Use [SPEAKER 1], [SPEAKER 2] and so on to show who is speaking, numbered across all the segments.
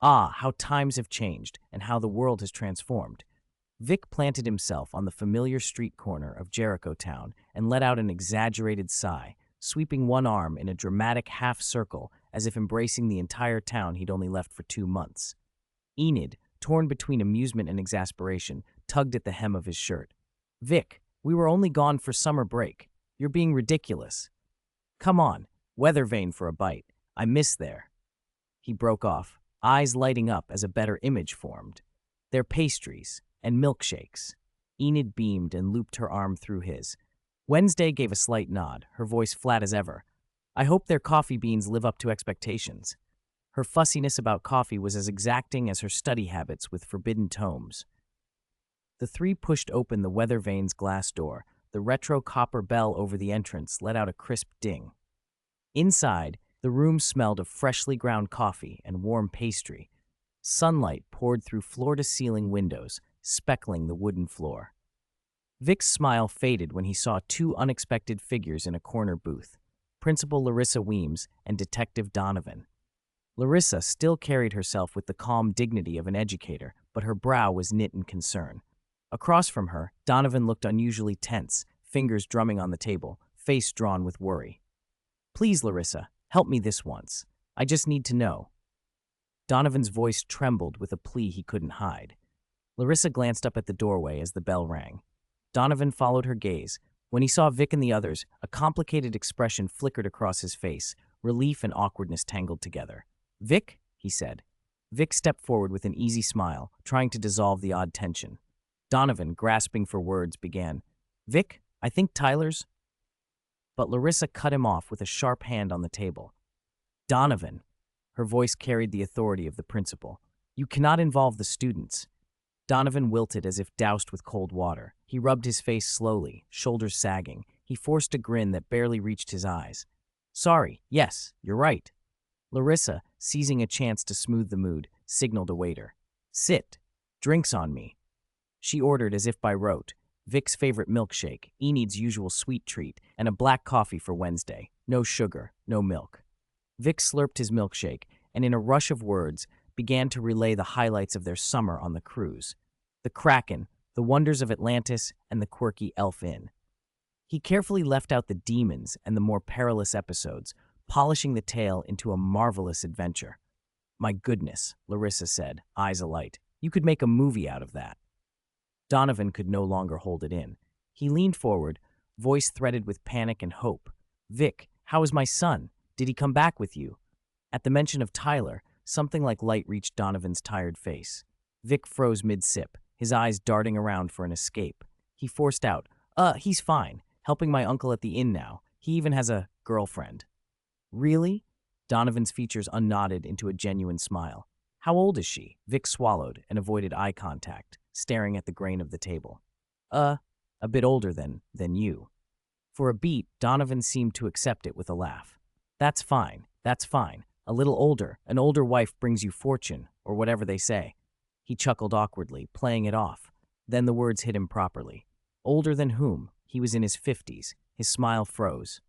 [SPEAKER 1] Ah, how times have changed and how the world has transformed. Vic planted himself on the familiar street corner of Jericho Town and let out an exaggerated sigh, sweeping one arm in a dramatic half circle as if embracing the entire town he'd only left for 2 months. Enid, torn between amusement and exasperation, tugged at the hem of his shirt. Vic, we were only gone for summer break. You're being ridiculous. Come on, weather vane for a bite. I miss there. He broke off, eyes lighting up as a better image formed. They're pastries and milkshakes. Enid beamed and looped her arm through his. Wednesday gave a slight nod, her voice flat as ever. I hope their coffee beans live up to expectations. Her fussiness about coffee was as exacting as her study habits with forbidden tomes. The three pushed open the weather vane's glass door. The retro copper bell over the entrance let out a crisp ding. Inside, the room smelled of freshly ground coffee and warm pastry. Sunlight poured through floor-to-ceiling windows, speckling the wooden floor. Vic's smile faded when he saw two unexpected figures in a corner booth, Principal Larissa Weems and Detective Donovan. Larissa still carried herself with the calm dignity of an educator, but her brow was knit in concern. Across from her, Donovan looked unusually tense, fingers drumming on the table, face drawn with worry. Please, Larissa, help me this once. I just need to know. Donovan's voice trembled with a plea he couldn't hide. Larissa glanced up at the doorway as the bell rang. Donovan followed her gaze. When he saw Vic and the others, a complicated expression flickered across his face, relief and awkwardness tangled together. Vic, he said. Vic stepped forward with an easy smile, trying to dissolve the odd tension. Donovan, grasping for words, began, Vic, I think Tyler's... But Larissa cut him off with a sharp hand on the table. Donovan, her voice carried the authority of the principal. You cannot involve the students. Donovan wilted as if doused with cold water. He rubbed his face slowly, shoulders sagging. He forced a grin that barely reached his eyes. Sorry, yes, you're right. Larissa, seizing a chance to smooth the mood, signaled a waiter. Sit. Drinks on me. She ordered as if by rote, Vic's favorite milkshake, Enid's usual sweet treat, and a black coffee for Wednesday. No sugar, no milk. Vic slurped his milkshake, and in a rush of words, began to relay the highlights of their summer on the cruise. The Kraken, the wonders of Atlantis, and the quirky Elf Inn. He carefully left out the demons and the more perilous episodes, polishing the tale into a marvelous adventure. My goodness, Larissa said, eyes alight. You could make a movie out of that. Donovan could no longer hold it in. He leaned forward, voice threaded with panic and hope. Vic, how is my son? Did he come back with you? At the mention of Tyler, something like light reached Donovan's tired face. Vic froze mid-sip, his eyes darting around for an escape. He forced out, he's fine, helping my uncle at the inn now. He even has a girlfriend. Really? Donovan's features unknotted into a genuine smile. How old is she? Vic swallowed and avoided eye contact, staring at the grain of the table. A bit older than you. For a beat, Donovan seemed to accept it with a laugh. That's fine, that's fine. A little older, an older wife brings you fortune, or whatever they say. He chuckled awkwardly, playing it off. Then the words hit him properly. Older than whom? He was in his 50s. His smile froze.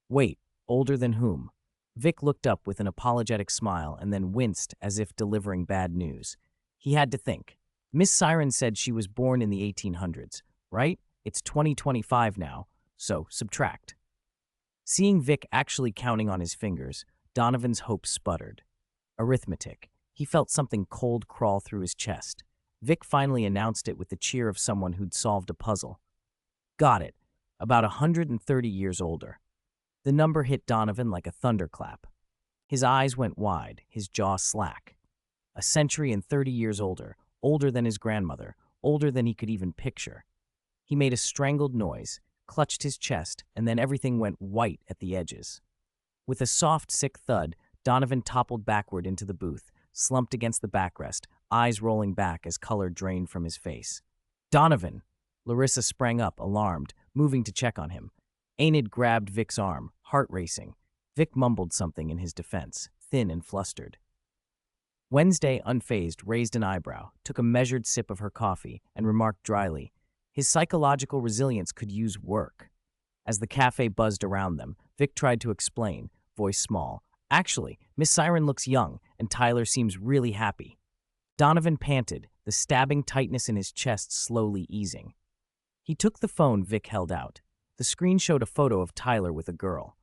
[SPEAKER 1] Wait, older than whom? Vic looked up with an apologetic smile and then winced as if delivering bad news. He had to think. Miss Siren said she was born in the 1800s, right? It's 2025 now, so subtract. Seeing Vic actually counting on his fingers, Donovan's hope sputtered. Arithmetic. He felt something cold crawl through his chest. Vic finally announced it with the cheer of someone who'd solved a puzzle. Got it. About 130 years older. The number hit Donovan like a thunderclap. His eyes went wide, his jaw slack. A century and 30 years older, older than his grandmother, older than he could even picture. He made a strangled noise, clutched his chest, and then everything went white at the edges. With a soft, sick thud, Donovan toppled backward into the booth, slumped against the backrest, eyes rolling back as color drained from his face. Donovan! Larissa sprang up, alarmed, moving to check on him. Enid grabbed Vic's arm, heart racing. Vic mumbled something in his defense, thin and flustered. Wednesday, unfazed, raised an eyebrow, took a measured sip of her coffee, and remarked dryly, his psychological resilience could use work. As the cafe buzzed around them, Vic tried to explain, voice small, Actually, Miss Siren looks young, and Tyler seems really happy. Donovan panted, the stabbing tightness in his chest slowly easing. He took the phone Vic held out. The screen showed a photo of Tyler with a girl.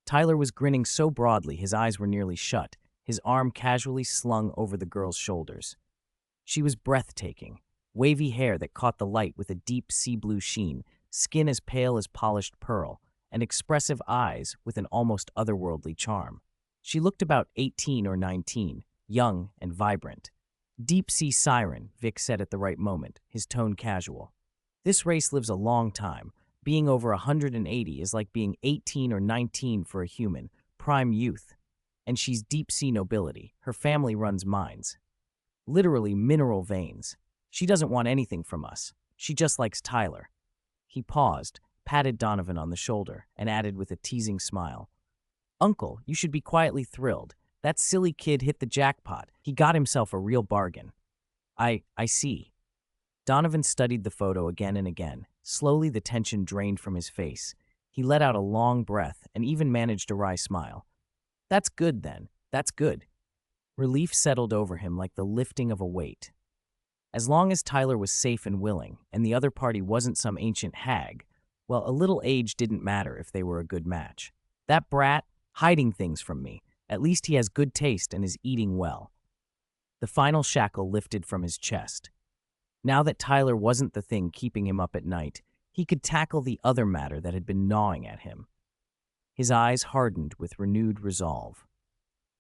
[SPEAKER 1] Tyler was grinning so broadly his eyes were nearly shut, his arm casually slung over the girl's shoulders. She was breathtaking, wavy hair that caught the light with a deep sea-blue sheen, skin as pale as polished pearl, and expressive eyes with an almost otherworldly charm. She looked about 18 or 19, young and vibrant. Deep-sea siren, Vic said at the right moment, his tone casual. This race lives a long time. Being over 180 is like being 18 or 19 for a human, prime youth. And she's deep-sea nobility. Her family runs mines. Literally mineral veins. She doesn't want anything from us. She just likes Tyler. He paused, patted Donovan on the shoulder, and added with a teasing smile, "Uncle, you should be quietly thrilled. That silly kid hit the jackpot. He got himself a real bargain." I see." Donovan studied the photo again and again. Slowly the tension drained from his face. He let out a long breath and even managed a wry smile. "That's good then. That's good." Relief settled over him like the lifting of a weight. As long as Tyler was safe and willing, and the other party wasn't some ancient hag, well, a little age didn't matter if they were a good match. That brat, hiding things from me. At least he has good taste and is eating well. The final shackle lifted from his chest. Now that Tyler wasn't the thing keeping him up at night, he could tackle the other matter that had been gnawing at him. His eyes hardened with renewed resolve.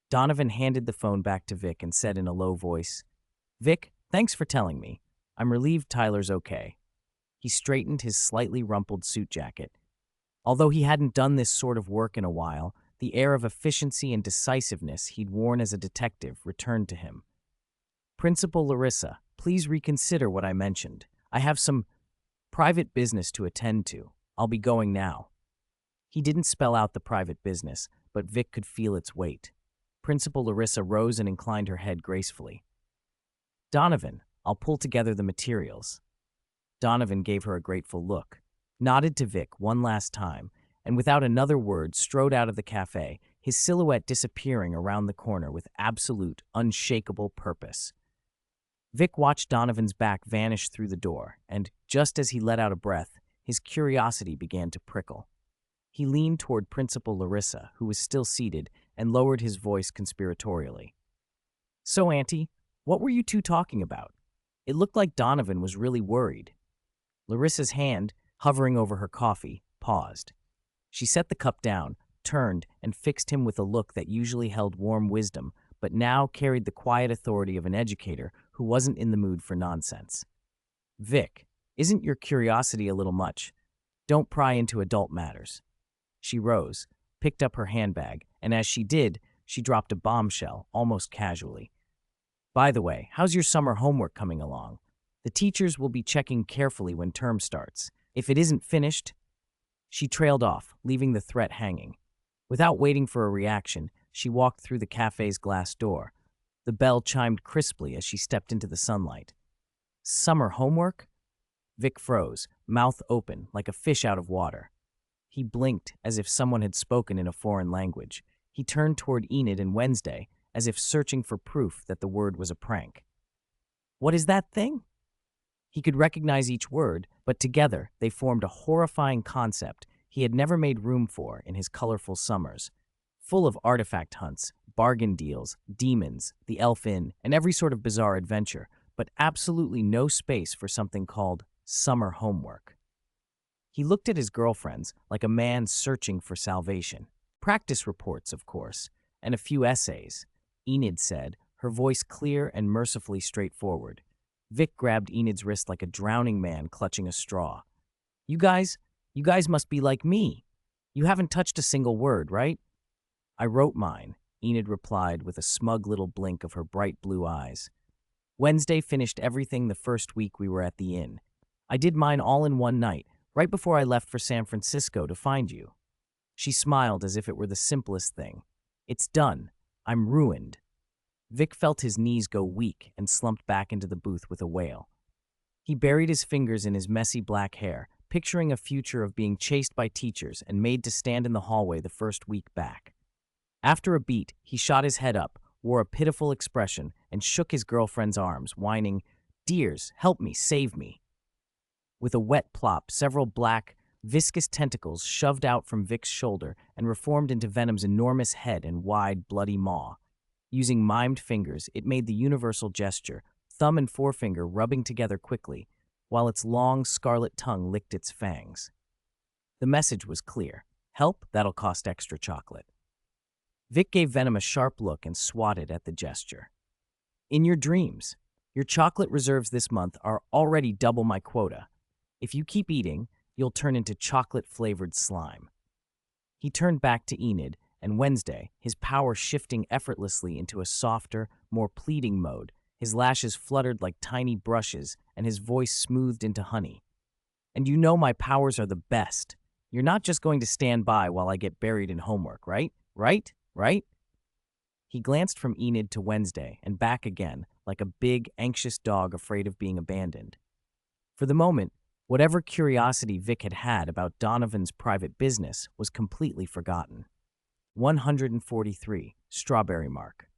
[SPEAKER 1] Donovan handed the phone back to Vic and said in a low voice, "Vic, thanks for telling me. I'm relieved Tyler's okay." He straightened his slightly rumpled suit jacket. Although he hadn't done this sort of work in a while, the air of efficiency and decisiveness he'd worn as a detective returned to him. "Principal Larissa, please reconsider what I mentioned. I have some private business to attend to. I'll be going now." He didn't spell out the private business, but Vic could feel its weight. Principal Larissa rose and inclined her head gracefully. "Donovan, I'll pull together the materials." Donovan gave her a grateful look, nodded to Vic one last time, and without another word strode out of the cafe, his silhouette disappearing around the corner with absolute, unshakable purpose. Vic watched Donovan's back vanish through the door, and, just as he let out a breath, his curiosity began to prickle. He leaned toward Principal Larissa, who was still seated, and lowered his voice conspiratorially. "So, Auntie, what were you two talking about?" It looked like Donovan was really worried. Larissa's hand, hovering over her coffee, paused. She set the cup down, turned, and fixed him with a look that usually held warm wisdom, but now carried the quiet authority of an educator who wasn't in the mood for nonsense. "Vic, isn't your curiosity a little much? Don't pry into adult matters." She rose, picked up her handbag, and as she did, she dropped a bombshell, almost casually. "By the way, how's your summer homework coming along? The teachers will be checking carefully when term starts. If it isn't finished—" She trailed off, leaving the threat hanging. Without waiting for a reaction, she walked through the cafe's glass door. The bell chimed crisply as she stepped into the sunlight. "Summer homework?" Vic froze, mouth open, like a fish out of water. He blinked as if someone had spoken in a foreign language. He turned toward Enid and Wednesday, as if searching for proof that the word was a prank. "What is that thing?" He could recognize each word, but together they formed a horrifying concept he had never made room for in his colorful summers. Full of artifact hunts, bargain deals, demons, the elf inn, and every sort of bizarre adventure, but absolutely no space for something called summer homework. He looked at his girlfriends like a man searching for salvation. Practice reports, of course, and a few essays, Enid said, her voice clear and mercifully straightforward. Vic grabbed Enid's wrist like a drowning man clutching a straw. You guys must be like me. You haven't touched a single word, right?" "I wrote mine," Enid replied with a smug little blink of her bright blue eyes. "Wednesday finished everything the first week we were at the inn. I did mine all in one night, right before I left for San Francisco to find you." She smiled as if it were the simplest thing. "It's done. I'm ruined." Vic felt his knees go weak and slumped back into the booth with a wail. He buried his fingers in his messy black hair, picturing a future of being chased by teachers and made to stand in the hallway the first week back. After a beat, he shot his head up, wore a pitiful expression, and shook his girlfriend's arms, whining, "Dears, help me, save me." With a wet plop, several black, viscous tentacles shoved out from Vic's shoulder and reformed into Venom's enormous head and wide, bloody maw. Using mimed fingers, it made the universal gesture, thumb and forefinger rubbing together quickly, while its long, scarlet tongue licked its fangs. The message was clear. Help, that'll cost extra chocolate. Vic gave Venom a sharp look and swatted at the gesture. In your dreams. Your chocolate reserves this month are already double my quota. If you keep eating, you'll turn into chocolate-flavored slime. He turned back to Enid, and Wednesday, his power shifting effortlessly into a softer, more pleading mode. His lashes fluttered like tiny brushes, and his voice smoothed into honey. "And you know my powers are the best. You're not just going to stand by while I get buried in homework, right? Right? He glanced from Enid to Wednesday and back again, like a big, anxious dog afraid of being abandoned. For the moment, whatever curiosity Vic had had about Donovan's private business was completely forgotten. 143, Strawberry Mark.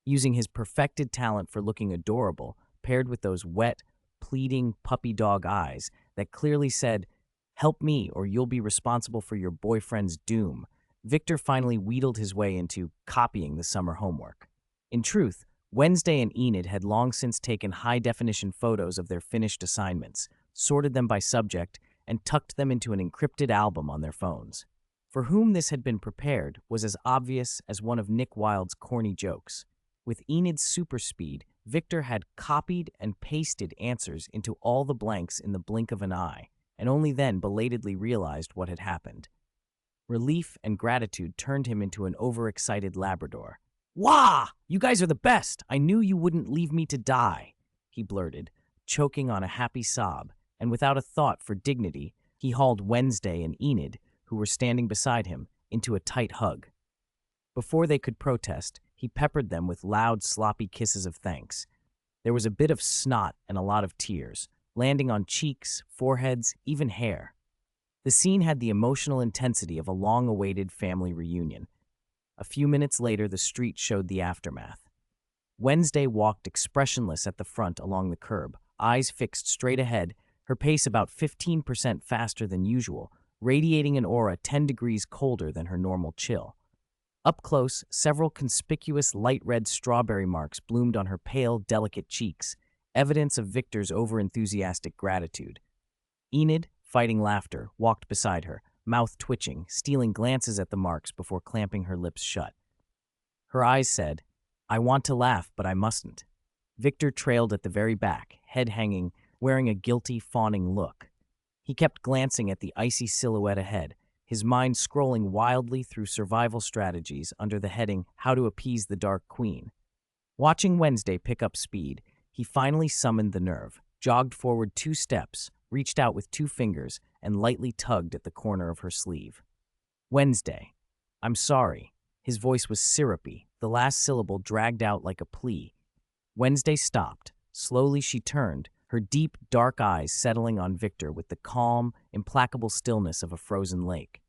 [SPEAKER 1] Using his perfected talent for looking adorable, paired with those wet, pleading puppy dog eyes that clearly said, "Help me or you'll be responsible for your boyfriend's doom," Victor finally wheedled his way into copying the summer homework. In truth, Wednesday and Enid had long since taken high-definition photos of their finished assignments, sorted them by subject, and tucked them into an encrypted album on their phones. For whom this had been prepared was as obvious as one of Nick Wilde's corny jokes. With Enid's super speed, Victor had copied and pasted answers into all the blanks in the blink of an eye, and only then belatedly realized what had happened. Relief and gratitude turned him into an overexcited Labrador. "Wah! You guys are the best! I knew you wouldn't leave me to die," he blurted, choking on a happy sob, and without a thought for dignity, he hauled Wednesday and Enid, who were standing beside him, into a tight hug. Before they could protest, he peppered them with loud, sloppy kisses of thanks. There was a bit of snot and a lot of tears, landing on cheeks, foreheads, even hair. The scene had the emotional intensity of a long-awaited family reunion. A few minutes later, the street showed the aftermath. Wednesday walked expressionless at the front along the curb, eyes fixed straight ahead, her pace about 15% faster than usual, radiating an aura 10 degrees colder than her normal chill. Up close, several conspicuous light red strawberry marks bloomed on her pale, delicate cheeks, evidence of Victor's overenthusiastic gratitude. Enid, fighting laughter, walked beside her, mouth twitching, stealing glances at the marks before clamping her lips shut. Her eyes said, "I want to laugh, but I mustn't." Victor trailed at the very back, head hanging, wearing a guilty, fawning look. He kept glancing at the icy silhouette ahead, his mind scrolling wildly through survival strategies under the heading, "How to Appease the Dark Queen." Watching Wednesday pick up speed, he finally summoned the nerve, jogged forward 2 steps, reached out with 2 fingers, and lightly tugged at the corner of her sleeve. "Wednesday, I'm sorry." His voice was syrupy, the last syllable dragged out like a plea. Wednesday stopped. Slowly she turned, her deep, dark eyes settling on Victor with the calm, implacable stillness of a frozen lake.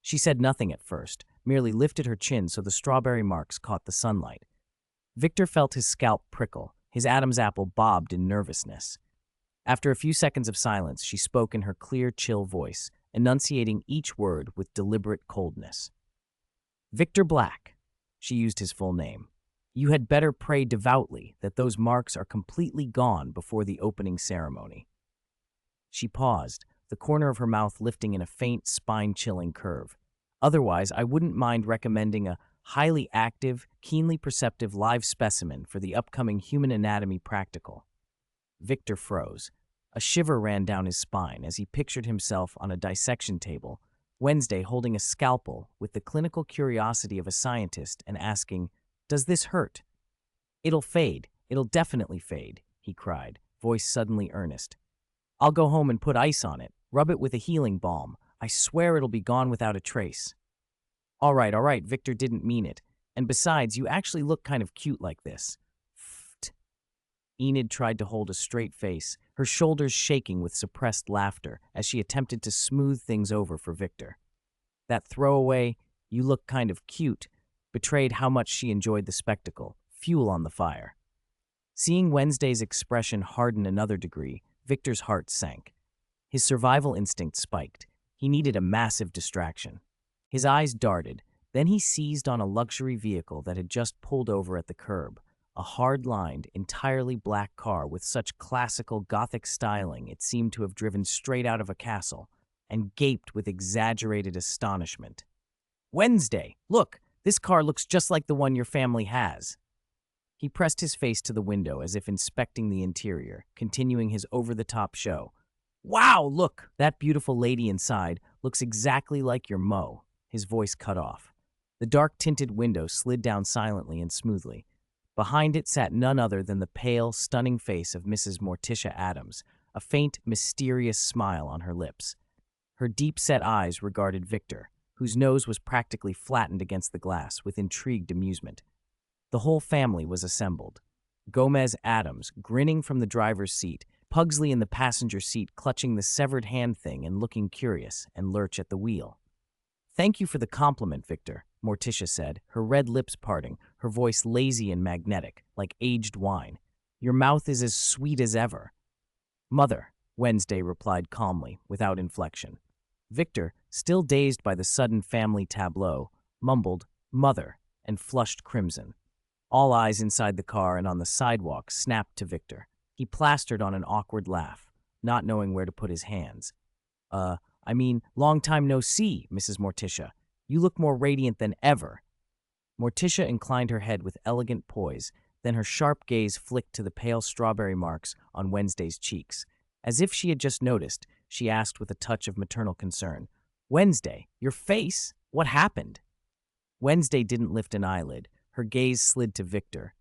[SPEAKER 1] She said nothing at first, merely lifted her chin so the strawberry marks caught the sunlight. Victor felt his scalp prickle, his Addams apple bobbed in nervousness. After a few seconds of silence, she spoke in her clear, chill voice, enunciating each word with deliberate coldness. "Victor Black," she used his full name, "you had better pray devoutly that those marks are completely gone before the opening ceremony." She paused, the corner of her mouth lifting in a faint, spine-chilling curve. "Otherwise, I wouldn't mind recommending a highly active, keenly perceptive live specimen for the upcoming Human Anatomy Practical." Victor froze. A shiver ran down his spine as he pictured himself on a dissection table, Wednesday holding a scalpel with the clinical curiosity of a scientist and asking, "Does this hurt?" "It'll fade. It'll definitely fade," he cried, voice suddenly earnest. "I'll go home and put ice on it, rub it with a healing balm. I swear it'll be gone without a trace." All right, Victor didn't mean it. "And besides, you actually look kind of cute like this." Enid tried to hold a straight face, her shoulders shaking with suppressed laughter as she attempted to smooth things over for Victor. That throwaway, "you look kind of cute," betrayed how much she enjoyed the spectacle, fuel on the fire. Seeing Wednesday's expression harden another degree, Victor's heart sank. His survival instinct spiked. He needed a massive distraction. His eyes darted, then he seized on a luxury vehicle that had just pulled over at the curb, a hard-lined, entirely black car with such classical Gothic styling it seemed to have driven straight out of a castle, and gaped with exaggerated astonishment. "Wednesday, look, this car looks just like the one your family has." He pressed his face to the window as if inspecting the interior, continuing his over-the-top show. "Wow, look, that beautiful lady inside looks exactly like your Mo." His voice cut off. The dark-tinted window slid down silently and smoothly. Behind it sat none other than the pale, stunning face of Mrs. Morticia Addams, a faint, mysterious smile on her lips. Her deep-set eyes regarded Victor, whose nose was practically flattened against the glass, with intrigued amusement. The whole family was assembled. Gomez Addams, grinning from the driver's seat, Pugsley in the passenger seat clutching the severed hand thing and looking curious, and Lurch at the wheel. "Thank you for the compliment, Victor," Morticia said, her red lips parting, her voice lazy and magnetic, like aged wine. "Your mouth is as sweet as ever." "Mother," Wednesday replied calmly, without inflection. Victor, still dazed by the sudden family tableau, mumbled, "Mother," and flushed crimson. All eyes inside the car and on the sidewalk snapped to Victor. He plastered on an awkward laugh, not knowing where to put his hands. Long time no see, Mrs. Morticia. You look more radiant than ever." Morticia inclined her head with elegant poise, then her sharp gaze flicked to the pale strawberry marks on Wednesday's cheeks. As if she had just noticed, she asked with a touch of maternal concern, "Wednesday, your face? What happened?" Wednesday didn't lift an eyelid. Her gaze slid to Victor,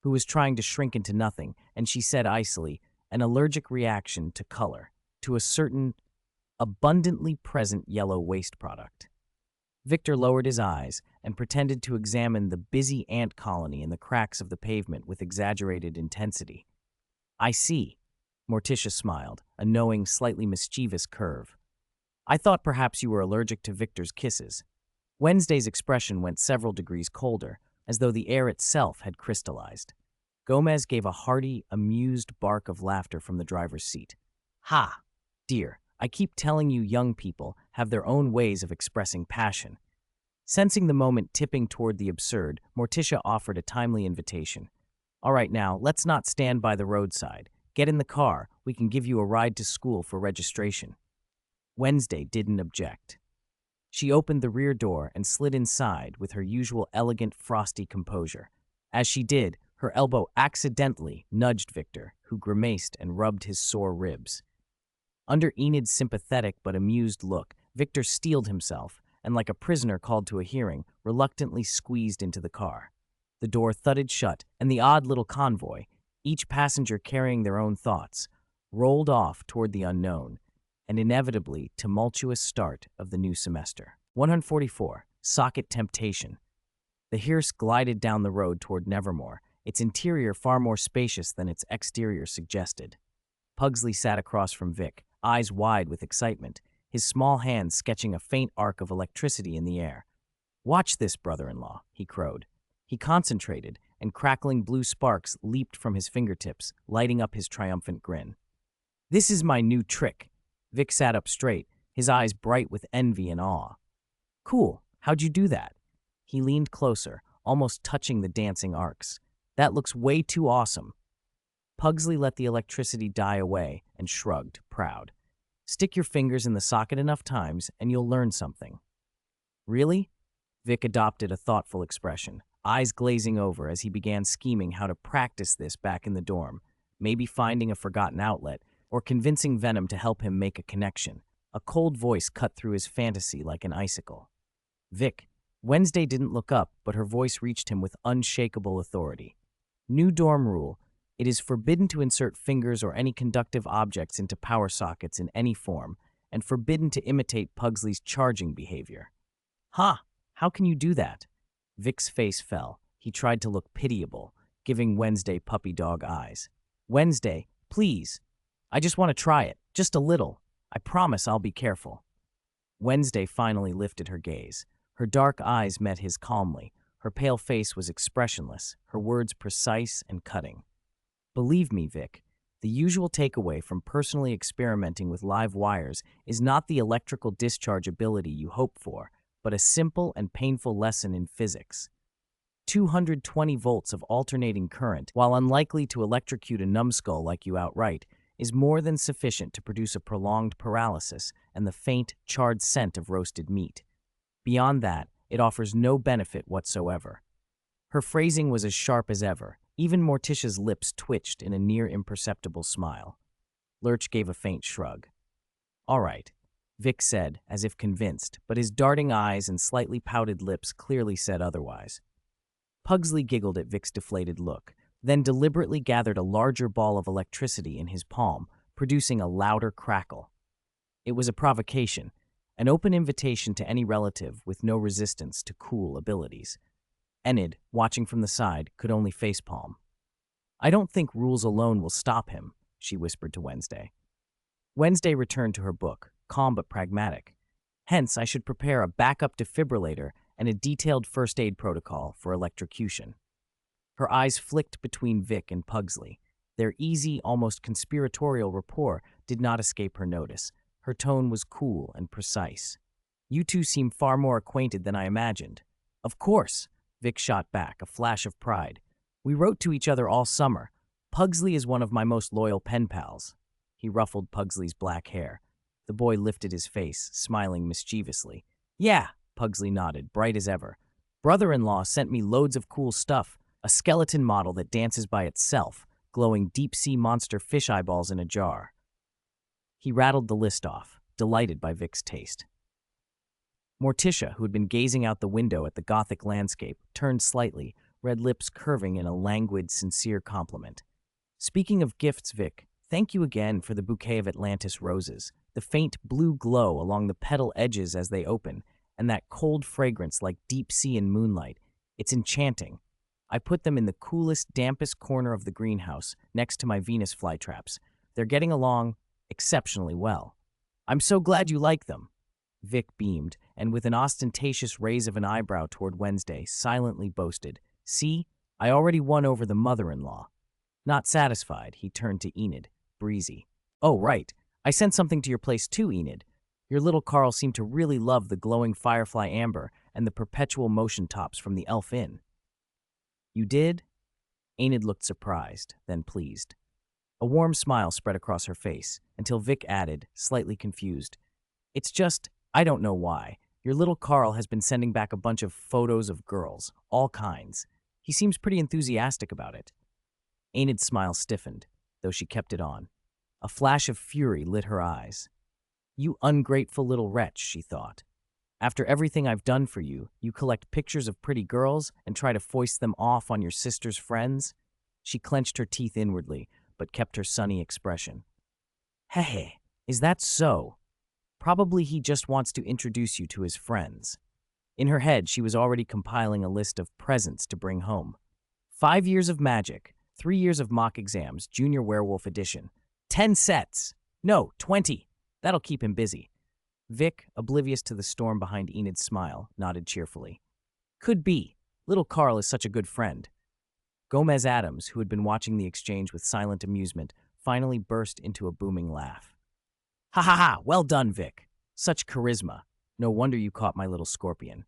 [SPEAKER 1] who was trying to shrink into nothing, and she said icily, "An allergic reaction to color, to a certain abundantly present yellow waste product." Victor lowered his eyes and pretended to examine the busy ant colony in the cracks of the pavement with exaggerated intensity. "I see," Morticia smiled, a knowing, slightly mischievous curve. "I thought perhaps you were allergic to Victor's kisses." Wednesday's expression went several degrees colder, as though the air itself had crystallized. Gomez gave a hearty, amused bark of laughter from the driver's seat. "Ha! Dear, I keep telling you young people have their own ways of expressing passion." Sensing the moment tipping toward the absurd, Morticia offered a timely invitation. "All right now, let's not stand by the roadside. Get in the car, we can give you a ride to school for registration." Wednesday didn't object. She opened the rear door and slid inside with her usual elegant, frosty composure. As she did, her elbow accidentally nudged Victor, who grimaced and rubbed his sore ribs. Under Enid's sympathetic but amused look, Victor steeled himself, and like a prisoner called to a hearing, reluctantly squeezed into the car. The door thudded shut, and the odd little convoy, each passenger carrying their own thoughts, rolled off toward the unknown, and inevitably tumultuous start of the new semester. 144. Socket Temptation. The hearse glided down the road toward Nevermore, its interior far more spacious than its exterior suggested. Pugsley sat across from Vic, eyes wide with excitement, his small hands sketching a faint arc of electricity in the air. "Watch this, brother-in-law," he crowed. He concentrated, and crackling blue sparks leaped from his fingertips, lighting up his triumphant grin. "This is my new trick." Vic sat up straight, his eyes bright with envy and awe. "Cool, how'd you do that?" He leaned closer, almost touching the dancing arcs. "That looks way too awesome." Pugsley let the electricity die away and shrugged, proud. "Stick your fingers in the socket enough times and you'll learn something." "Really?" Vic adopted a thoughtful expression, eyes glazing over as he began scheming how to practice this back in the dorm, maybe finding a forgotten outlet, or convincing Venom to help him make a connection. A cold voice cut through his fantasy like an icicle. "Vic." Wednesday didn't look up, but her voice reached him with unshakable authority. "New dorm rule. It is forbidden to insert fingers or any conductive objects into power sockets in any form, and forbidden to imitate Pugsley's charging behavior." "Ha! How can you do that?" Vic's face fell. He tried to look pitiable, giving Wednesday puppy dog eyes. "Wednesday, please. I just want to try it, just a little. I promise I'll be careful." Wednesday finally lifted her gaze. Her dark eyes met his calmly, Her pale face was expressionless, her words precise and cutting. Believe me, Vic, the usual takeaway from personally experimenting with live wires is not the electrical discharge ability you hope for, but a simple and painful lesson in physics. 220 volts of alternating current, while unlikely to electrocute a numbskull like you outright, is more than sufficient to produce a prolonged paralysis and the faint, charred scent of roasted meat. Beyond that, it offers no benefit whatsoever. Her phrasing was as sharp as ever. Even Morticia's lips twitched in a near-imperceptible smile. Lurch gave a faint shrug. "All right," Vic said, as if convinced, but his darting eyes and slightly pouted lips clearly said otherwise. Pugsley giggled at Vic's deflated look, then deliberately gathered a larger ball of electricity in his palm, producing a louder crackle. It was a provocation, an open invitation to any relative with no resistance to cool abilities. Enid, watching from the side, could only facepalm. "I don't think rules alone will stop him," she whispered to Wednesday. Wednesday returned to her book, calm but pragmatic. "Hence, I should prepare a backup defibrillator and a detailed first aid protocol for electrocution." Her eyes flicked between Vic and Pugsley. Their easy, almost conspiratorial rapport did not escape her notice. Her tone was cool and precise. "You two seem far more acquainted than I imagined." "Of course," Vic shot back, a flash of pride. "We wrote to each other all summer. Pugsley is one of my most loyal pen pals." He ruffled Pugsley's black hair. The boy lifted his face, smiling mischievously. "Yeah," Pugsley nodded, bright as ever. "Brother-in-law sent me loads of cool stuff. A skeleton model that dances by itself, glowing deep-sea monster fish eyeballs in a jar." He rattled the list off, delighted by Vic's taste. Morticia, who had been gazing out the window at the Gothic landscape, turned slightly, red lips curving in a languid, sincere compliment. "Speaking of gifts, Vic, thank you again for the bouquet of Atlantis roses, the faint blue glow along the petal edges as they open, and that cold fragrance like deep sea in moonlight. It's enchanting. I put them in the coolest, dampest corner of the greenhouse, next to my Venus flytraps. They're getting along exceptionally well. I'm so glad you like them." Vic beamed, and with an ostentatious raise of an eyebrow toward Wednesday, silently boasted, "See, I already won over the mother-in-law." Not satisfied, he turned to Enid, breezy. "Oh, right. I sent something to your place too, Enid. Your little Carl seemed to really love the glowing firefly amber and the perpetual motion tops from the Elf Inn." "You did?" Enid looked surprised, then pleased. A warm smile spread across her face, until Vic added, slightly confused, "It's just, I don't know why. Your little Carl has been sending back a bunch of photos of girls, all kinds. He seems pretty enthusiastic about it." Enid's smile stiffened, though she kept it on. A flash of fury lit her eyes. "You ungrateful little wretch," she thought. "After everything I've done for you, you collect pictures of pretty girls and try to foist them off on your sister's friends?" She clenched her teeth inwardly, but kept her sunny expression. "Hey, is that so? Probably he just wants to introduce you to his friends." In her head, she was already compiling a list of presents to bring home. 5 years of magic, 3 years of mock exams, Junior Werewolf Edition. 10 sets! No, 20! That'll keep him busy. Vic, oblivious to the storm behind Enid's smile, nodded cheerfully. "Could be. Little Carl is such a good friend." Gomez Addams, who had been watching the exchange with silent amusement, finally burst into a booming laugh. "Ha ha ha! Well done, Vic. Such charisma. No wonder you caught my little scorpion.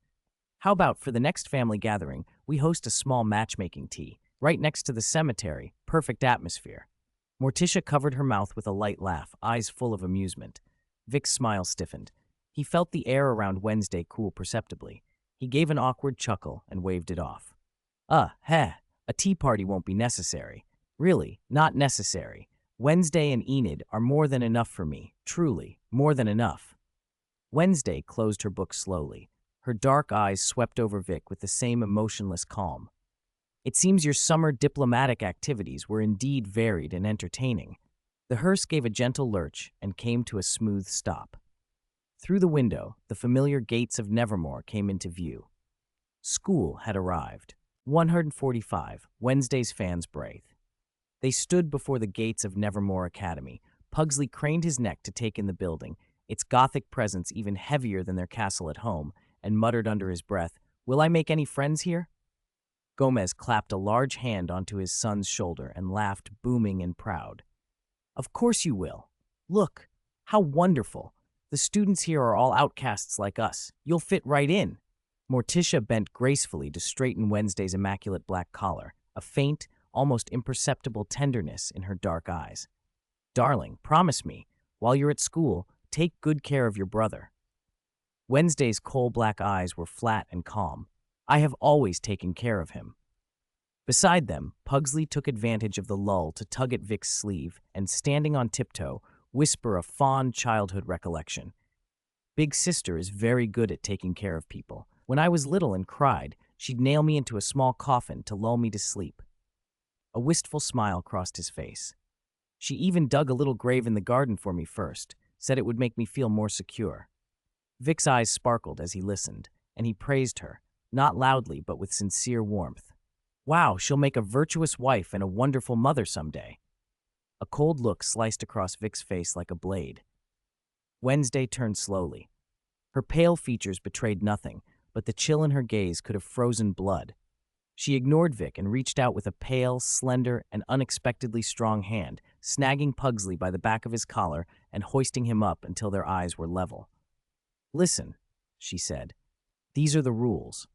[SPEAKER 1] How about for the next family gathering, we host a small matchmaking tea, right next to the cemetery, perfect atmosphere." Morticia covered her mouth with a light laugh, eyes full of amusement. Vic's smile stiffened. He felt the air around Wednesday cool perceptibly. He gave an awkward chuckle and waved it off. A tea party won't be necessary. Really, not necessary. Wednesday and Enid are more than enough for me, truly, more than enough." Wednesday closed her book slowly. Her dark eyes swept over Vic with the same emotionless calm. "It seems your summer diplomatic activities were indeed varied and entertaining." The hearse gave a gentle lurch and came to a smooth stop. Through the window, the familiar gates of Nevermore came into view. School had arrived. 145, Wednesday's fans breathed. They stood before the gates of Nevermore Academy. Pugsley craned his neck to take in the building, its Gothic presence even heavier than their castle at home, and muttered under his breath, "Will I make any friends here?" Gomez clapped a large hand onto his son's shoulder and laughed, booming and proud. Of course you will. Look, how wonderful. The students here are all outcasts like us. You'll fit right in. Morticia bent gracefully to straighten Wednesday's immaculate black collar, a faint, almost imperceptible tenderness in her dark eyes. Darling, promise me, while you're at school, take good care of your brother. Wednesday's coal-black eyes were flat and calm. I have always taken care of him. Beside them, Pugsley took advantage of the lull to tug at Vic's sleeve and, standing on tiptoe, whisper a fond childhood recollection. Big sister is very good at taking care of people. When I was little and cried, she'd nail me into a small coffin to lull me to sleep. A wistful smile crossed his face. She even dug a little grave in the garden for me first, said it would make me feel more secure. Vic's eyes sparkled as he listened, and he praised her, not loudly but with sincere warmth. Wow, she'll make a virtuous wife and a wonderful mother someday. A cold look sliced across Vic's face like a blade. Wednesday turned slowly. Her pale features betrayed nothing, but the chill in her gaze could have frozen blood. She ignored Vic and reached out with a pale, slender, and unexpectedly strong hand, snagging Pugsley by the back of his collar and hoisting him up until their eyes were level. Listen, she said. These are the rules.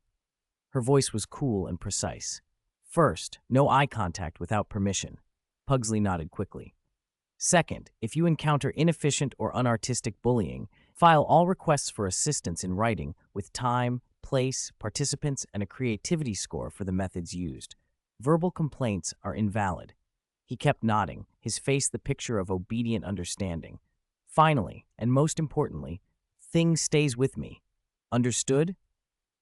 [SPEAKER 1] Her voice was cool and precise. First, no eye contact without permission. Pugsley nodded quickly. Second, if you encounter inefficient or unartistic bullying, file all requests for assistance in writing with time, place, participants, and a creativity score for the methods used. Verbal complaints are invalid. He kept nodding, his face the picture of obedient understanding. Finally, and most importantly, thing stays with me. Understood?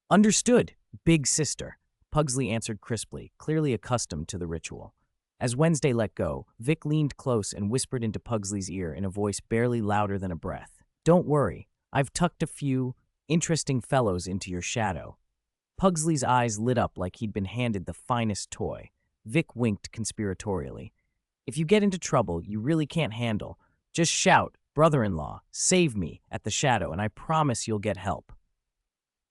[SPEAKER 1] Understood, big sister, Pugsley answered crisply, clearly accustomed to the ritual. As Wednesday let go, Vic leaned close and whispered into Pugsley's ear in a voice barely louder than a breath. Don't worry, I've tucked a few interesting fellows into your shadow. Pugsley's eyes lit up like he'd been handed the finest toy. Vic winked conspiratorially. If you get into trouble you really can't handle, just shout, brother-in-law, save me, at the shadow, and I promise you'll get help.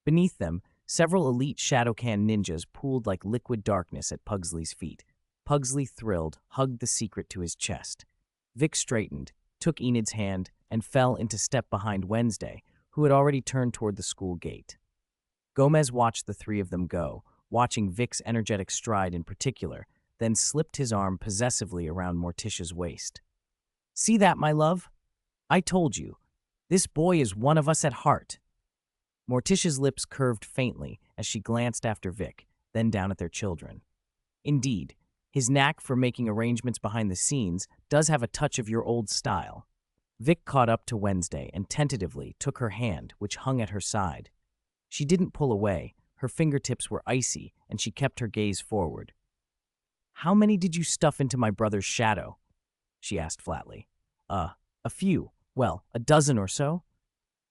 [SPEAKER 1] Beneath them, several elite Shadowcan ninjas pooled like liquid darkness at Pugsley's feet. Pugsley thrilled, hugged the secret to his chest. Vic straightened, took Enid's hand, and fell into step behind Wednesday, who had already turned toward the school gate. Gomez watched the three of them go, watching Vic's energetic stride in particular, then slipped his arm possessively around Morticia's waist. See that, my love? I told you. This boy is one of us at heart. Morticia's lips curved faintly as she glanced after Vic, then down at their children. Indeed, his knack for making arrangements behind the scenes does have a touch of your old style. Vic caught up to Wednesday and tentatively took her hand, which hung at her side. She didn't pull away, her fingertips were icy, and she kept her gaze forward. How many did you stuff into my brother's shadow? She asked flatly. A few. Well, a dozen or so?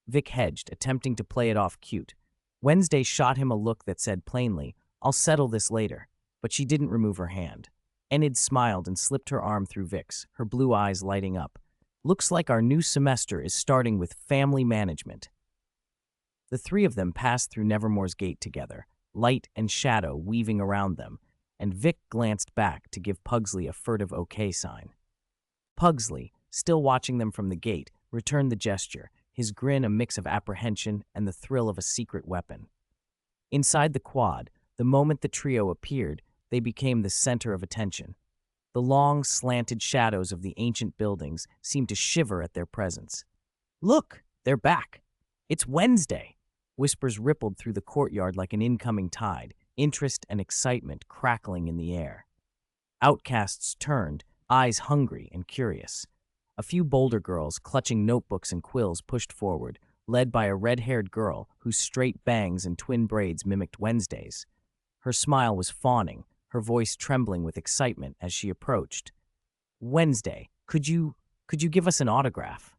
[SPEAKER 1] Vic hedged, attempting to play it off cute. Wednesday shot him a look that said plainly, I'll settle this later, but she didn't remove her hand. Enid smiled and slipped her arm through Vic's, her blue eyes lighting up. Looks like our new semester is starting with family management. The three of them passed through Nevermore's gate together, light and shadow weaving around them, and Vic glanced back to give Pugsley a furtive okay sign. Pugsley, still watching them from the gate, returned the gesture, his grin a mix of apprehension and the thrill of a secret weapon. Inside the quad, the moment the trio appeared, they became the center of attention. The long, slanted shadows of the ancient buildings seemed to shiver at their presence. Look, they're back. It's Wednesday. Whispers rippled through the courtyard like an incoming tide, interest and excitement crackling in the air. Outcasts turned, eyes hungry and curious. A few bolder girls, clutching notebooks and quills, pushed forward, led by a red-haired girl whose straight bangs and twin braids mimicked Wednesday's. Her smile was fawning, her voice trembling with excitement as she approached. Wednesday, could you give us an autograph?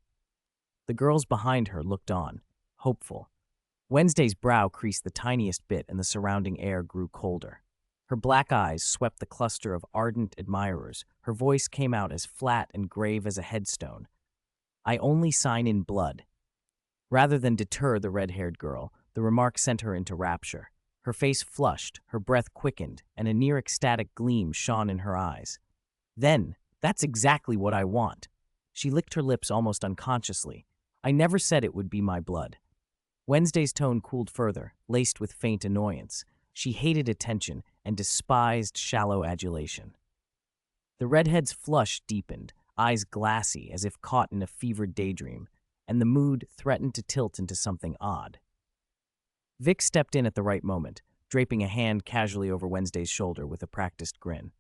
[SPEAKER 1] The girls behind her looked on, hopeful. Wednesday's brow creased the tiniest bit and the surrounding air grew colder. Her black eyes swept the cluster of ardent admirers. Her voice came out as flat and grave as a headstone. I only sign in blood. Rather than deter the red-haired girl, the remark sent her into rapture. Her face flushed, her breath quickened, and a near-ecstatic gleam shone in her eyes. Then, that's exactly what I want. She licked her lips almost unconsciously. I never said it would be my blood. Wednesday's tone cooled further, laced with faint annoyance. She hated attention and despised shallow adulation. The redhead's flush deepened, eyes glassy as if caught in a fevered daydream, and the mood threatened to tilt into something odd. Vic stepped in at the right moment, draping a hand casually over Wednesday's shoulder with a practiced grin.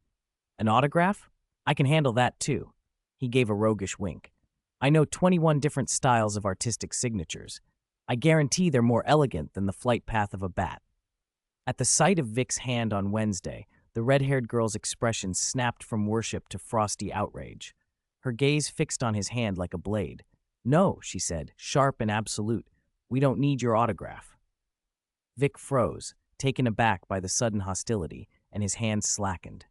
[SPEAKER 1] An autograph? I can handle that too. He gave a roguish wink. I know 21 different styles of artistic signatures. I guarantee they're more elegant than the flight path of a bat. At the sight of Vic's hand on Wednesday, the red-haired girl's expression snapped from worship to frosty outrage. Her gaze fixed on his hand like a blade. No, she said, sharp and absolute. We don't need your autograph. Vic froze, taken aback by the sudden hostility, and his hand slackened.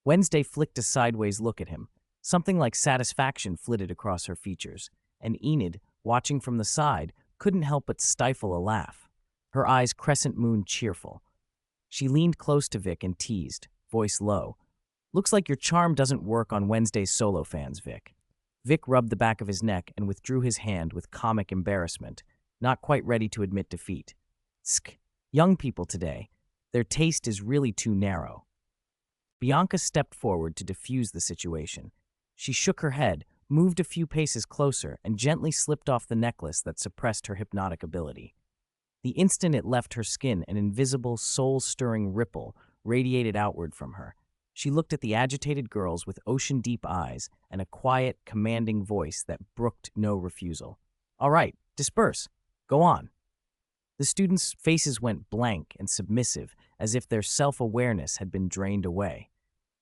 [SPEAKER 1] Wednesday flicked a sideways look at him. Something like satisfaction flitted across her features, and Enid, watching from the side, couldn't help but stifle a laugh, her eyes crescent-moon cheerful. She leaned close to Vic and teased, voice low. Looks like your charm doesn't work on Wednesday's solo fans, Vic. Vic rubbed the back of his neck and withdrew his hand with comic embarrassment, not quite ready to admit defeat. Tsk, young people today. Their taste is really too narrow. Bianca stepped forward to diffuse the situation. She shook her head, moved a few paces closer, and gently slipped off the necklace that suppressed her hypnotic ability. The instant it left her skin, an invisible, soul-stirring ripple radiated outward from her. She looked at the agitated girls with ocean-deep eyes and a quiet, commanding voice that brooked no refusal. All right, disperse. Go on. The students' faces went blank and submissive, as if their self-awareness had been drained away.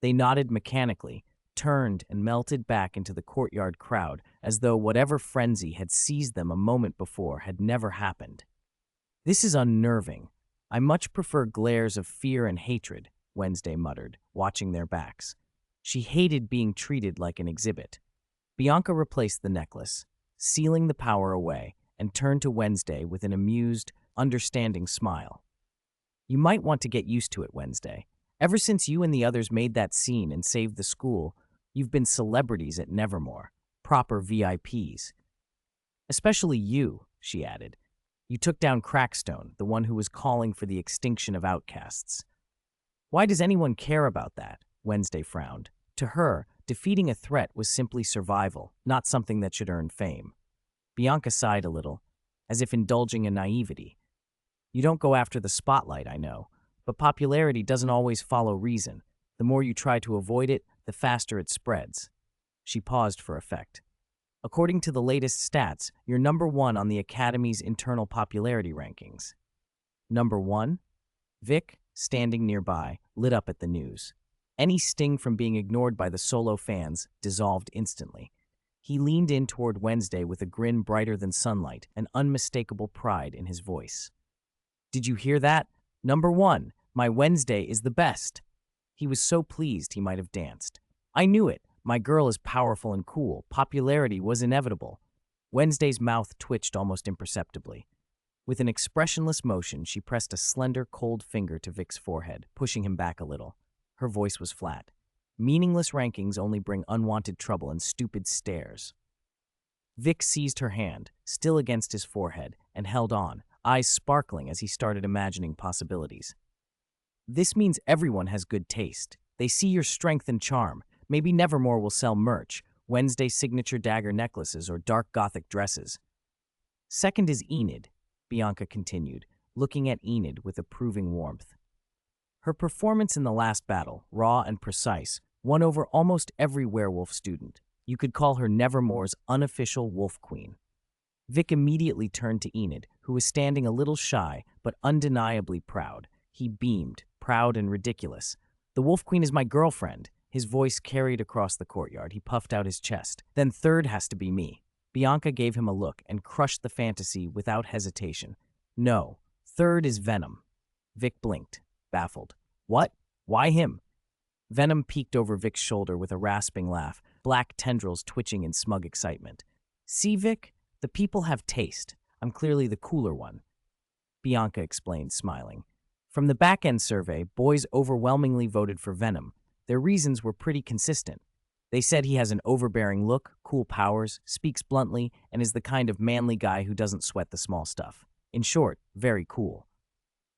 [SPEAKER 1] They nodded mechanically, turned and melted back into the courtyard crowd, as though whatever frenzy had seized them a moment before had never happened. This is unnerving. I much prefer glares of fear and hatred, Wednesday muttered, watching their backs. She hated being treated like an exhibit. Bianca replaced the necklace, sealing the power away, and turned to Wednesday with an amused, understanding smile. You might want to get used to it, Wednesday. Ever since you and the others made that scene and saved the school, you've been celebrities at Nevermore, proper VIPs. Especially you, she added. You took down Crackstone, the one who was calling for the extinction of outcasts. Why does anyone care about that? Wednesday frowned. To her, defeating a threat was simply survival, not something that should earn fame. Bianca sighed a little, as if indulging in naivety. You don't go after the spotlight, I know, but popularity doesn't always follow reason. The more you try to avoid it, the faster it spreads. She paused for effect. According to the latest stats, you're #1 on the Academy's internal popularity rankings. #1? Vic, standing nearby, lit up at the news. Any sting from being ignored by the solo fans dissolved instantly. He leaned in toward Wednesday with a grin brighter than sunlight, an unmistakable pride in his voice. Did you hear that? #1, my Wednesday is the best. He was so pleased he might have danced. I knew it. My girl is powerful and cool. Popularity was inevitable. Wednesday's mouth twitched almost imperceptibly. With an expressionless motion, she pressed a slender, cold finger to Vic's forehead, pushing him back a little. Her voice was flat. Meaningless rankings only bring unwanted trouble and stupid stares. Vic seized her hand, still against his forehead, and held on, eyes sparkling as he started imagining possibilities. This means everyone has good taste. They see your strength and charm. Maybe Nevermore will sell merch, Wednesday signature dagger necklaces or dark Gothic dresses. Second is Enid, Bianca continued, looking at Enid with approving warmth. Her performance in the last battle, raw and precise, won over almost every werewolf student. You could call her Nevermore's unofficial wolf queen. Vic immediately turned to Enid, who was standing a little shy, but undeniably proud. He beamed, proud and ridiculous. The wolf queen is my girlfriend. His voice carried across the courtyard. He puffed out his chest. Then third has to be me. Bianca gave him a look and crushed the fantasy without hesitation. No, third is Venom. Vic blinked, baffled. What? Why him? Venom peeked over Vic's shoulder with a rasping laugh, black tendrils twitching in smug excitement. See, Vic? The people have taste. I'm clearly the cooler one. Bianca explained, smiling. From the back-end survey, boys overwhelmingly voted for Venom. Their reasons were pretty consistent. They said he has an overbearing look, cool powers, speaks bluntly, and is the kind of manly guy who doesn't sweat the small stuff. In short, very cool.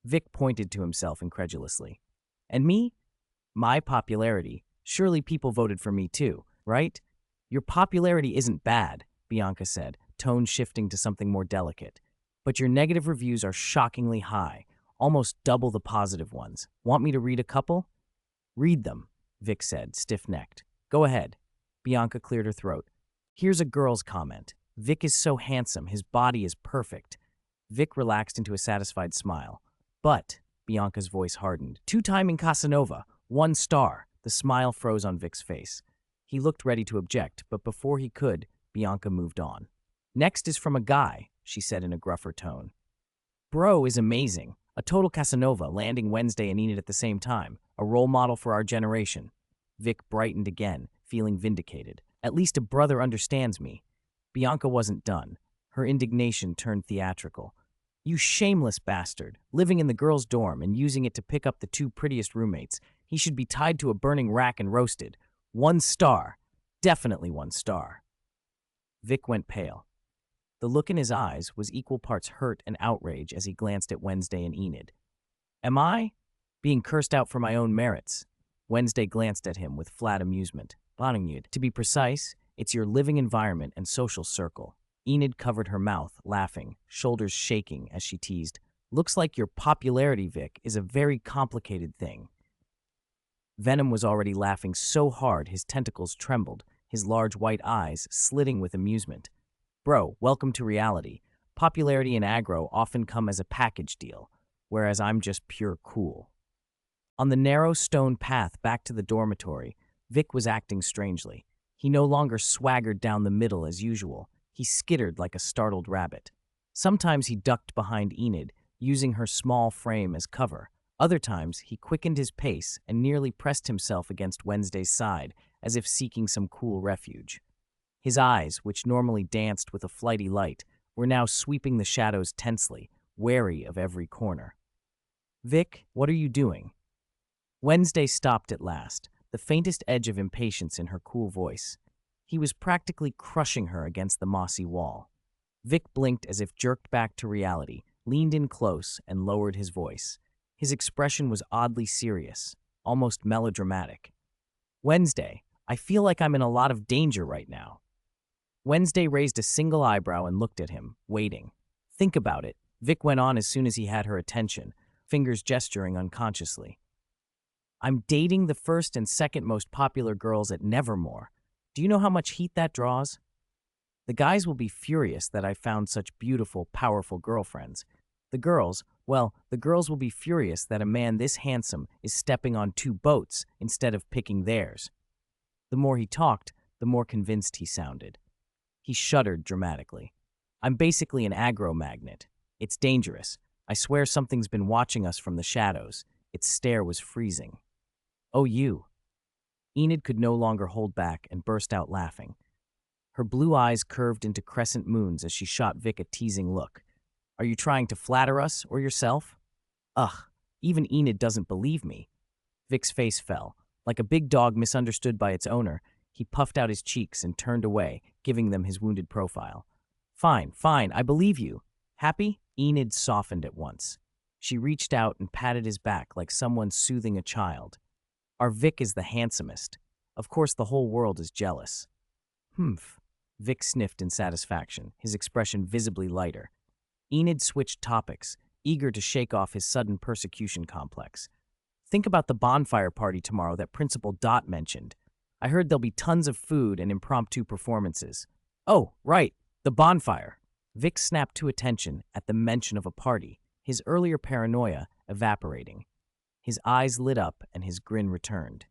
[SPEAKER 1] Vic pointed to himself incredulously. And me? My popularity. Surely people voted for me too, right? Your popularity isn't bad, Bianca said, tone shifting to something more delicate. But your negative reviews are shockingly high, almost double the positive ones. Want me to read a couple? Read them, Vic said, stiff-necked. Go ahead. Bianca cleared her throat. Here's a girl's comment. Vic is so handsome, his body is perfect. Vic relaxed into a satisfied smile. But, Bianca's voice hardened. Two-timing Casanova, 1 star. The smile froze on Vic's face. He looked ready to object, but before he could, Bianca moved on. Next is from a guy, she said in a gruffer tone. Bro is amazing. A total Casanova, landing Wednesday and Enid at the same time. A role model for our generation. Vic brightened again, feeling vindicated. At least a brother understands me. Bianca wasn't done. Her indignation turned theatrical. You shameless bastard, living in the girls' dorm and using it to pick up the 2 prettiest roommates. He should be tied to a burning rack and roasted. 1 star. Definitely 1 star. Vic went pale. The look in his eyes was equal parts hurt and outrage as he glanced at Wednesday and Enid. Am I? Being cursed out for my own merits. Wednesday glanced at him with flat amusement. To be precise, it's your living environment and social circle. Enid covered her mouth, laughing, shoulders shaking as she teased. Looks like your popularity, Vic, is a very complicated thing. Venom was already laughing so hard his tentacles trembled, his large white eyes slitting with amusement. Bro, welcome to reality. Popularity and aggro often come as a package deal, whereas I'm just pure cool. On the narrow stone path back to the dormitory, Vic was acting strangely. He no longer swaggered down the middle as usual. He skittered like a startled rabbit. Sometimes he ducked behind Enid, using her small frame as cover. Other times, he quickened his pace and nearly pressed himself against Wednesday's side, as if seeking some cool refuge. His eyes, which normally danced with a flighty light, were now sweeping the shadows tensely, wary of every corner. Vic, what are you doing? Wednesday stopped at last, the faintest edge of impatience in her cool voice. He was practically crushing her against the mossy wall. Vic blinked as if jerked back to reality, leaned in close, and lowered his voice. His expression was oddly serious, almost melodramatic. Wednesday, I feel like I'm in a lot of danger right now. Wednesday raised a single eyebrow and looked at him, waiting. Think about it, Vic went on as soon as he had her attention, fingers gesturing unconsciously. I'm dating the first and second most popular girls at Nefermore. Do you know how much heat that draws? The guys will be furious that I found such beautiful, powerful girlfriends. The girls will be furious that a man this handsome is stepping on 2 boats instead of picking theirs. The more he talked, the more convinced he sounded. He shuddered dramatically. I'm basically an aggro magnet. It's dangerous. I swear something's been watching us from the shadows. Its stare was freezing. Oh, you. Enid could no longer hold back and burst out laughing. Her blue eyes curved into crescent moons as she shot Vic a teasing look. Are you trying to flatter us or yourself? Ugh, even Enid doesn't believe me. Vic's face fell. Like a big dog misunderstood by its owner, he puffed out his cheeks and turned away, giving them his wounded profile. Fine, I believe you. Happy? Enid softened at once. She reached out and patted his back like someone soothing a child. Our Vic is the handsomest. Of course the whole world is jealous. Humph. Vic sniffed in satisfaction, his expression visibly lighter. Enid switched topics, eager to shake off his sudden persecution complex. Think about the bonfire party tomorrow that Principal Dot mentioned. I heard there'll be tons of food and impromptu performances. Oh, right, the bonfire. Vic snapped to attention at the mention of a party, his earlier paranoia evaporating. His eyes lit up and his grin returned.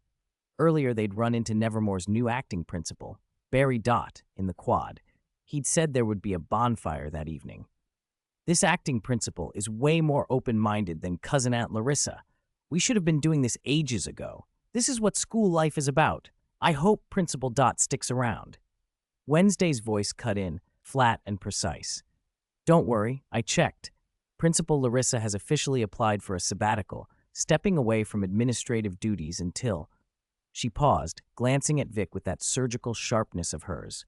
[SPEAKER 1] Earlier they'd run into Nevermore's new acting principal, Barry Dot, in the quad. He'd said there would be a bonfire that evening. This acting principal is way more open-minded than Cousin Aunt Larissa. We should have been doing this ages ago. This is what school life is about. I hope Principal Dot sticks around. Wednesday's voice cut in, flat and precise. Don't worry, I checked. Principal Larissa has officially applied for a sabbatical, stepping away from administrative duties until— She paused, glancing at Vic with that surgical sharpness of hers.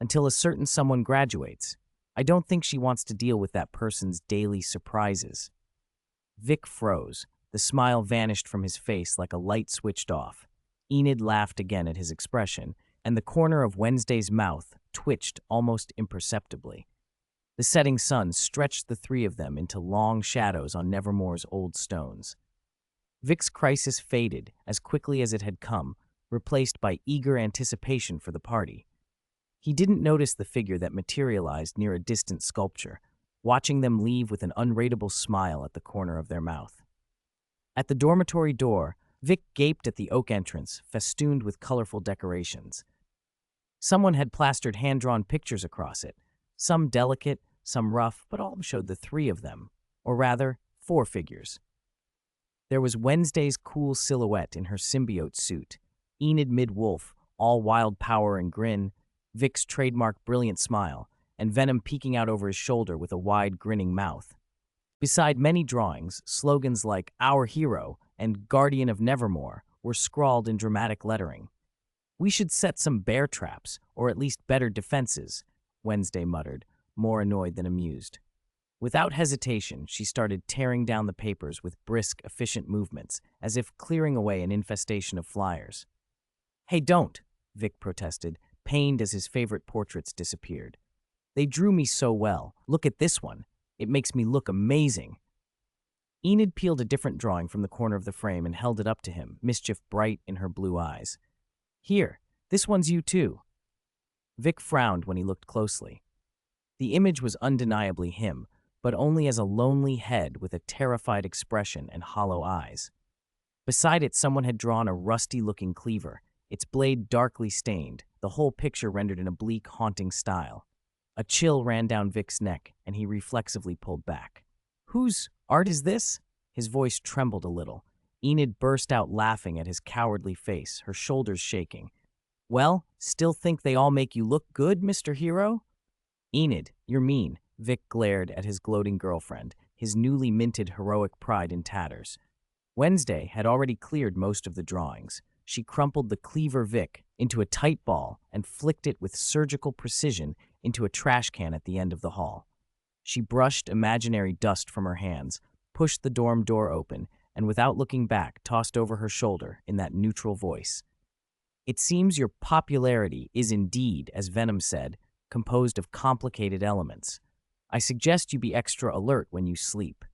[SPEAKER 1] Until a certain someone graduates. I don't think she wants to deal with that person's daily surprises. Vic froze. The smile vanished from his face like a light switched off. Enid laughed again at his expression, and the corner of Wednesday's mouth twitched almost imperceptibly. The setting sun stretched the three of them into long shadows on Nevermore's old stones. Vic's crisis faded as quickly as it had come, replaced by eager anticipation for the party. He didn't notice the figure that materialized near a distant sculpture, watching them leave with an unrateable smile at the corner of their mouth. At the dormitory door, Vic gaped at the oak entrance, festooned with colorful decorations. Someone had plastered hand-drawn pictures across it, some delicate, some rough, but all showed the three of them, or rather, four figures. There was Wednesday's cool silhouette in her symbiote suit, Enid mid-wolf, all wild power and grin, Vic's trademark brilliant smile, and Venom peeking out over his shoulder with a wide, grinning mouth. Beside many drawings, slogans like "Our Hero" and "Guardian of Nevermore" were scrawled in dramatic lettering. "We should set some bear traps, or at least better defenses," Wednesday muttered, more annoyed than amused. Without hesitation, she started tearing down the papers with brisk, efficient movements, as if clearing away an infestation of flyers. "Hey, don't," Vic protested, pained as his favorite portraits disappeared. "They drew me so well. Look at this one. It makes me look amazing." Enid peeled a different drawing from the corner of the frame and held it up to him, mischief bright in her blue eyes. "Here, this one's you too." Vic frowned when he looked closely. The image was undeniably him, but only as a lonely head with a terrified expression and hollow eyes. Beside it, someone had drawn a rusty-looking cleaver, its blade darkly stained, the whole picture rendered in a bleak, haunting style. A chill ran down Vic's neck, and he reflexively pulled back. "Whose art is this?" His voice trembled a little. Enid burst out laughing at his cowardly face, her shoulders shaking. "Well, still think they all make you look good, Mr. Hero?" "Enid, you're mean," Vic glared at his gloating girlfriend, his newly minted heroic pride in tatters. Wednesday had already cleared most of the drawings. She crumpled the cleaver Vic into a tight ball and flicked it with surgical precision into a trash can at the end of the hall. She brushed imaginary dust from her hands, pushed the dorm door open, and without looking back, tossed over her shoulder in that neutral voice. "It seems your popularity is indeed, as Venom said, composed of complicated elements. I suggest you be extra alert when you sleep."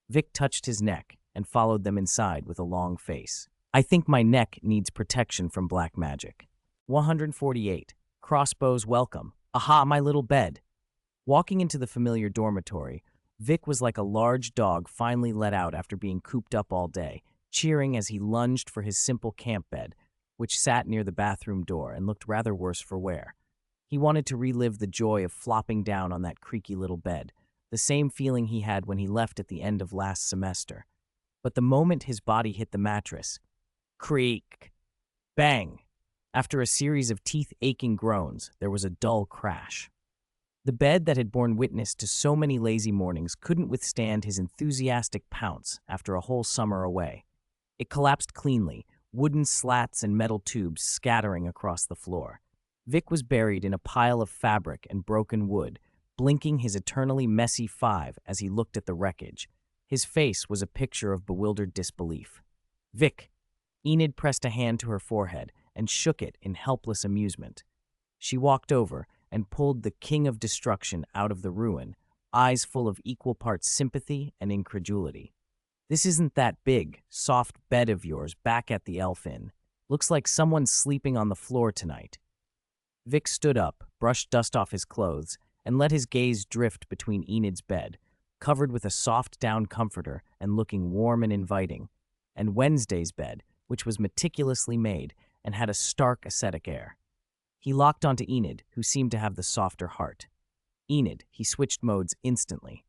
[SPEAKER 1] Vic touched his neck and followed them inside with a long face. "I think my neck needs protection from black magic." 148. Crossbows welcome. Aha, my little bed. Walking into the familiar dormitory, Vic was like a large dog finally let out after being cooped up all day, cheering as he lunged for his simple camp bed, which sat near the bathroom door and looked rather worse for wear. He wanted to relive the joy of flopping down on that creaky little bed, the same feeling he had when he left at the end of last semester. But the moment his body hit the mattress, creak, bang. After a series of teeth-aching groans, there was a dull crash. The bed that had borne witness to so many lazy mornings couldn't withstand his enthusiastic pounce after a whole summer away. It collapsed cleanly, wooden slats and metal tubes scattering across the floor. Vic was buried in a pile of fabric and broken wood, blinking his eternally messy five as he looked at the wreckage. His face was a picture of bewildered disbelief. "Vic!" Enid pressed a hand to her forehead and shook it in helpless amusement. She walked over and pulled the king of destruction out of the ruin, eyes full of equal parts sympathy and incredulity. "This isn't that big, soft bed of yours back at the Elf Inn. Looks like someone's sleeping on the floor tonight." Vic stood up, brushed dust off his clothes, and let his gaze drift between Enid's bed, covered with a soft down comforter and looking warm and inviting, and Wednesday's bed, which was meticulously made and had a stark ascetic air. He locked onto Enid, who seemed to have the softer heart. Enid, he switched modes instantly.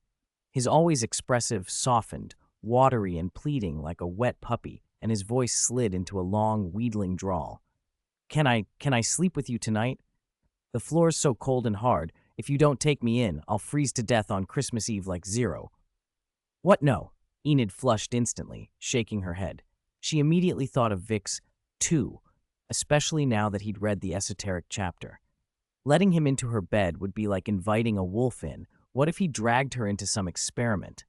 [SPEAKER 1] His always expressive softened, watery and pleading like a wet puppy, and his voice slid into a long, wheedling drawl. Can I sleep with you tonight? The floor's so cold and hard, if you don't take me in, I'll freeze to death on Christmas Eve like Zero," What no? Enid flushed instantly, shaking her head. She immediately thought of Vic's too, especially now that he'd read the esoteric chapter. Letting him into her bed would be like inviting a wolf in. What if he dragged her into some experiment?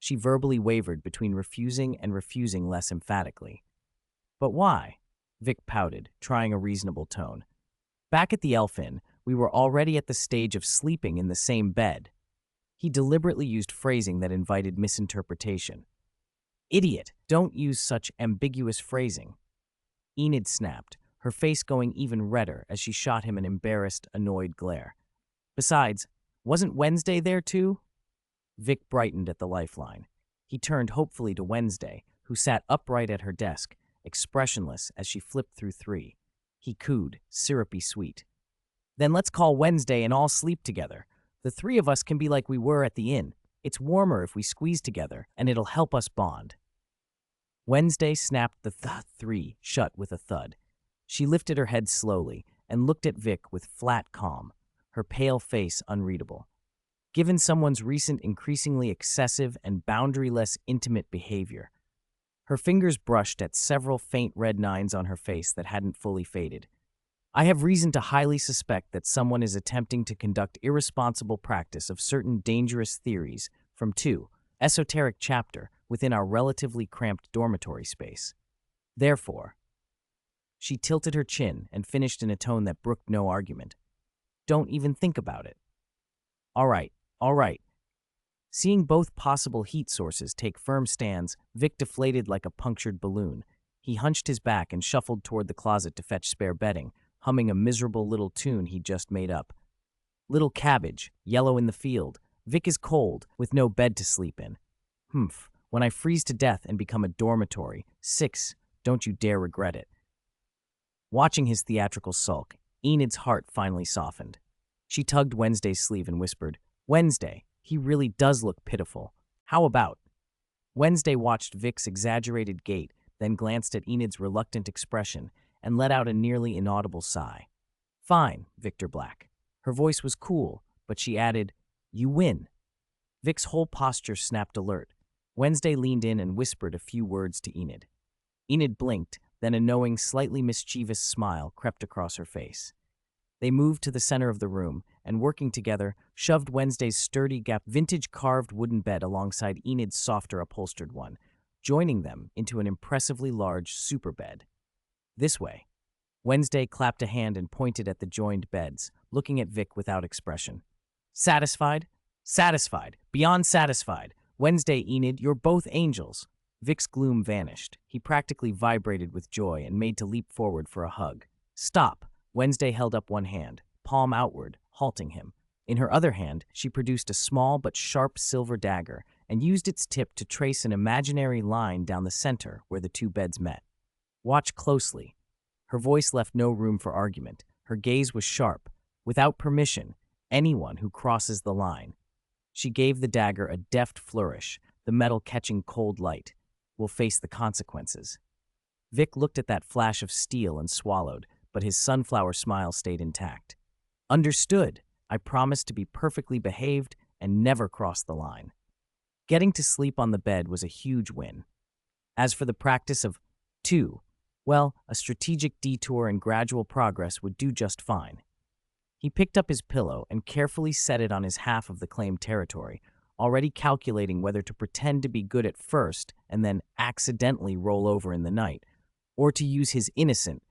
[SPEAKER 1] She verbally wavered between refusing and refusing less emphatically. But why? Vic pouted, trying a reasonable tone. Back at the Elf Inn, we were already at the stage of sleeping in the same bed. He deliberately used phrasing that invited misinterpretation. Idiot, don't use such ambiguous phrasing. Enid snapped, her face going even redder as she shot him an embarrassed, annoyed glare. Besides, wasn't Wednesday there too? Vic brightened at the lifeline. He turned hopefully to Wednesday, who sat upright at her desk, expressionless as she flipped through 3. He cooed, syrupy sweet. Then let's call Wednesday and all sleep together. The 3 of us can be like we were at the inn. It's warmer if we squeeze together, and it'll help us bond. Wednesday snapped the 3 shut with a thud. She lifted her head slowly and looked at Vic with flat calm, her pale face unreadable. Given someone's recent increasingly excessive and boundary-less intimate behavior, her fingers brushed at several faint red lines on her face that hadn't fully faded. I have reason to highly suspect that someone is attempting to conduct irresponsible practice of certain dangerous theories from 2, esoteric chapter within our relatively cramped dormitory space. Therefore, she tilted her chin and finished in a tone that brooked no argument. Don't even think about it. All right. Seeing both possible heat sources take firm stands, Vic deflated like a punctured balloon. He hunched his back and shuffled toward the closet to fetch spare bedding, humming a miserable little tune he'd just made up. Little cabbage, yellow in the field. Vic is cold, with no bed to sleep in. Humph, when I freeze to death and become a dormitory. 6, don't you dare regret it. Watching his theatrical sulk, Enid's heart finally softened. She tugged Wednesday's sleeve and whispered, Wednesday, he really does look pitiful. How about? Wednesday watched Vic's exaggerated gait, then glanced at Enid's reluctant expression and let out a nearly inaudible sigh. Fine, Victor Black. Her voice was cool, but she added, You win. Vic's whole posture snapped alert. Wednesday leaned in and whispered a few words to Enid. Enid blinked, then a knowing, slightly mischievous smile crept across her face. They moved to the center of the room and, working together, shoved Wednesday's sturdy vintage carved wooden bed alongside Enid's softer upholstered one, joining them into an impressively large superbed. This way. Wednesday clapped a hand and pointed at the joined beds, looking at Vic without expression. Satisfied? Satisfied. Beyond satisfied. Wednesday, Enid, you're both angels. Vic's gloom vanished. He practically vibrated with joy and made to leap forward for a hug. Stop. Wednesday held up one hand, palm outward, halting him. In her other hand, she produced a small but sharp silver dagger and used its tip to trace an imaginary line down the center where the 2 beds met. Watch closely. Her voice left no room for argument. Her gaze was sharp. Without permission, anyone who crosses the line. She gave the dagger a deft flourish, the metal catching cold light. Will face the consequences. Vic looked at that flash of steel and swallowed, but his sunflower smile stayed intact. Understood. I promised to be perfectly behaved and never cross the line. Getting to sleep on the bed was a huge win. As for the practice of 2, well, a strategic detour and gradual progress would do just fine. He picked up his pillow and carefully set it on his half of the claimed territory, already calculating whether to pretend to be good at first and then accidentally roll over in the night, or to use his innocent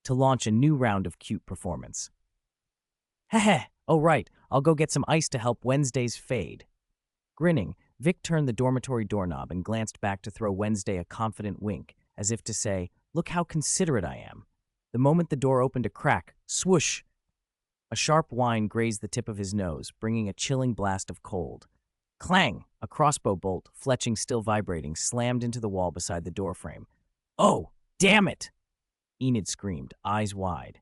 [SPEAKER 1] to launch a new round of cute performance. Heh, oh right, I'll go get some ice to help Wednesday's fade. Grinning, Vic turned the dormitory doorknob and glanced back to throw Wednesday a confident wink, as if to say, look how considerate I am. The moment the door opened a crack, swoosh! A sharp whine grazed the tip of his nose, bringing a chilling blast of cold. Clang! A crossbow bolt, fletching still vibrating, slammed into the wall beside the doorframe. Oh, damn it! Enid screamed, eyes wide.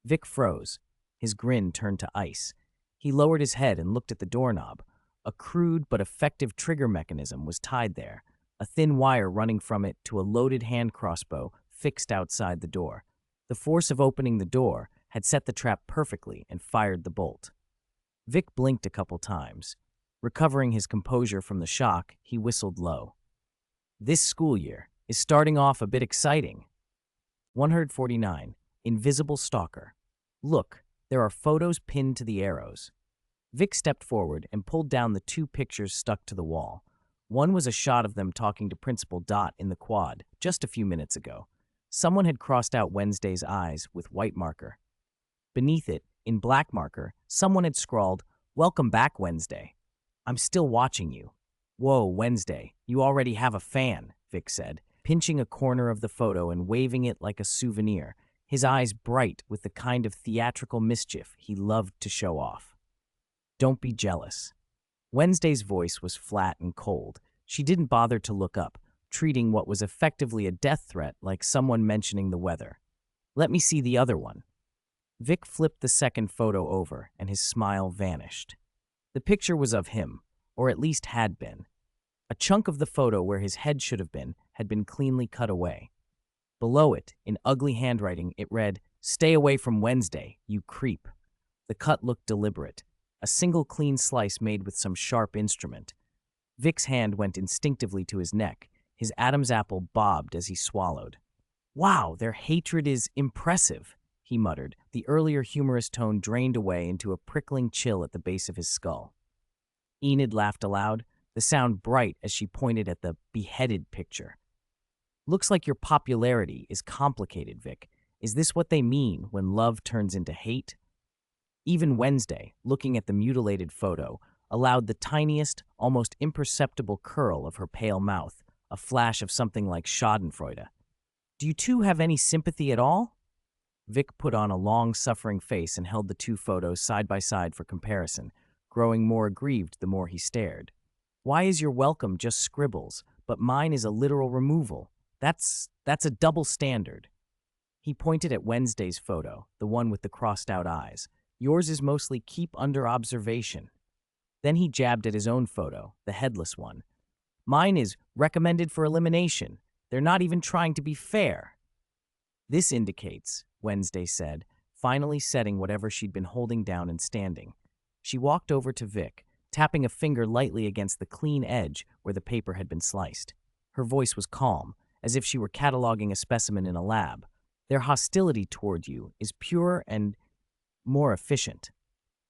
[SPEAKER 1] Vic froze. His grin turned to ice. He lowered his head and looked at the doorknob. A crude but effective trigger mechanism was tied there, a thin wire running from it to a loaded hand crossbow fixed outside the door. The force of opening the door had set the trap perfectly and fired the bolt. Vic blinked a couple times. Recovering his composure from the shock, he whistled low. This school year is starting off a bit exciting. 149. Invisible Stalker. Look, there are photos pinned to the arrows. Vic stepped forward and pulled down the two pictures stuck to the wall. One was a shot of them talking to Principal Dot in the quad just a few minutes ago. Someone had crossed out Wednesday's eyes with white marker. Beneath it, in black marker, someone had scrawled, "Welcome back, Wednesday. I'm still watching you." "Whoa, Wednesday, you already have a fan," Vic said, pinching a corner of the photo and waving it like a souvenir, his eyes bright with the kind of theatrical mischief he loved to show off. "Don't be jealous." Wednesday's voice was flat and cold. She didn't bother to look up, treating what was effectively a death threat like someone mentioning the weather. "Let me see the other one." Vic flipped the second photo over, and his smile vanished. The picture was of him, or at least had been. A chunk of the photo where his head should have been had been cleanly cut away. Below it, in ugly handwriting, it read, "Stay away from Wednesday, you creep." The cut looked deliberate, a single clean slice made with some sharp instrument. Vic's hand went instinctively to his neck. His Addams apple bobbed as he swallowed. "Wow, their hatred is impressive," he muttered, the earlier humorous tone drained away into a prickling chill at the base of his skull. Enid laughed aloud, the sound bright as she pointed at the beheaded picture. "Looks like your popularity is complicated, Vic. Is this what they mean when love turns into hate?" Even Wednesday, looking at the mutilated photo, allowed the tiniest, almost imperceptible curl of her pale mouth, a flash of something like schadenfreude. "Do you two have any sympathy at all?" Vic put on a long, suffering face and held the two photos side by side for comparison, growing more aggrieved the more he stared. "Why is your welcome just scribbles, but mine is a literal removal? That's a double standard." He pointed at Wednesday's photo, the one with the crossed-out eyes. "Yours is mostly keep under observation." Then he jabbed at his own photo, the headless one. "Mine is recommended for elimination. They're not even trying to be fair." "This indicates," Wednesday said, finally setting whatever she'd been holding down and standing. She walked over to Vic, tapping a finger lightly against the clean edge where the paper had been sliced. Her voice was calm, as if she were cataloging a specimen in a lab. "Their hostility toward you is pure and more efficient."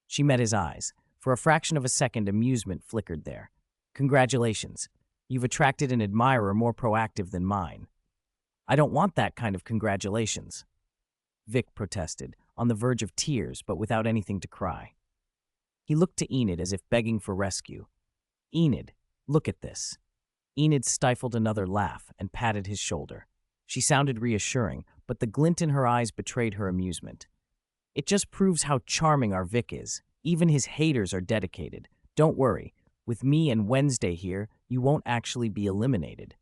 [SPEAKER 1] She met his eyes. For a fraction of a second, amusement flickered there. "Congratulations. You've attracted an admirer more proactive than mine." "I don't want that kind of congratulations," Vic protested, on the verge of tears but without anything to cry. He looked to Enid as if begging for rescue. "Enid, look at this." Enid stifled another laugh and patted his shoulder. She sounded reassuring, but the glint in her eyes betrayed her amusement. "It just proves how charming our Vic is. Even his haters are dedicated. Don't worry. With me and Wednesday here, you won't actually be eliminated."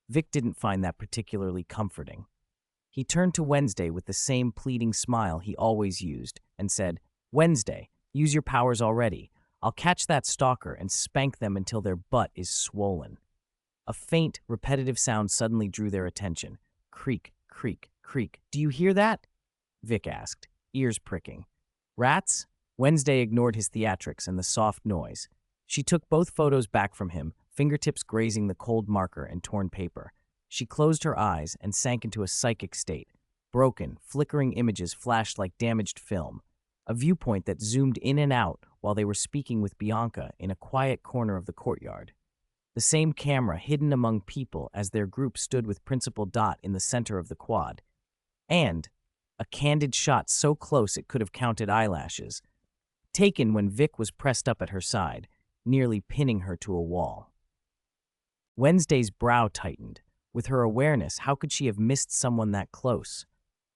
[SPEAKER 1] Vic didn't find that particularly comforting. He turned to Wednesday with the same pleading smile he always used and said, "Wednesday, use your powers already. I'll catch that stalker and spank them until their butt is swollen." A faint, repetitive sound suddenly drew their attention. Creak, creak, creak. "Do you hear that?" Vic asked, ears pricking. "Rats?" Wednesday ignored his theatrics and the soft noise. She took both photos back from him, fingertips grazing the cold marker and torn paper. She closed her eyes and sank into a psychic state. Broken, flickering images flashed like damaged film. A viewpoint that zoomed in and out while they were speaking with Bianca in a quiet corner of the courtyard. The same camera hidden among people as their group stood with Principal Dot in the center of the quad. And a candid shot so close it could have counted eyelashes, taken when Vic was pressed up at her side, nearly pinning her to a wall. Wednesday's brow tightened. With her awareness, how could she have missed someone that close?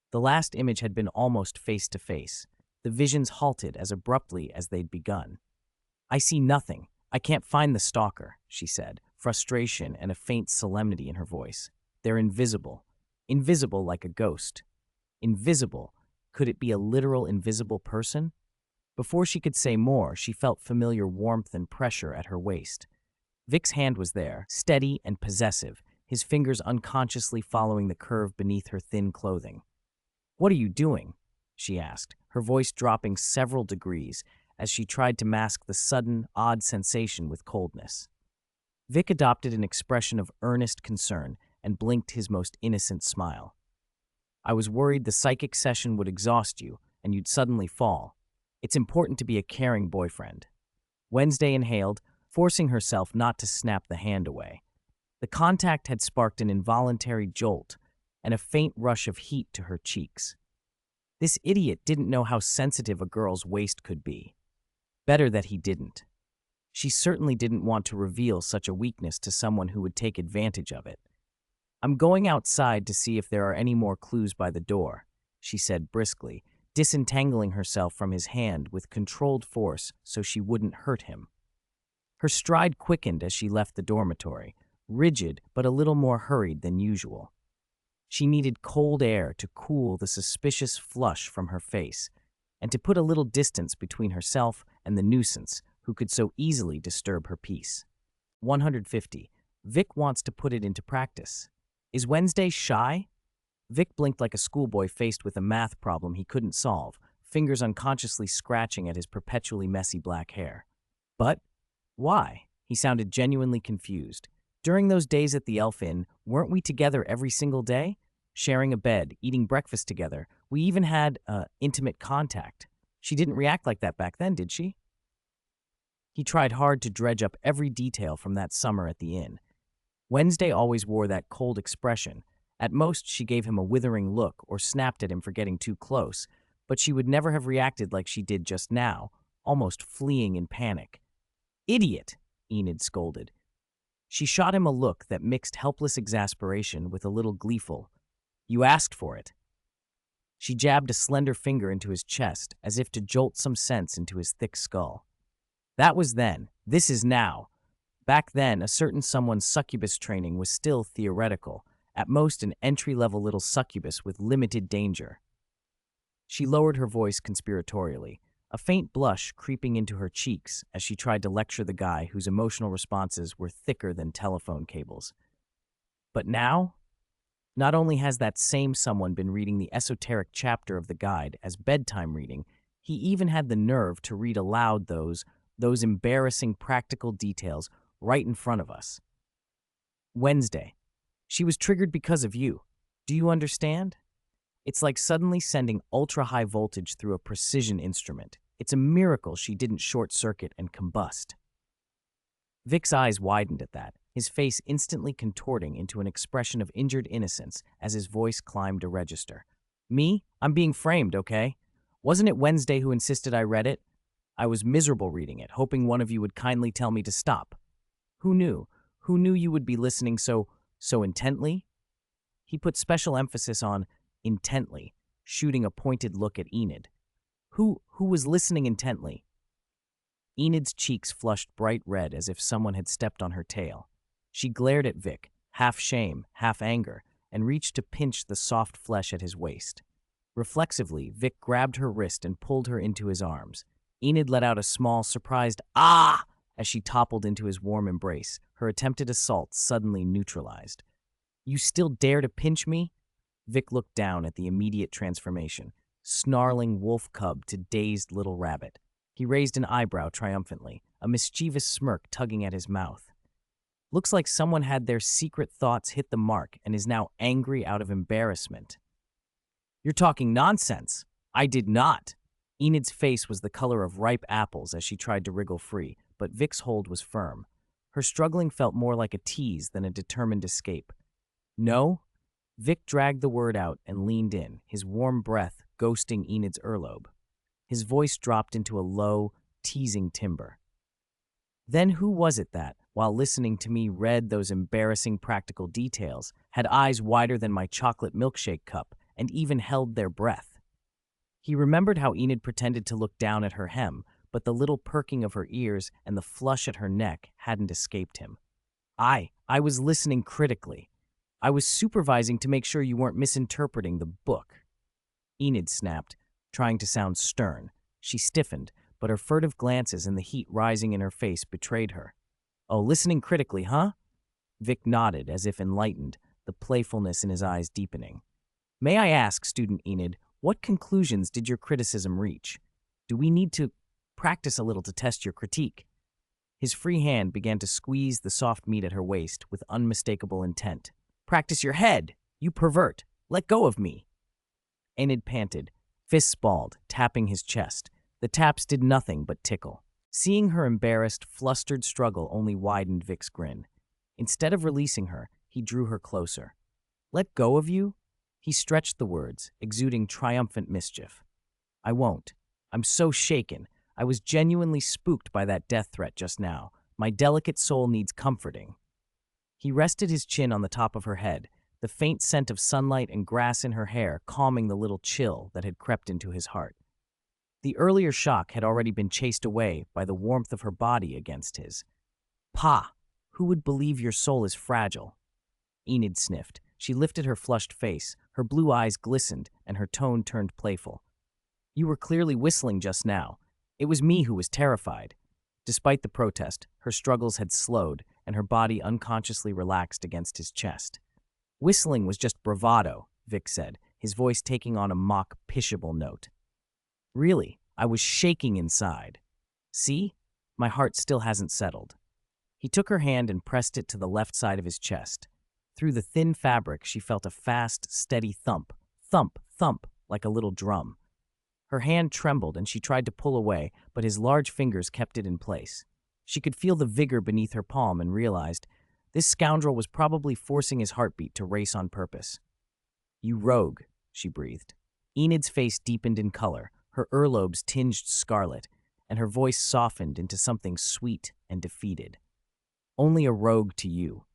[SPEAKER 1] The last image had been almost face-to-face. The visions halted as abruptly as they'd begun. "I see nothing. I can't find the stalker," she said, frustration and a faint solemnity in her voice. "They're invisible. Invisible like a ghost." Invisible? Could it be a literal invisible person? Before she could say more, she felt familiar warmth and pressure at her waist. Vic's hand was there, steady and possessive, his fingers unconsciously following the curve beneath her thin clothing. "What are you doing?" she asked, her voice dropping several degrees, as she tried to mask the sudden, odd sensation with coldness. Vic adopted an expression of earnest concern and blinked his most innocent smile. I was worried the psychic session would exhaust you and you'd suddenly fall. It's important to be a caring boyfriend. Wednesday inhaled, forcing herself not to snap the hand away. The contact had sparked an involuntary jolt and a faint rush of heat to her cheeks. This idiot didn't know how sensitive a girl's waist could be. Better that he didn't. She certainly didn't want to reveal such a weakness to someone who would take advantage of it. "I'm going outside to see if there are any more clues by the door," she said briskly, disentangling herself from his hand with controlled force so she wouldn't hurt him. Her stride quickened as she left the dormitory, rigid but a little more hurried than usual. She needed cold air to cool the suspicious flush from her face, and to put a little distance between herself and the nuisance who could so easily disturb her peace. 150. Vic wants to put it into practice. Is Wednesday shy? Vic blinked like a schoolboy faced with a math problem he couldn't solve, fingers unconsciously scratching at his perpetually messy black hair. But why? He sounded genuinely confused. During those days at the Elf Inn, weren't we together every single day? Sharing a bed, eating breakfast together. We even had intimate contact. She didn't react like that back then, did she? He tried hard to dredge up every detail from that summer at the inn. Wednesday always wore that cold expression. At most, she gave him a withering look or snapped at him for getting too close, but she would never have reacted like she did just now, almost fleeing in panic. "Idiot!" Enid scolded. She shot him a look that mixed helpless exasperation with a little gleeful. "You asked for it." She jabbed a slender finger into his chest as if to jolt some sense into his thick skull. "That was then. This is now. Back then, a certain someone's succubus training was still theoretical, at most an entry-level little succubus with limited danger." She lowered her voice conspiratorially, a faint blush creeping into her cheeks as she tried to lecture the guy whose emotional responses were thicker than telephone cables. But now, not only has that same someone been reading the esoteric chapter of the guide as bedtime reading, he even had the nerve to read aloud those embarrassing practical details right in front of us. "Wednesday. She was triggered because of you. Do you understand? It's like suddenly sending ultra-high voltage through a precision instrument. It's a miracle she didn't short-circuit and combust." Vic's eyes widened at that, his face instantly contorting into an expression of injured innocence as his voice climbed a register. "Me? I'm being framed, okay? Wasn't it Wednesday who insisted I read it? I was miserable reading it, hoping one of you would kindly tell me to stop. Who knew? Who knew you would be listening so intently?" He put special emphasis on intently, shooting a pointed look at Enid. Who was listening intently? Enid's cheeks flushed bright red as if someone had stepped on her tail. She glared at Vic, half shame, half anger, and reached to pinch the soft flesh at his waist. Reflexively, Vic grabbed her wrist and pulled her into his arms. Enid let out a small, surprised "ah!" as she toppled into his warm embrace, her attempted assault suddenly neutralized. "You still dare to pinch me?" Vic looked down at the immediate transformation, snarling wolf cub to dazed little rabbit. He raised an eyebrow triumphantly, a mischievous smirk tugging at his mouth. Looks like someone had their secret thoughts hit the mark and is now angry out of embarrassment. "You're talking nonsense." "I did not." Enid's face was the color of ripe apples as she tried to wriggle free, but Vic's hold was firm. Her struggling felt more like a tease than a determined escape. "No?" Vic dragged the word out and leaned in, his warm breath ghosting Enid's earlobe. His voice dropped into a low, teasing timbre. "Then who was it that, while listening to me read those embarrassing practical details, had eyes wider than my chocolate milkshake cup and even held their breath?" He remembered how Enid pretended to look down at her hem, but the little perking of her ears and the flush at her neck hadn't escaped him. I was listening critically. I was supervising to make sure you weren't misinterpreting the book." Enid snapped, trying to sound stern. She stiffened, but her furtive glances and the heat rising in her face betrayed her. "Oh, listening critically, huh?" Vic nodded, as if enlightened, the playfulness in his eyes deepening. "May I ask, student Enid, what conclusions did your criticism reach? Do we need to Practice a little to test your critique." His free hand began to squeeze the soft meat at her waist with unmistakable intent. "Practice your head! You pervert! Let go of me!" Enid panted, fists balled, tapping his chest. The taps did nothing but tickle. Seeing her embarrassed, flustered struggle only widened Vic's grin. Instead of releasing her, he drew her closer. "Let go of you?" He stretched the words, exuding triumphant mischief. "I won't. I'm so shaken. I was genuinely spooked by that death threat just now. My delicate soul needs comforting." He rested his chin on the top of her head, the faint scent of sunlight and grass in her hair calming the little chill that had crept into his heart. The earlier shock had already been chased away by the warmth of her body against his. "Pa, who would believe your soul is fragile?" Enid sniffed. She lifted her flushed face, her blue eyes glistened, and her tone turned playful. "You were clearly whistling just now. It was me who was terrified." Despite the protest, her struggles had slowed, and her body unconsciously relaxed against his chest. "Whistling was just bravado," Vic said, his voice taking on a mock, pishable note. "Really, I was shaking inside. See? My heart still hasn't settled." He took her hand and pressed it to the left side of his chest. Through the thin fabric, she felt a fast, steady thump, thump, thump, like a little drum. Her hand trembled and she tried to pull away, but his large fingers kept it in place. She could feel the vigor beneath her palm and realized this scoundrel was probably forcing his heartbeat to race on purpose. "You rogue," she breathed. Enid's face deepened in color, her earlobes tinged scarlet, and her voice softened into something sweet and defeated. "Only a rogue to you."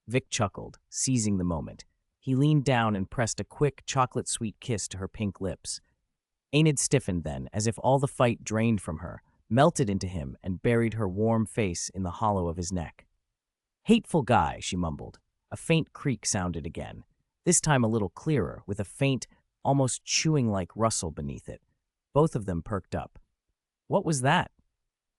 [SPEAKER 1] Vic chuckled, seizing the moment. He leaned down and pressed a quick, chocolate-sweet kiss to her pink lips. Enid stiffened then, as if all the fight drained from her, melted into him, and buried her warm face in the hollow of his neck. "Hateful guy," she mumbled. A faint creak sounded again, this time a little clearer, with a faint, almost chewing-like rustle beneath it. Both of them perked up. "What was that?"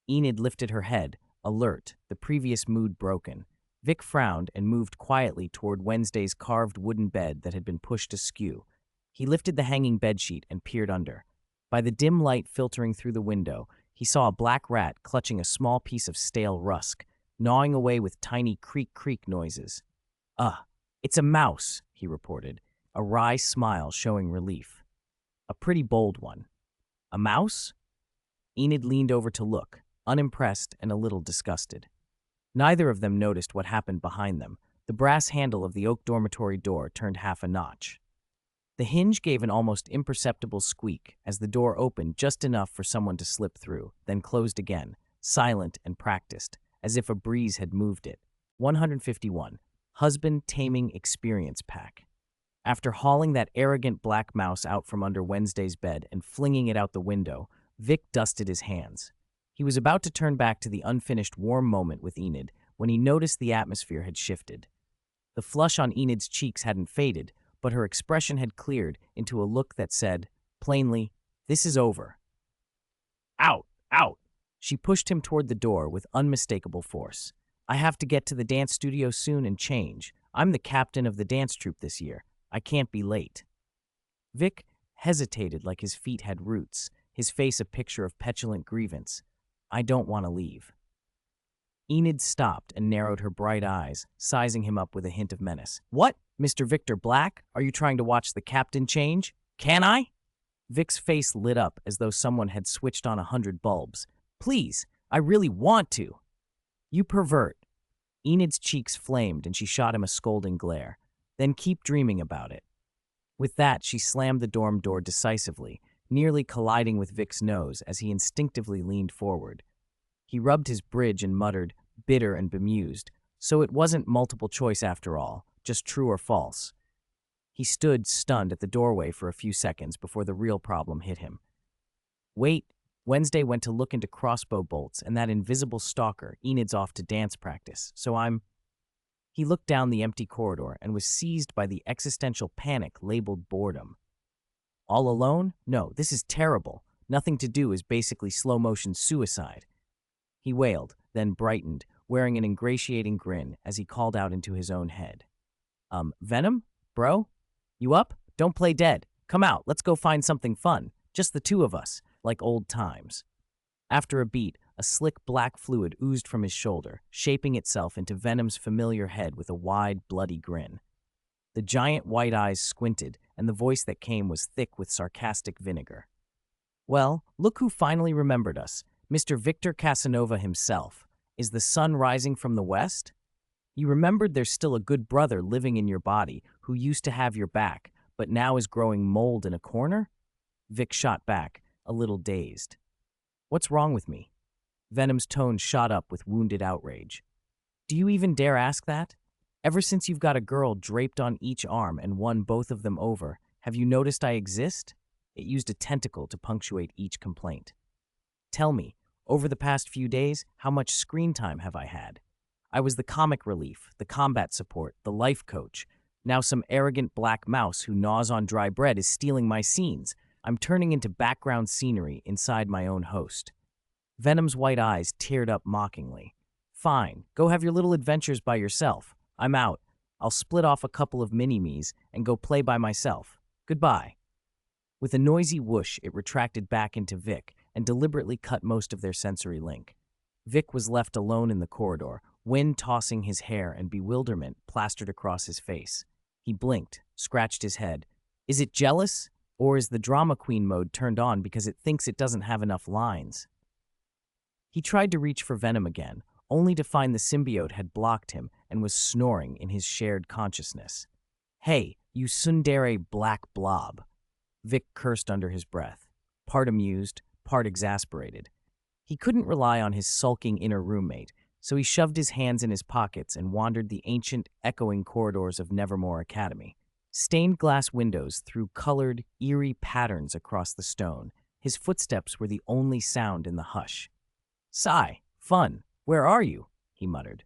[SPEAKER 1] Enid lifted her head, alert, the previous mood broken. Vic frowned and moved quietly toward Wednesday's carved wooden bed that had been pushed askew. He lifted the hanging bedsheet and peered under. By the dim light filtering through the window, he saw a black rat clutching a small piece of stale rusk, gnawing away with tiny creak-creak noises. It's a mouse," he reported, a wry smile showing relief. "A pretty bold one." "A mouse?" Enid leaned over to look, unimpressed and a little disgusted. Neither of them noticed what happened behind them. The brass handle of the oak dormitory door turned half a notch. The hinge gave an almost imperceptible squeak as the door opened just enough for someone to slip through, then closed again, silent and practiced, as if a breeze had moved it. 151. Husband Taming Experience Pack. After hauling that arrogant black mouse out from under Wednesday's bed and flinging it out the window, Vic dusted his hands. He was about to turn back to the unfinished warm moment with Enid when he noticed the atmosphere had shifted. The flush on Enid's cheeks hadn't faded, but her expression had cleared into a look that said, plainly, "This is over." "Out! Out!" She pushed him toward the door with unmistakable force. "I have to get to the dance studio soon and change. I'm the captain of the dance troupe this year. I can't be late." Vic hesitated like his feet had roots, his face a picture of petulant grievance. "I don't want to leave." Enid stopped and narrowed her bright eyes, sizing him up with a hint of menace. "What? Mr. Victor Black? Are you trying to watch the captain change? Can I?" Vic's face lit up as though someone had switched on 100 bulbs. "Please, I really want to." "You pervert." Enid's cheeks flamed and she shot him a scolding glare. "Then keep dreaming about it." With that, she slammed the dorm door decisively, nearly colliding with Vic's nose as he instinctively leaned forward. He rubbed his bridge and muttered, bitter and bemused, so it wasn't multiple choice after all, just true or false. He stood stunned at the doorway for a few seconds before the real problem hit him. "Wait." Wednesday went to look into crossbow bolts and that invisible stalker. "Enid's off to dance practice, so I'm—" He looked down the empty corridor and was seized by the existential panic labeled boredom. "All alone? No, this is terrible. Nothing to do is basically slow-motion suicide." He wailed, then brightened, wearing an ingratiating grin as he called out into his own head. Venom? Bro? You up? Don't play dead. Come out, let's go find something fun. Just the two of us, like old times." After a beat, a slick black fluid oozed from his shoulder, shaping itself into Venom's familiar head with a wide, bloody grin. The giant white eyes squinted, and the voice that came was thick with sarcastic vinegar. "Well, look who finally remembered us. Mr. Victor Casanova himself. Is the sun rising from the west? You remembered there's still a good brother living in your body who used to have your back, but now is growing mold in a corner?" Vic shot back, a little dazed. "What's wrong with me?" Venom's tone shot up with wounded outrage. "Do you even dare ask that? Ever since you've got a girl draped on each arm and won both of them over, have you noticed I exist?" It used a tentacle to punctuate each complaint. "Tell me, over the past few days, how much screen time have I had? I was the comic relief, the combat support, the life coach. Now some arrogant black mouse who gnaws on dry bread is stealing my scenes. I'm turning into background scenery inside my own host." Venom's white eyes teared up mockingly. "Fine, go have your little adventures by yourself. I'm out. I'll split off a couple of mini-me's and go play by myself. Goodbye." With a noisy whoosh, it retracted back into Vic and deliberately cut most of their sensory link. Vic was left alone in the corridor, wind tossing his hair and bewilderment plastered across his face. He blinked, scratched his head. Is it jealous? Or is the drama queen mode turned on because it thinks it doesn't have enough lines? He tried to reach for Venom again, only to find the symbiote had blocked him and was snoring in his shared consciousness. "Hey, you tsundere black blob." Vic cursed under his breath, part amused, part exasperated. He couldn't rely on his sulking inner roommate, so he shoved his hands in his pockets and wandered the ancient, echoing corridors of Nevermore Academy. Stained glass windows threw colored, eerie patterns across the stone. His footsteps were the only sound in the hush. "Sigh, fun, where are you?" he muttered.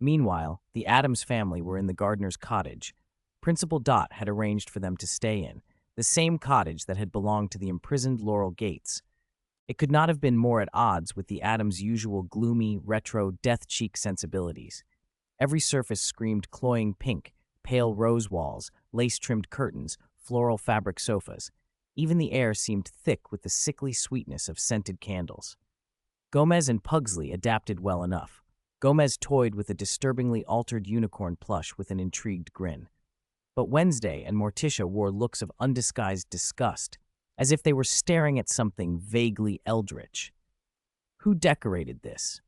[SPEAKER 1] Meanwhile, the Addams family were in the gardener's cottage. Principal Dot had arranged for them to stay in, the same cottage that had belonged to the imprisoned Laurel Gates. It could not have been more at odds with the Addams' usual gloomy, retro, death-cheek sensibilities. Every surface screamed cloying pink, pale rose walls, lace-trimmed curtains, floral fabric sofas. Even the air seemed thick with the sickly sweetness of scented candles. Gomez and Pugsley adapted well enough. Gomez toyed with a disturbingly altered unicorn plush with an intrigued grin. But Wednesday and Morticia wore looks of undisguised disgust, as if they were staring at something vaguely eldritch. "Who decorated this?"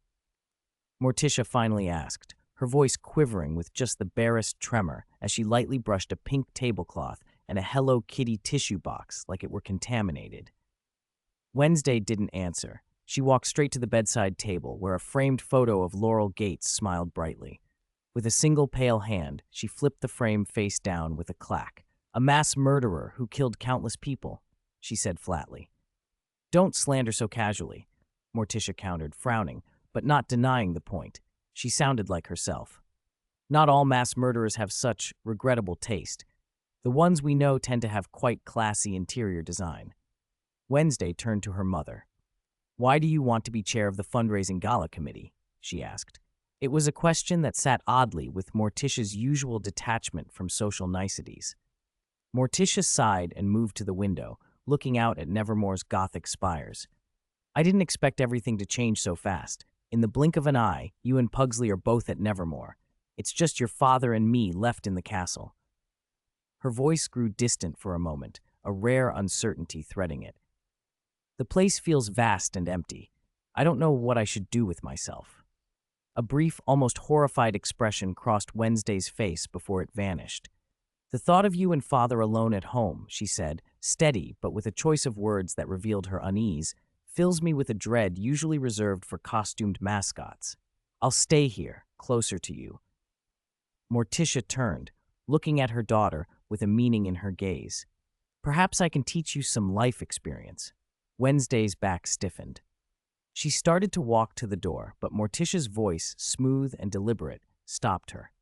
[SPEAKER 1] Morticia finally asked, her voice quivering with just the barest tremor as she lightly brushed a pink tablecloth and a Hello Kitty tissue box like it were contaminated. Wednesday didn't answer. She walked straight to the bedside table, where a framed photo of Laurel Gates smiled brightly. With a single pale hand, she flipped the frame face down with a clack. "A mass murderer who killed countless people," she said flatly. "Don't slander so casually," Morticia countered, frowning, but not denying the point. She sounded like herself. "Not all mass murderers have such regrettable taste. The ones we know tend to have quite classy interior design." Wednesday turned to her mother. "Why do you want to be chair of the fundraising gala committee?" she asked. It was a question that sat oddly with Morticia's usual detachment from social niceties. Morticia sighed and moved to the window, looking out at Nevermore's Gothic spires. "I didn't expect everything to change so fast. In the blink of an eye, you and Pugsley are both at Nevermore. It's just your father and me left in the castle." Her voice grew distant for a moment, a rare uncertainty threading it. "The place feels vast and empty. I don't know what I should do with myself." A brief, almost horrified expression crossed Wednesday's face before it vanished. "The thought of you and father alone at home," she said, steady but with a choice of words that revealed her unease, "fills me with a dread usually reserved for costumed mascots. I'll stay here, closer to you." Morticia turned, looking at her daughter with a meaning in her gaze. "Perhaps I can teach you some life experience." Wednesday's back stiffened. She started to walk to the door, but Morticia's voice, smooth and deliberate, stopped her.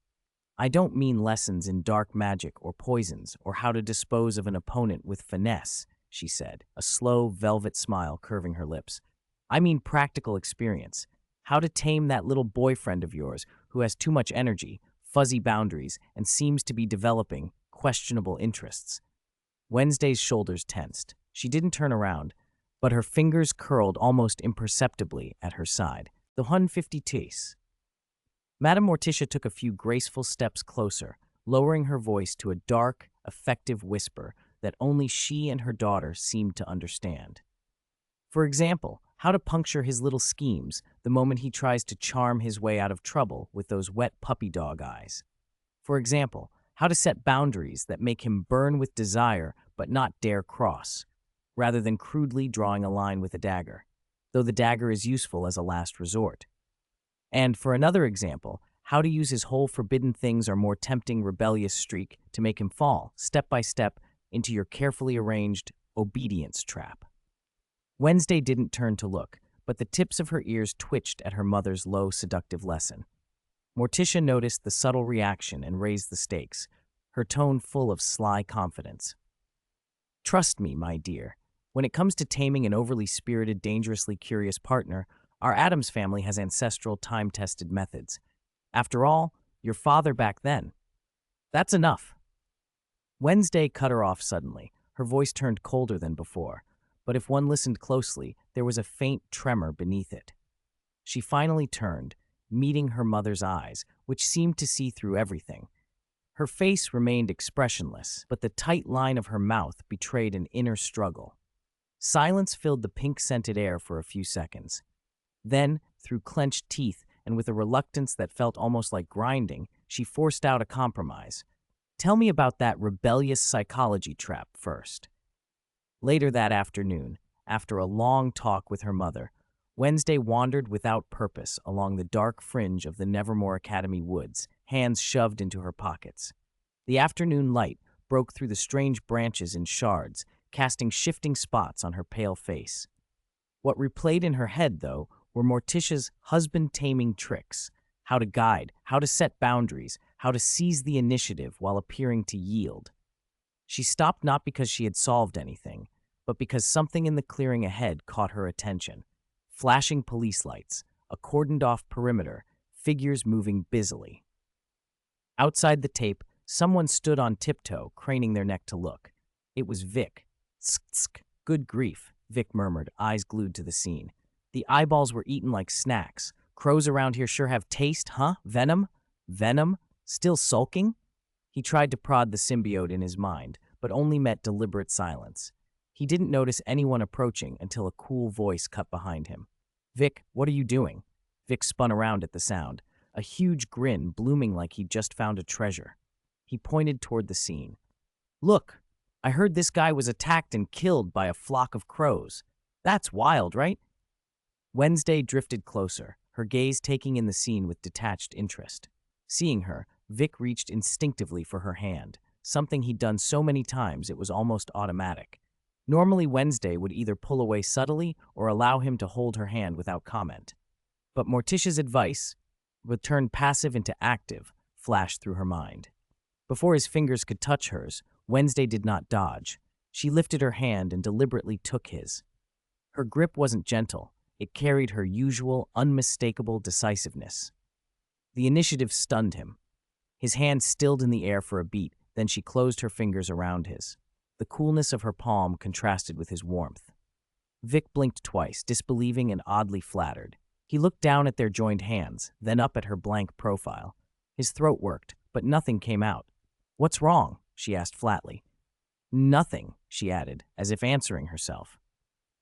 [SPEAKER 1] "I don't mean lessons in dark magic or poisons or how to dispose of an opponent with finesse," she said, a slow, velvet smile curving her lips. "I mean practical experience. How to tame that little boyfriend of yours who has too much energy, fuzzy boundaries, and seems to be developing questionable interests." Wednesday's shoulders tensed. She didn't turn around. but her fingers curled almost imperceptibly at her side. The 150 Madame Morticia took a few graceful steps closer, lowering her voice to a dark, effective whisper that only she and her daughter seemed to understand. For example, how to puncture his little schemes the moment he tries to charm his way out of trouble with those wet puppy dog eyes. For example, how to set boundaries that make him burn with desire but not dare cross, rather than crudely drawing a line with a dagger, though the dagger is useful as a last resort. And for another example, how to use his whole forbidden things or more tempting rebellious streak to make him fall, step by step, into your carefully arranged obedience trap. Wednesday didn't turn to look, but the tips of her ears twitched at her mother's low, seductive lesson. Morticia noticed the subtle reaction and raised the stakes, her tone full of sly confidence. Trust me, my dear. When it comes to taming an overly spirited, dangerously curious partner, our Addams family has ancestral, time-tested methods. After all, your father back then. That's enough. Wednesday cut her off suddenly. Her voice turned colder than before, but if one listened closely, there was a faint tremor beneath it. She finally turned, meeting her mother's eyes, which seemed to see through everything. Her face remained expressionless, but the tight line of her mouth betrayed an inner struggle. Silence filled the pink-scented air for a few seconds. Then, through clenched teeth and with a reluctance that felt almost like grinding, she forced out a compromise. Tell me about that rebellious psychology trap first. Later that afternoon, after a long talk with her mother, Wednesday wandered without purpose along the dark fringe of the Nevermore Academy woods, hands shoved into her pockets. The afternoon light broke through the strange branches in shards, casting shifting spots on her pale face. What replayed in her head, though, were Morticia's husband-taming tricks: how to guide, how to set boundaries, how to seize the initiative while appearing to yield. She stopped not because she had solved anything, but because something in the clearing ahead caught her attention. Flashing police lights, a cordoned-off perimeter, figures moving busily. Outside the tape, someone stood on tiptoe, craning their neck to look. It was Vic. Tsk, good grief, Vic murmured, eyes glued to the scene. The eyeballs were eaten like snacks. Crows around here sure have taste, huh? Venom? Venom? Still sulking? He tried to prod the symbiote in his mind, but only met deliberate silence. He didn't notice anyone approaching until a cool voice cut behind him. Vic, what are you doing? Vic spun around at the sound, a huge grin blooming like he'd just found a treasure. He pointed toward the scene. Look, I heard this guy was attacked and killed by a flock of crows. That's wild, right? Wednesday drifted closer, her gaze taking in the scene with detached interest. Seeing her, Vic reached instinctively for her hand, something he'd done so many times it was almost automatic. Normally, Wednesday would either pull away subtly or allow him to hold her hand without comment. But Morticia's advice, would turn passive into active, flashed through her mind. Before his fingers could touch hers, Wednesday did not dodge. She lifted her hand and deliberately took his. Her grip wasn't gentle. It carried her usual, unmistakable decisiveness. The initiative stunned him. His hand stilled in the air for a beat, then she closed her fingers around his. The coolness of her palm contrasted with his warmth. Vic blinked twice, disbelieving and oddly flattered. He looked down at their joined hands, then up at her blank profile. His throat worked, but nothing came out. What's wrong? She asked flatly. Nothing, she added, as if answering herself.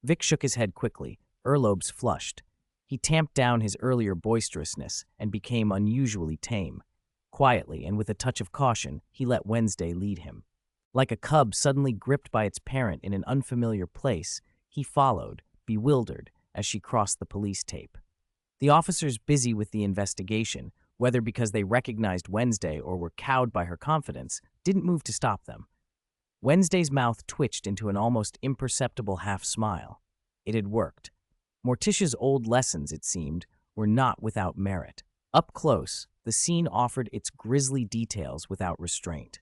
[SPEAKER 1] Vic shook his head quickly, earlobes flushed. He tamped down his earlier boisterousness and became unusually tame. Quietly and with a touch of caution, he let Wednesday lead him. Like a cub suddenly gripped by its parent in an unfamiliar place, he followed, bewildered, as she crossed the police tape. The officers busy with the investigation, whether because they recognized Wednesday or were cowed by her confidence, didn't move to stop them. Wednesday's mouth twitched into an almost imperceptible half-smile. It had worked. Morticia's old lessons, it seemed, were not without merit. Up close, the scene offered its grisly details without restraint.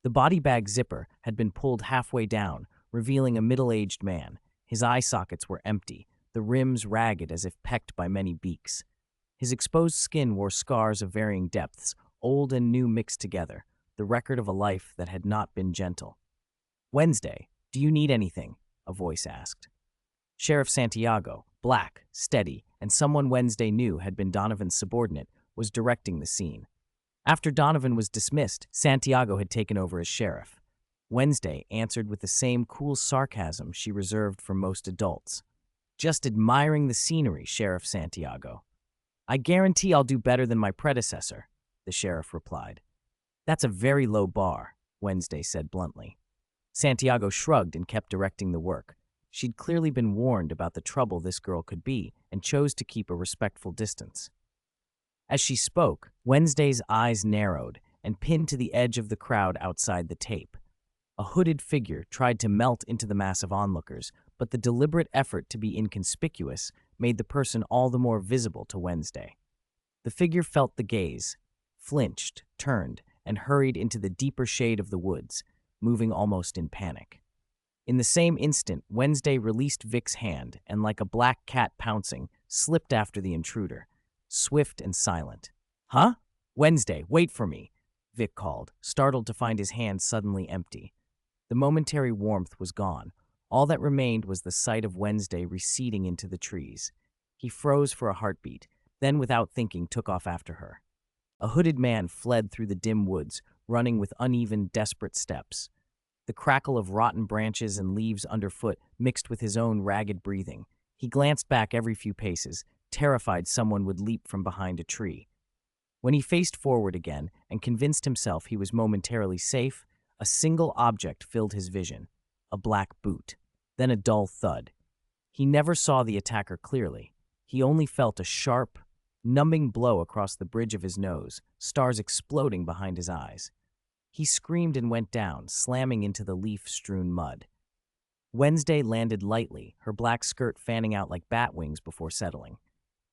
[SPEAKER 1] The body bag zipper had been pulled halfway down, revealing a middle-aged man. His eye sockets were empty, the rims ragged as if pecked by many beaks. His exposed skin wore scars of varying depths, old and new mixed together, the record of a life that had not been gentle. Wednesday, do you need anything? A voice asked. Sheriff Santiago, black, steady, and someone Wednesday knew had been Donovan's subordinate, was directing the scene. After Donovan was dismissed, Santiago had taken over as sheriff. Wednesday answered with the same cool sarcasm she reserved for most adults. "Just admiring the scenery, Sheriff Santiago." "I guarantee I'll do better than my predecessor," the sheriff replied. "That's a very low bar," Wednesday said bluntly. Santiago shrugged and kept directing the work. She'd clearly been warned about the trouble this girl could be and chose to keep a respectful distance. As she spoke, Wednesday's eyes narrowed and pinned to the edge of the crowd outside the tape. A hooded figure tried to melt into the mass of onlookers, but the deliberate effort to be inconspicuous made the person all the more visible to Wednesday. The figure felt the gaze, flinched, turned, and hurried into the deeper shade of the woods, moving almost in panic. In the same instant, Wednesday released Vic's hand and, like a black cat pouncing, slipped after the intruder, swift and silent. "Huh? Wednesday, wait for me," Vic called, startled to find his hand suddenly empty. The momentary warmth was gone. All that remained was the sight of Wednesday receding into the trees. He froze for a heartbeat, then without thinking took off after her. A hooded man fled through the dim woods, running with uneven, desperate steps. The crackle of rotten branches and leaves underfoot mixed with his own ragged breathing. He glanced back every few paces, terrified someone would leap from behind a tree. When he faced forward again and convinced himself he was momentarily safe, a single object filled his vision, a black boot, then a dull thud. He never saw the attacker clearly. He only felt a sharp, numbing blow across the bridge of his nose, stars exploding behind his eyes. He screamed and went down, slamming into the leaf-strewn mud. Wednesday landed lightly, her black skirt fanning out like bat wings before settling.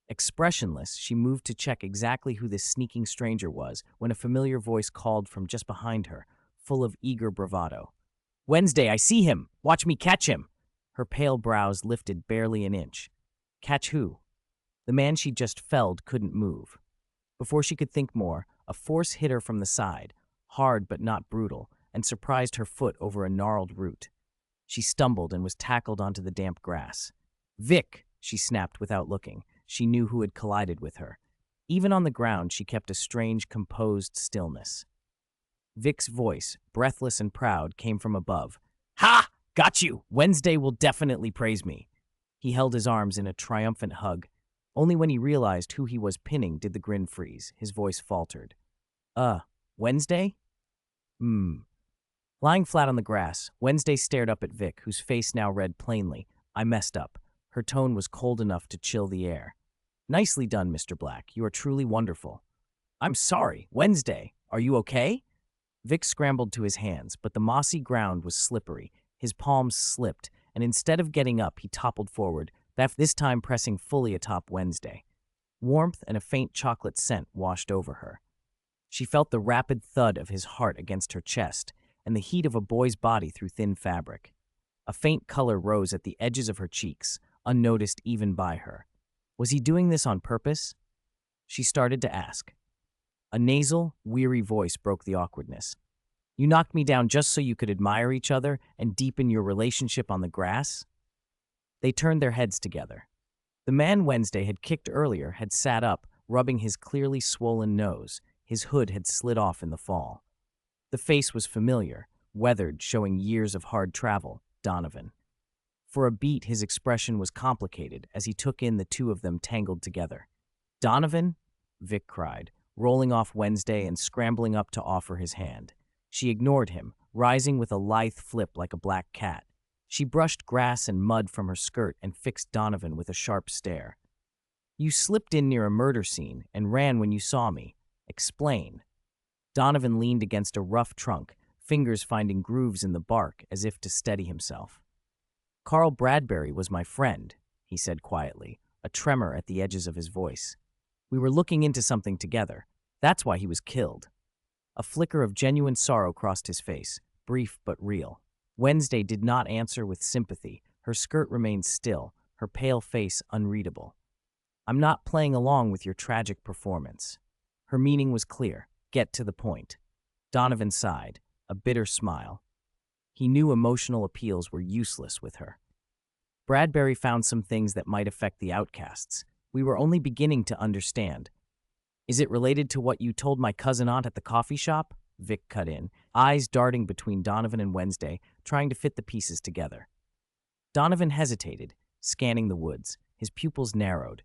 [SPEAKER 1] Expressionless, she moved to check exactly who this sneaking stranger was when a familiar voice called from just behind her, full of eager bravado. "Wednesday, I see him! Watch me catch him!" Her pale brows lifted barely an inch. Catch who? The man she'd just felled couldn't move. Before she could think more, a force hit her from the side, hard but not brutal, and surprised her foot over a gnarled root. She stumbled and was tackled onto the damp grass. "Vic!" she snapped without looking. She knew who had collided with her. Even on the ground, she kept a strange, composed stillness. Vic's voice, breathless and proud, came from above. "Ha! Got you! Wednesday will definitely praise me." He held his arms in a triumphant hug. Only when he realized who he was pinning did the grin freeze. His voice faltered. Wednesday?" Lying flat on the grass, Wednesday stared up at Vic, whose face now read plainly, "I messed up." Her tone was cold enough to chill the air. "Nicely done, Mr. Black. You are truly wonderful." "I'm sorry. Wednesday, are you okay?" Vic scrambled to his hands, but the mossy ground was slippery. His palms slipped, and instead of getting up, he toppled forward, this time pressing fully atop Wednesday. Warmth and a faint chocolate scent washed over her. She felt the rapid thud of his heart against her chest and the heat of a boy's body through thin fabric. A faint color rose at the edges of her cheeks, unnoticed even by her. Was he doing this on purpose? She started to ask. A nasal, weary voice broke the awkwardness. "You knocked me down just so you could admire each other and deepen your relationship on the grass?" They turned their heads together. The man Wednesday had kicked earlier had sat up, rubbing his clearly swollen nose. His hood had slid off in the fall. The face was familiar, weathered, showing years of hard travel, Donovan. For a beat, his expression was complicated as he took in the two of them tangled together. "Donovan?" Vic cried, rolling off Wednesday and scrambling up to offer his hand. She ignored him, rising with a lithe flip like a black cat. She brushed grass and mud from her skirt and fixed Donovan with a sharp stare. "You slipped in near a murder scene and ran when you saw me. Explain." Donovan leaned against a rough trunk, fingers finding grooves in the bark as if to steady himself. "Carl Bradbury was my friend," he said quietly, a tremor at the edges of his voice. "We were looking into something together. That's why he was killed." A flicker of genuine sorrow crossed his face, brief but real. Wednesday did not answer with sympathy. Her skirt remained still, her pale face unreadable. "I'm not playing along with your tragic performance." Her meaning was clear. Get to the point. Donovan sighed, a bitter smile. He knew emotional appeals were useless with her. Bradbury found some things that might affect the outcasts. We were only beginning to understand. Is it related to what you told my cousin aunt at the coffee shop? Vic cut in, eyes darting between Donovan and Wednesday, trying to fit the pieces together. Donovan hesitated, scanning the woods. His pupils narrowed.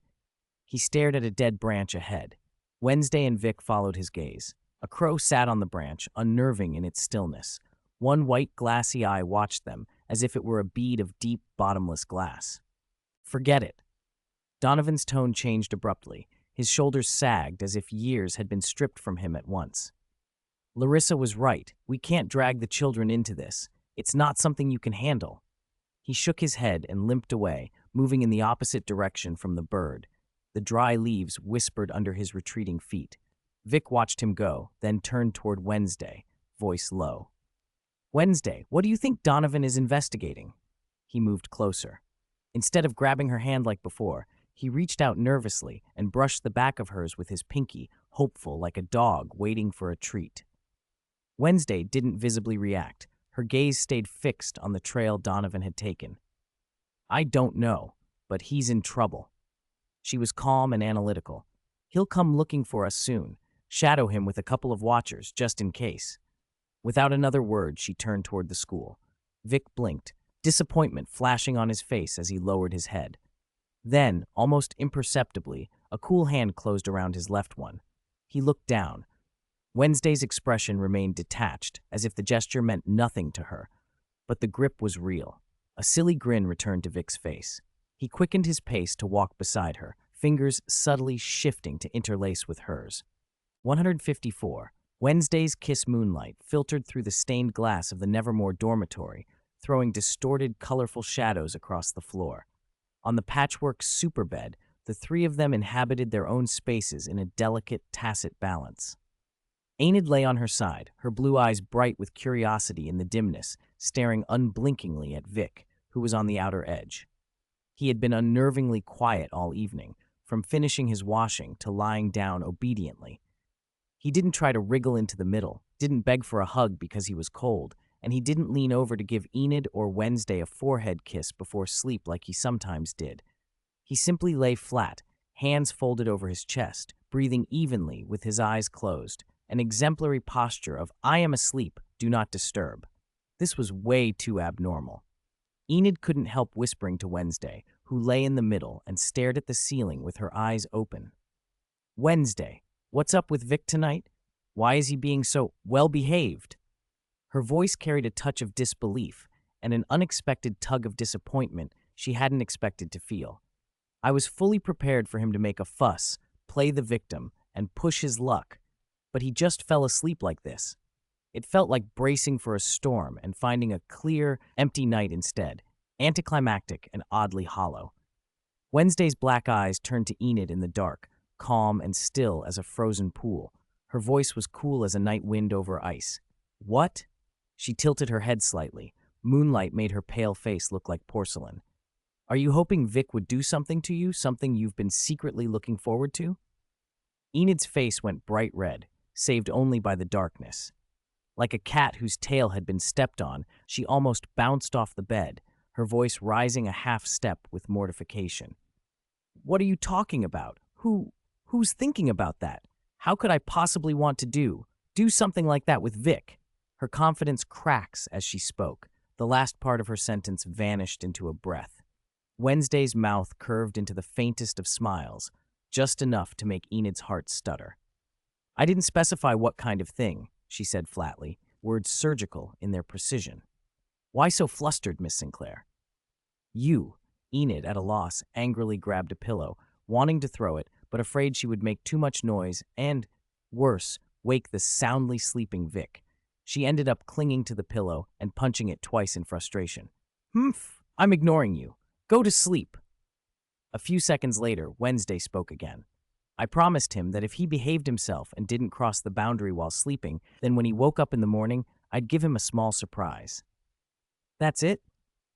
[SPEAKER 1] He stared at a dead branch ahead. Wednesday and Vic followed his gaze. A crow sat on the branch, unnerving in its stillness. One white, glassy eye watched them, as if it were a bead of deep, bottomless glass. Forget it. Donovan's tone changed abruptly. His shoulders sagged as if years had been stripped from him at once. Larissa was right. We can't drag the children into this. It's not something you can handle. He shook his head and limped away, moving in the opposite direction from the bird. The dry leaves whispered under his retreating feet. Vic watched him go, then turned toward Wednesday, voice low. Wednesday, what do you think Donovan is investigating? He moved closer. Instead of grabbing her hand like before, he reached out nervously and brushed the back of hers with his pinky, hopeful like a dog waiting for a treat. Wednesday didn't visibly react. Her gaze stayed fixed on the trail Donovan had taken. I don't know, but he's in trouble. She was calm and analytical. He'll come looking for us soon. Shadow him with a couple of watchers, just in case. Without another word, she turned toward the school. Vic blinked, disappointment flashing on his face as he lowered his head. Then, almost imperceptibly, a cool hand closed around his left one. He looked down. Wednesday's expression remained detached, as if the gesture meant nothing to her. But the grip was real. A silly grin returned to Vic's face. He quickened his pace to walk beside her, fingers subtly shifting to interlace with hers. 154. Wednesday's kiss moonlight filtered through the stained glass of the Nefermore dormitory, throwing distorted, colorful shadows across the floor. On the patchwork superbed, the three of them inhabited their own spaces in a delicate, tacit balance. Enid lay on her side, her blue eyes bright with curiosity in the dimness, staring unblinkingly at Vic, who was on the outer edge. He had been unnervingly quiet all evening, from finishing his washing to lying down obediently. He didn't try to wriggle into the middle, didn't beg for a hug because he was cold, and he didn't lean over to give Enid or Wednesday a forehead kiss before sleep like he sometimes did. He simply lay flat, hands folded over his chest, breathing evenly with his eyes closed, an exemplary posture of "I am asleep, do not disturb." This was way too abnormal. Enid couldn't help whispering to Wednesday, who lay in the middle and stared at the ceiling with her eyes open. Wednesday, what's up with Vic tonight? Why is he being so well-behaved? Her voice carried a touch of disbelief and an unexpected tug of disappointment she hadn't expected to feel. I was fully prepared for him to make a fuss, play the victim, and push his luck, but he just fell asleep like this. It felt like bracing for a storm and finding a clear, empty night instead, anticlimactic and oddly hollow. Wednesday's black eyes turned to Enid in the dark, calm and still as a frozen pool. Her voice was cool as a night wind over ice. What? She tilted her head slightly. Moonlight made her pale face look like porcelain. Are you hoping Vic would do something to you, something you've been secretly looking forward to? Enid's face went bright red, saved only by the darkness. Like a cat whose tail had been stepped on, she almost bounced off the bed, her voice rising a half step with mortification. What are you talking about? Who's thinking about that? How could I possibly want to do something like that with Vic? Her confidence cracks as she spoke. The last part of her sentence vanished into a breath. Wednesday's mouth curved into the faintest of smiles, just enough to make Enid's heart stutter. I didn't specify what kind of thing, she said flatly, words surgical in their precision. Why so flustered, Miss Sinclair? You, Enid, at a loss, angrily grabbed a pillow, wanting to throw it, but afraid she would make too much noise and, worse, wake the soundly sleeping Vic. She ended up clinging to the pillow and punching it twice in frustration. Humph, I'm ignoring you. Go to sleep. A few seconds later, Wednesday spoke again. I promised him that if he behaved himself and didn't cross the boundary while sleeping, then when he woke up in the morning, I'd give him a small surprise. That's it?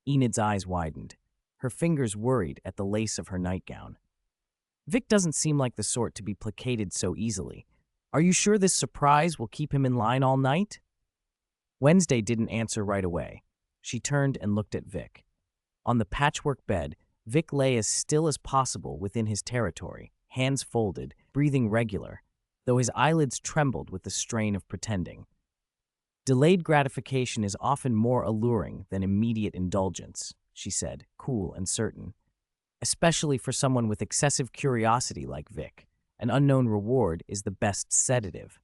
[SPEAKER 1] Enid's eyes widened. Her fingers worried at the lace of her nightgown. Vic doesn't seem like the sort to be placated so easily. Are you sure this surprise will keep him in line all night? Wednesday didn't answer right away. She turned and looked at Vic. On the patchwork bed, Vic lay as still as possible within his territory, hands folded, breathing regular, though his eyelids trembled with the strain of pretending. Delayed gratification is often more alluring than immediate indulgence, she said, cool and certain. Especially for someone with excessive curiosity like Vic, an unknown reward is the best sedative.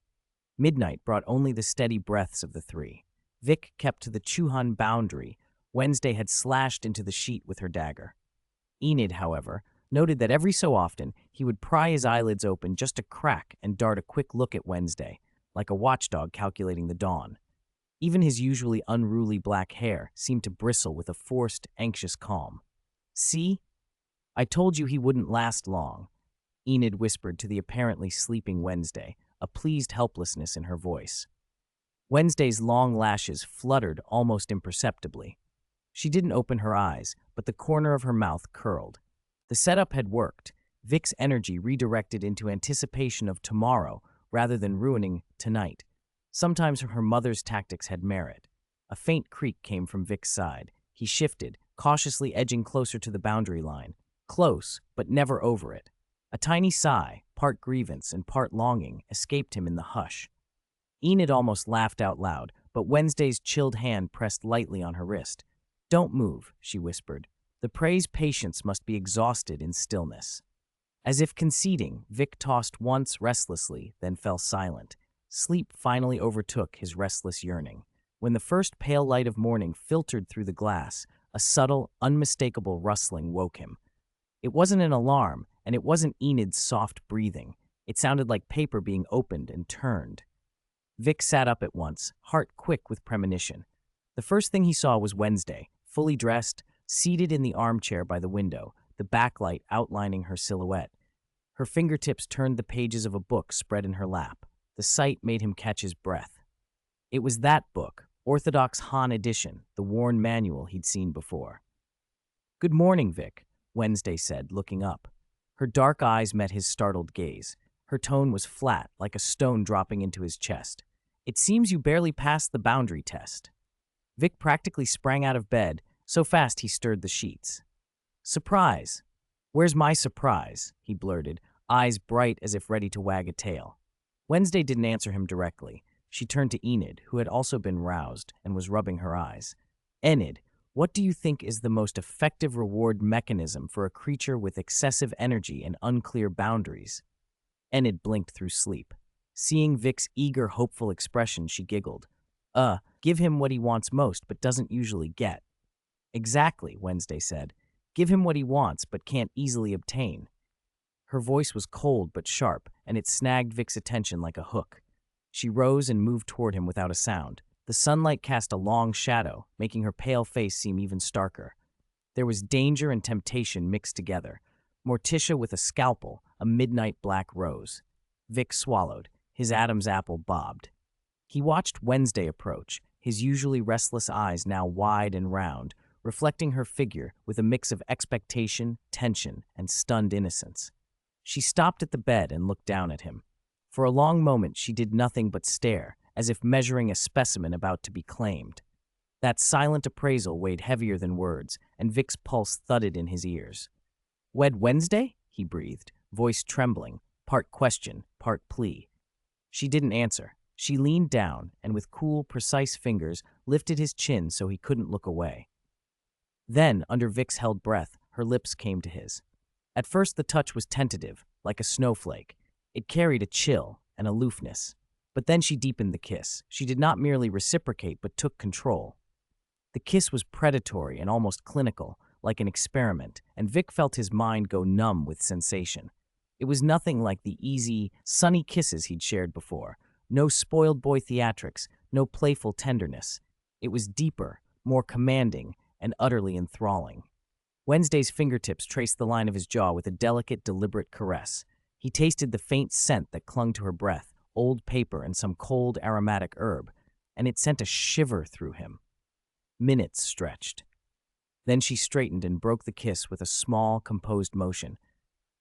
[SPEAKER 1] Midnight brought only the steady breaths of the three. Vic kept to the Chuhan boundary. Wednesday had slashed into the sheet with her dagger. Enid, however, noted that every so often he would pry his eyelids open just a crack and dart a quick look at Wednesday, like a watchdog calculating the dawn. Even his usually unruly black hair seemed to bristle with a forced, anxious calm. "See? I told you he wouldn't last long," Enid whispered to the apparently sleeping Wednesday, a pleased helplessness in her voice. Wednesday's long lashes fluttered almost imperceptibly. She didn't open her eyes, but the corner of her mouth curled. The setup had worked, Vic's energy redirected into anticipation of tomorrow rather than ruining tonight. Sometimes her mother's tactics had merit. A faint creak came from Vic's side. He shifted, cautiously edging closer to the boundary line. Close, but never over it. A tiny sigh, part grievance and part longing, escaped him in the hush. Enid almost laughed out loud, but Wednesday's chilled hand pressed lightly on her wrist. "Don't move," she whispered. "The prey's patience must be exhausted in stillness." As if conceding, Vic tossed once restlessly, then fell silent. Sleep finally overtook his restless yearning. When the first pale light of morning filtered through the glass, a subtle, unmistakable rustling woke him. It wasn't an alarm, and it wasn't Enid's soft breathing. It sounded like paper being opened and turned. Vic sat up at once, heart quick with premonition. The first thing he saw was Wednesday, fully dressed, seated in the armchair by the window, the backlight outlining her silhouette. Her fingertips turned the pages of a book spread in her lap. The sight made him catch his breath. It was that book, Orthodox Han edition, the worn manual he'd seen before. "Good morning, Vic," Wednesday said, looking up. Her dark eyes met his startled gaze. Her tone was flat, like a stone dropping into his chest. "It seems you barely passed the boundary test." Vic practically sprang out of bed, so fast he stirred the sheets. "Surprise! Where's my surprise?" he blurted, eyes bright as if ready to wag a tail. Wednesday didn't answer him directly. She turned to Enid, who had also been roused and was rubbing her eyes. "Enid, what do you think is the most effective reward mechanism for a creature with excessive energy and unclear boundaries?" Enid blinked through sleep. Seeing Vic's eager, hopeful expression, she giggled. Give him what he wants most but doesn't usually get." "Exactly," Wednesday said. "Give him what he wants but can't easily obtain." Her voice was cold but sharp, and it snagged Vic's attention like a hook. She rose and moved toward him without a sound. The sunlight cast a long shadow, making her pale face seem even starker. There was danger and temptation mixed together. Morticia with a scalpel, a midnight black rose. Vic swallowed. His Addams apple bobbed. He watched Wednesday approach, his usually restless eyes now wide and round, reflecting her figure with a mix of expectation, tension, and stunned innocence. She stopped at the bed and looked down at him. For a long moment she did nothing but stare, as if measuring a specimen about to be claimed. That silent appraisal weighed heavier than words, and Vic's pulse thudded in his ears. "Wed Wednesday?" he breathed, voice trembling, part question, part plea. She didn't answer. She leaned down and with cool, precise fingers lifted his chin so he couldn't look away. Then, under Vic's held breath, her lips came to his. At first the touch was tentative, like a snowflake. It carried a chill, an aloofness. But then she deepened the kiss. She did not merely reciprocate but took control. The kiss was predatory and almost clinical, like an experiment, and Vic felt his mind go numb with sensation. It was nothing like the easy, sunny kisses he'd shared before. No spoiled boy theatrics, no playful tenderness. It was deeper, more commanding, and utterly enthralling. Wednesday's fingertips traced the line of his jaw with a delicate, deliberate caress. He tasted the faint scent that clung to her breath, old paper and some cold, aromatic herb, and it sent a shiver through him. Minutes stretched. Then she straightened and broke the kiss with a small, composed motion.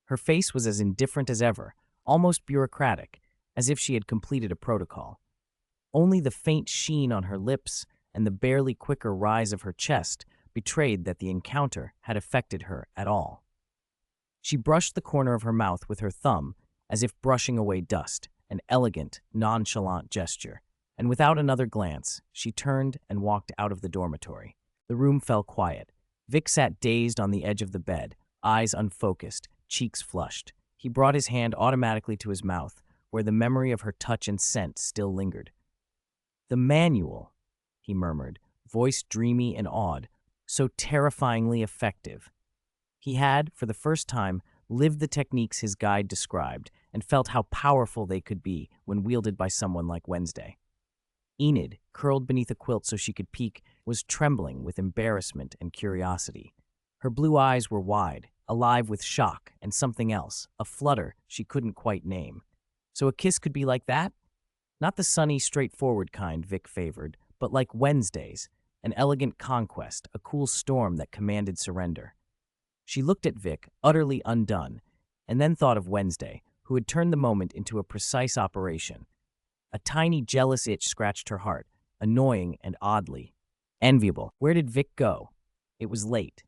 [SPEAKER 1] Her face was as indifferent as ever, almost bureaucratic, as if she had completed a protocol. Only the faint sheen on her lips and the barely quicker rise of her chest betrayed that the encounter had affected her at all. She brushed the corner of her mouth with her thumb, as if brushing away dust, an elegant, nonchalant gesture, and without another glance, she turned and walked out of the dormitory. The room fell quiet. Vic sat dazed on the edge of the bed, eyes unfocused, cheeks flushed. He brought his hand automatically to his mouth, where the memory of her touch and scent still lingered. "The manual," he murmured, voice dreamy and awed, so terrifyingly effective. He had, for the first time, lived the techniques his guide described and felt how powerful they could be when wielded by someone like Wednesday. Enid, curled beneath a quilt so she could peek, was trembling with embarrassment and curiosity. Her blue eyes were wide, alive with shock and something else, a flutter she couldn't quite name. So a kiss could be like that? Not the sunny, straightforward kind Vic favored, but like Wednesday's, an elegant conquest, a cool storm that commanded surrender. She looked at Vic, utterly undone, and then thought of Wednesday, who had turned the moment into a precise operation. A tiny, jealous itch scratched her heart, annoying and oddly enviable. Where did Vic go? It was late.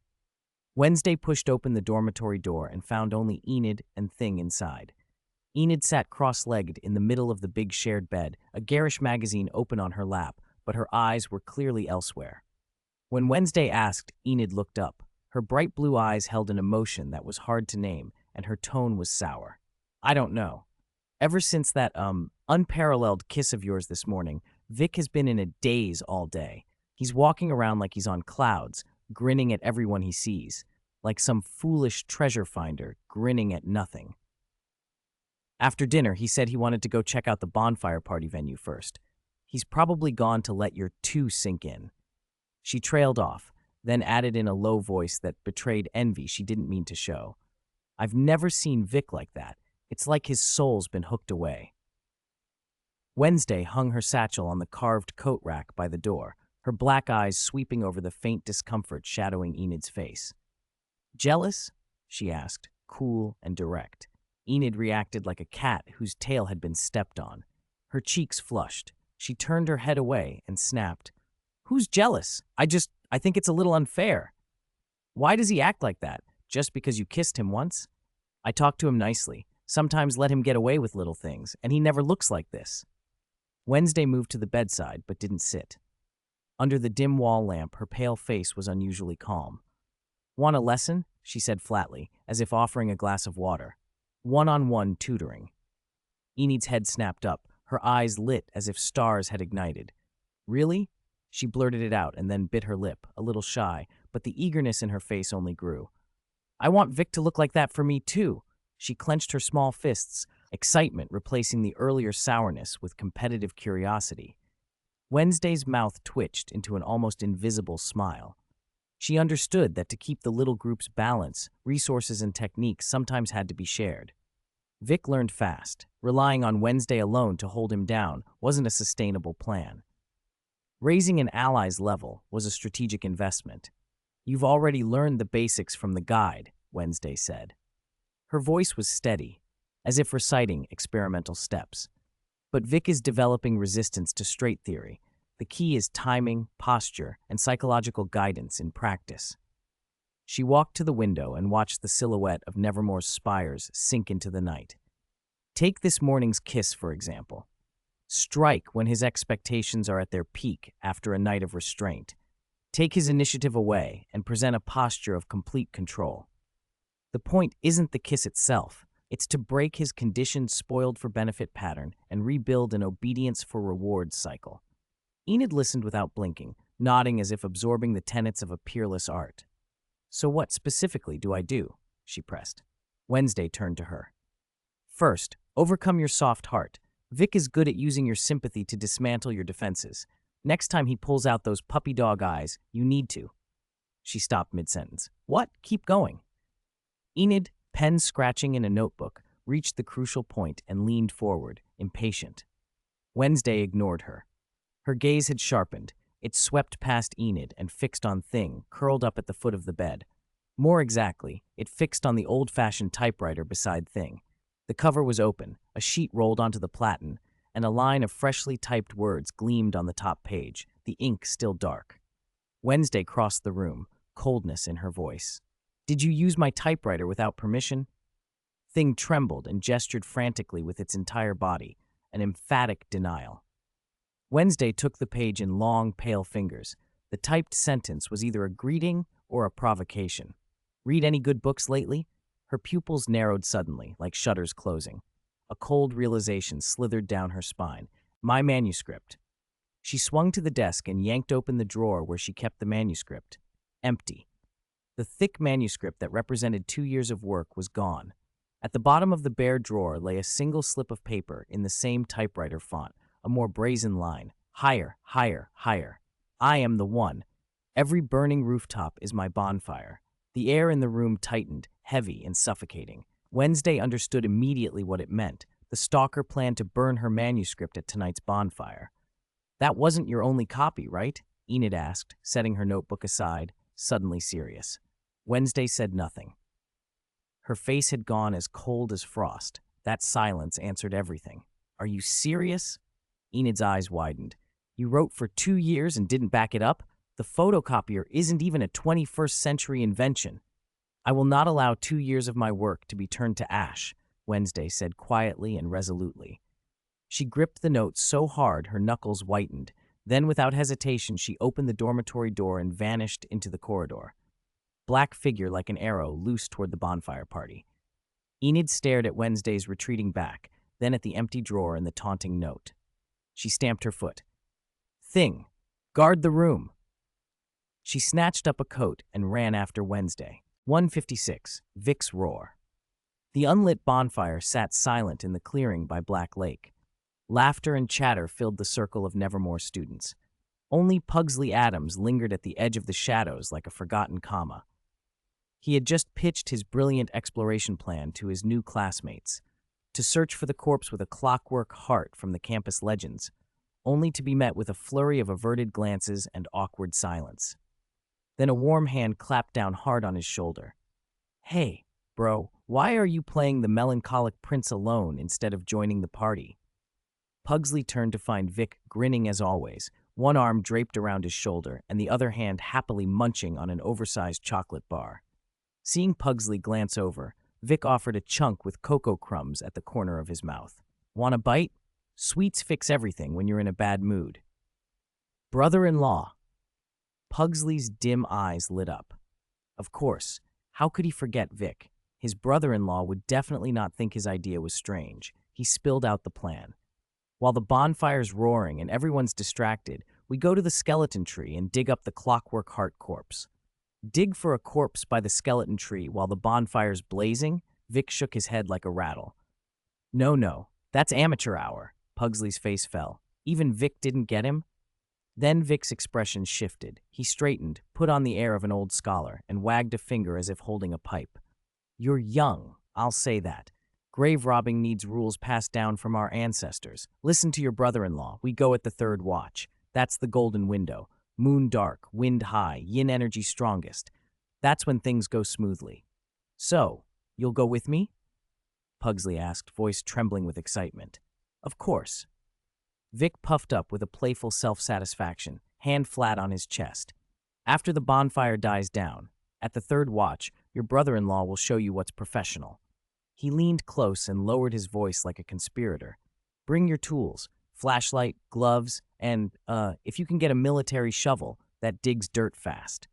[SPEAKER 1] Wednesday pushed open the dormitory door and found only Enid and Thing inside. Enid sat cross-legged in the middle of the big shared bed, a garish magazine open on her lap, but her eyes were clearly elsewhere. When Wednesday asked, Enid looked up. Her bright blue eyes held an emotion that was hard to name, and her tone was sour. "I don't know. Ever since that, unparalleled kiss of yours this morning, Vic has been in a daze all day. He's walking around like he's on clouds, grinning at everyone he sees, like some foolish treasure finder grinning at nothing. After dinner, he said he wanted to go check out the bonfire party venue first. He's probably gone to let your two sink in." She trailed off, then added in a low voice that betrayed envy she didn't mean to show. "I've never seen Vic like that. It's like his soul's been hooked away." Wednesday hung her satchel on the carved coat rack by the door, her black eyes sweeping over the faint discomfort shadowing Enid's face. "Jealous?" she asked, cool and direct. Enid reacted like a cat whose tail had been stepped on. Her cheeks flushed. She turned her head away and snapped, "Who's jealous? I think it's a little unfair." "Why does he act like that? Just because you kissed him once? I talk to him nicely, sometimes let him get away with little things, and he never looks like this." Wednesday moved to the bedside, but didn't sit. Under the dim wall lamp, her pale face was unusually calm. "Want a lesson?" she said flatly, as if offering a glass of water. "One-on-one tutoring." Enid's head snapped up, her eyes lit as if stars had ignited. "Really?" She blurted it out and then bit her lip, a little shy, but the eagerness in her face only grew. "I want Vic to look like that for me, too." She clenched her small fists, excitement replacing the earlier sourness with competitive curiosity. Wednesday's mouth twitched into an almost invisible smile. She understood that to keep the little group's balance, resources and techniques sometimes had to be shared. Vic learned fast. Relying on Wednesday alone to hold him down wasn't a sustainable plan. Raising an ally's level was a strategic investment. "You've already learned the basics from the guide," Wednesday said. Her voice was steady, as if reciting experimental steps. "But Vic is developing resistance to straight theory. The key is timing, posture, and psychological guidance in practice." She walked to the window and watched the silhouette of Nevermore's spires sink into the night. Take this morning's kiss, for example. Strike when his expectations are at their peak after a night of restraint. Take his initiative away and present a posture of complete control. The point isn't the kiss itself. It's to break his conditioned spoiled-for-benefit pattern and rebuild an obedience-for-reward cycle. Enid listened without blinking, nodding as if absorbing the tenets of a peerless art. "So what specifically do I do?" she pressed. Wednesday turned to her. "First, overcome your soft heart. Vic is good at using your sympathy to dismantle your defenses. Next time he pulls out those puppy dog eyes, you need to." She stopped mid-sentence. "What? Keep going." Enid, pen scratching in a notebook, reached the crucial point and leaned forward, impatient. Wednesday ignored her. Her gaze had sharpened. It swept past Enid and fixed on Thing, curled up at the foot of the bed. More exactly, it fixed on the old-fashioned typewriter beside Thing. The cover was open, a sheet rolled onto the platen, and a line of freshly typed words gleamed on the top page, the ink still dark. Wednesday crossed the room, coldness in her voice. "Did you use my typewriter without permission?" Thing trembled and gestured frantically with its entire body, an emphatic denial. Wednesday took the page in long, pale fingers. The typed sentence was either a greeting or a provocation. "Read any good books lately?" Her pupils narrowed suddenly, like shutters closing. A cold realization slithered down her spine. "My manuscript." She swung to the desk and yanked open the drawer where she kept the manuscript. Empty. The thick manuscript that represented 2 years of work was gone. At the bottom of the bare drawer lay a single slip of paper in the same typewriter font, a more brazen line. "Higher, higher, higher. I am the one. Every burning rooftop is my bonfire." The air in the room tightened, heavy and suffocating. Wednesday understood immediately what it meant. The stalker planned to burn her manuscript at tonight's bonfire. "That wasn't your only copy, right?" Enid asked, setting her notebook aside, suddenly serious. Wednesday said nothing. Her face had gone as cold as frost. That silence answered everything. "Are you serious?" Enid's eyes widened. "You wrote for 2 years and didn't back it up? The photocopier isn't even a 21st century invention." "I will not allow 2 years of my work to be turned to ash," Wednesday said quietly and resolutely. She gripped the note so hard her knuckles whitened. Then, without hesitation, she opened the dormitory door and vanished into the corridor. Black figure like an arrow loose toward the bonfire party. Enid stared at Wednesday's retreating back, then at the empty drawer and the taunting note. She stamped her foot. "Thing, guard the room." She snatched up a coat and ran after Wednesday. 156. Vic's Roar. The unlit bonfire sat silent in the clearing by Black Lake. Laughter and chatter filled the circle of Nevermore students. Only Pugsley Addams lingered at the edge of the shadows like a forgotten comma. He had just pitched his brilliant exploration plan to his new classmates, to search for the corpse with a clockwork heart from the campus legends, only to be met with a flurry of averted glances and awkward silence. Then a warm hand clapped down hard on his shoulder. "Hey, bro, why are you playing the melancholic prince alone instead of joining the party?" Pugsley turned to find Vic grinning as always, one arm draped around his shoulder and the other hand happily munching on an oversized chocolate bar. Seeing Pugsley glance over, Vic offered a chunk with cocoa crumbs at the corner of his mouth. "Want a bite? Sweets fix everything when you're in a bad mood." "Brother-in-law." Pugsley's dim eyes lit up. Of course, how could he forget Vic? His brother-in-law would definitely not think his idea was strange. He spilled out the plan. "While the bonfire's roaring and everyone's distracted, we go to the skeleton tree and dig up the clockwork heart corpse." "Dig for a corpse by the skeleton tree while the bonfire's blazing?" Vic shook his head like a rattle. No, that's amateur hour." Pugsley's face fell. Even Vic didn't get him? Then Vic's expression shifted. He straightened, put on the air of an old scholar, and wagged a finger as if holding a pipe. "You're young, I'll say that. Grave robbing needs rules passed down from our ancestors. Listen to your brother-in-law. We go at the third watch. That's the golden window. Moon dark, wind high, yin energy strongest. That's when things go smoothly." "So, you'll go with me?" Pugsley asked, voice trembling with excitement. "Of course." Vic puffed up with a playful self-satisfaction, hand flat on his chest. "After the bonfire dies down, at the third watch, your brother-in-law will show you what's professional." He leaned close and lowered his voice like a conspirator. "Bring your tools, flashlight, gloves, and, if you can get a military shovel that digs dirt fast."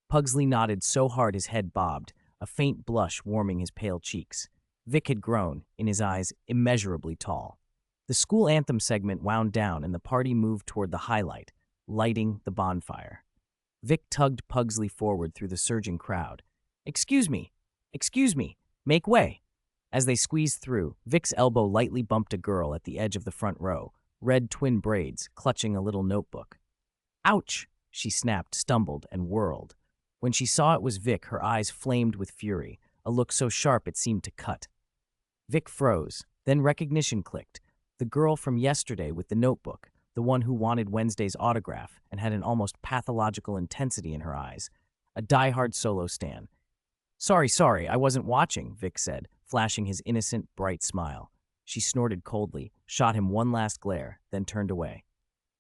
[SPEAKER 1] Pugsley nodded so hard his head bobbed, a faint blush warming his pale cheeks. Vic had grown, in his eyes, immeasurably tall. The school anthem segment wound down and the party moved toward the highlight, lighting the bonfire. Vic tugged Pugsley forward through the surging crowd. Excuse me, make way." As they squeezed through, Vic's elbow lightly bumped a girl at the edge of the front row, red twin braids, clutching a little notebook. "Ouch!" she snapped, stumbled, and whirled. When she saw it was Vic, her eyes flamed with fury, a look so sharp it seemed to cut. Vic froze, then recognition clicked. The girl from yesterday with the notebook, the one who wanted Wednesday's autograph and had an almost pathological intensity in her eyes. A die-hard solo stan. Sorry, I wasn't watching," Vic said, flashing his innocent, bright smile. She snorted coldly, shot him one last glare, then turned away.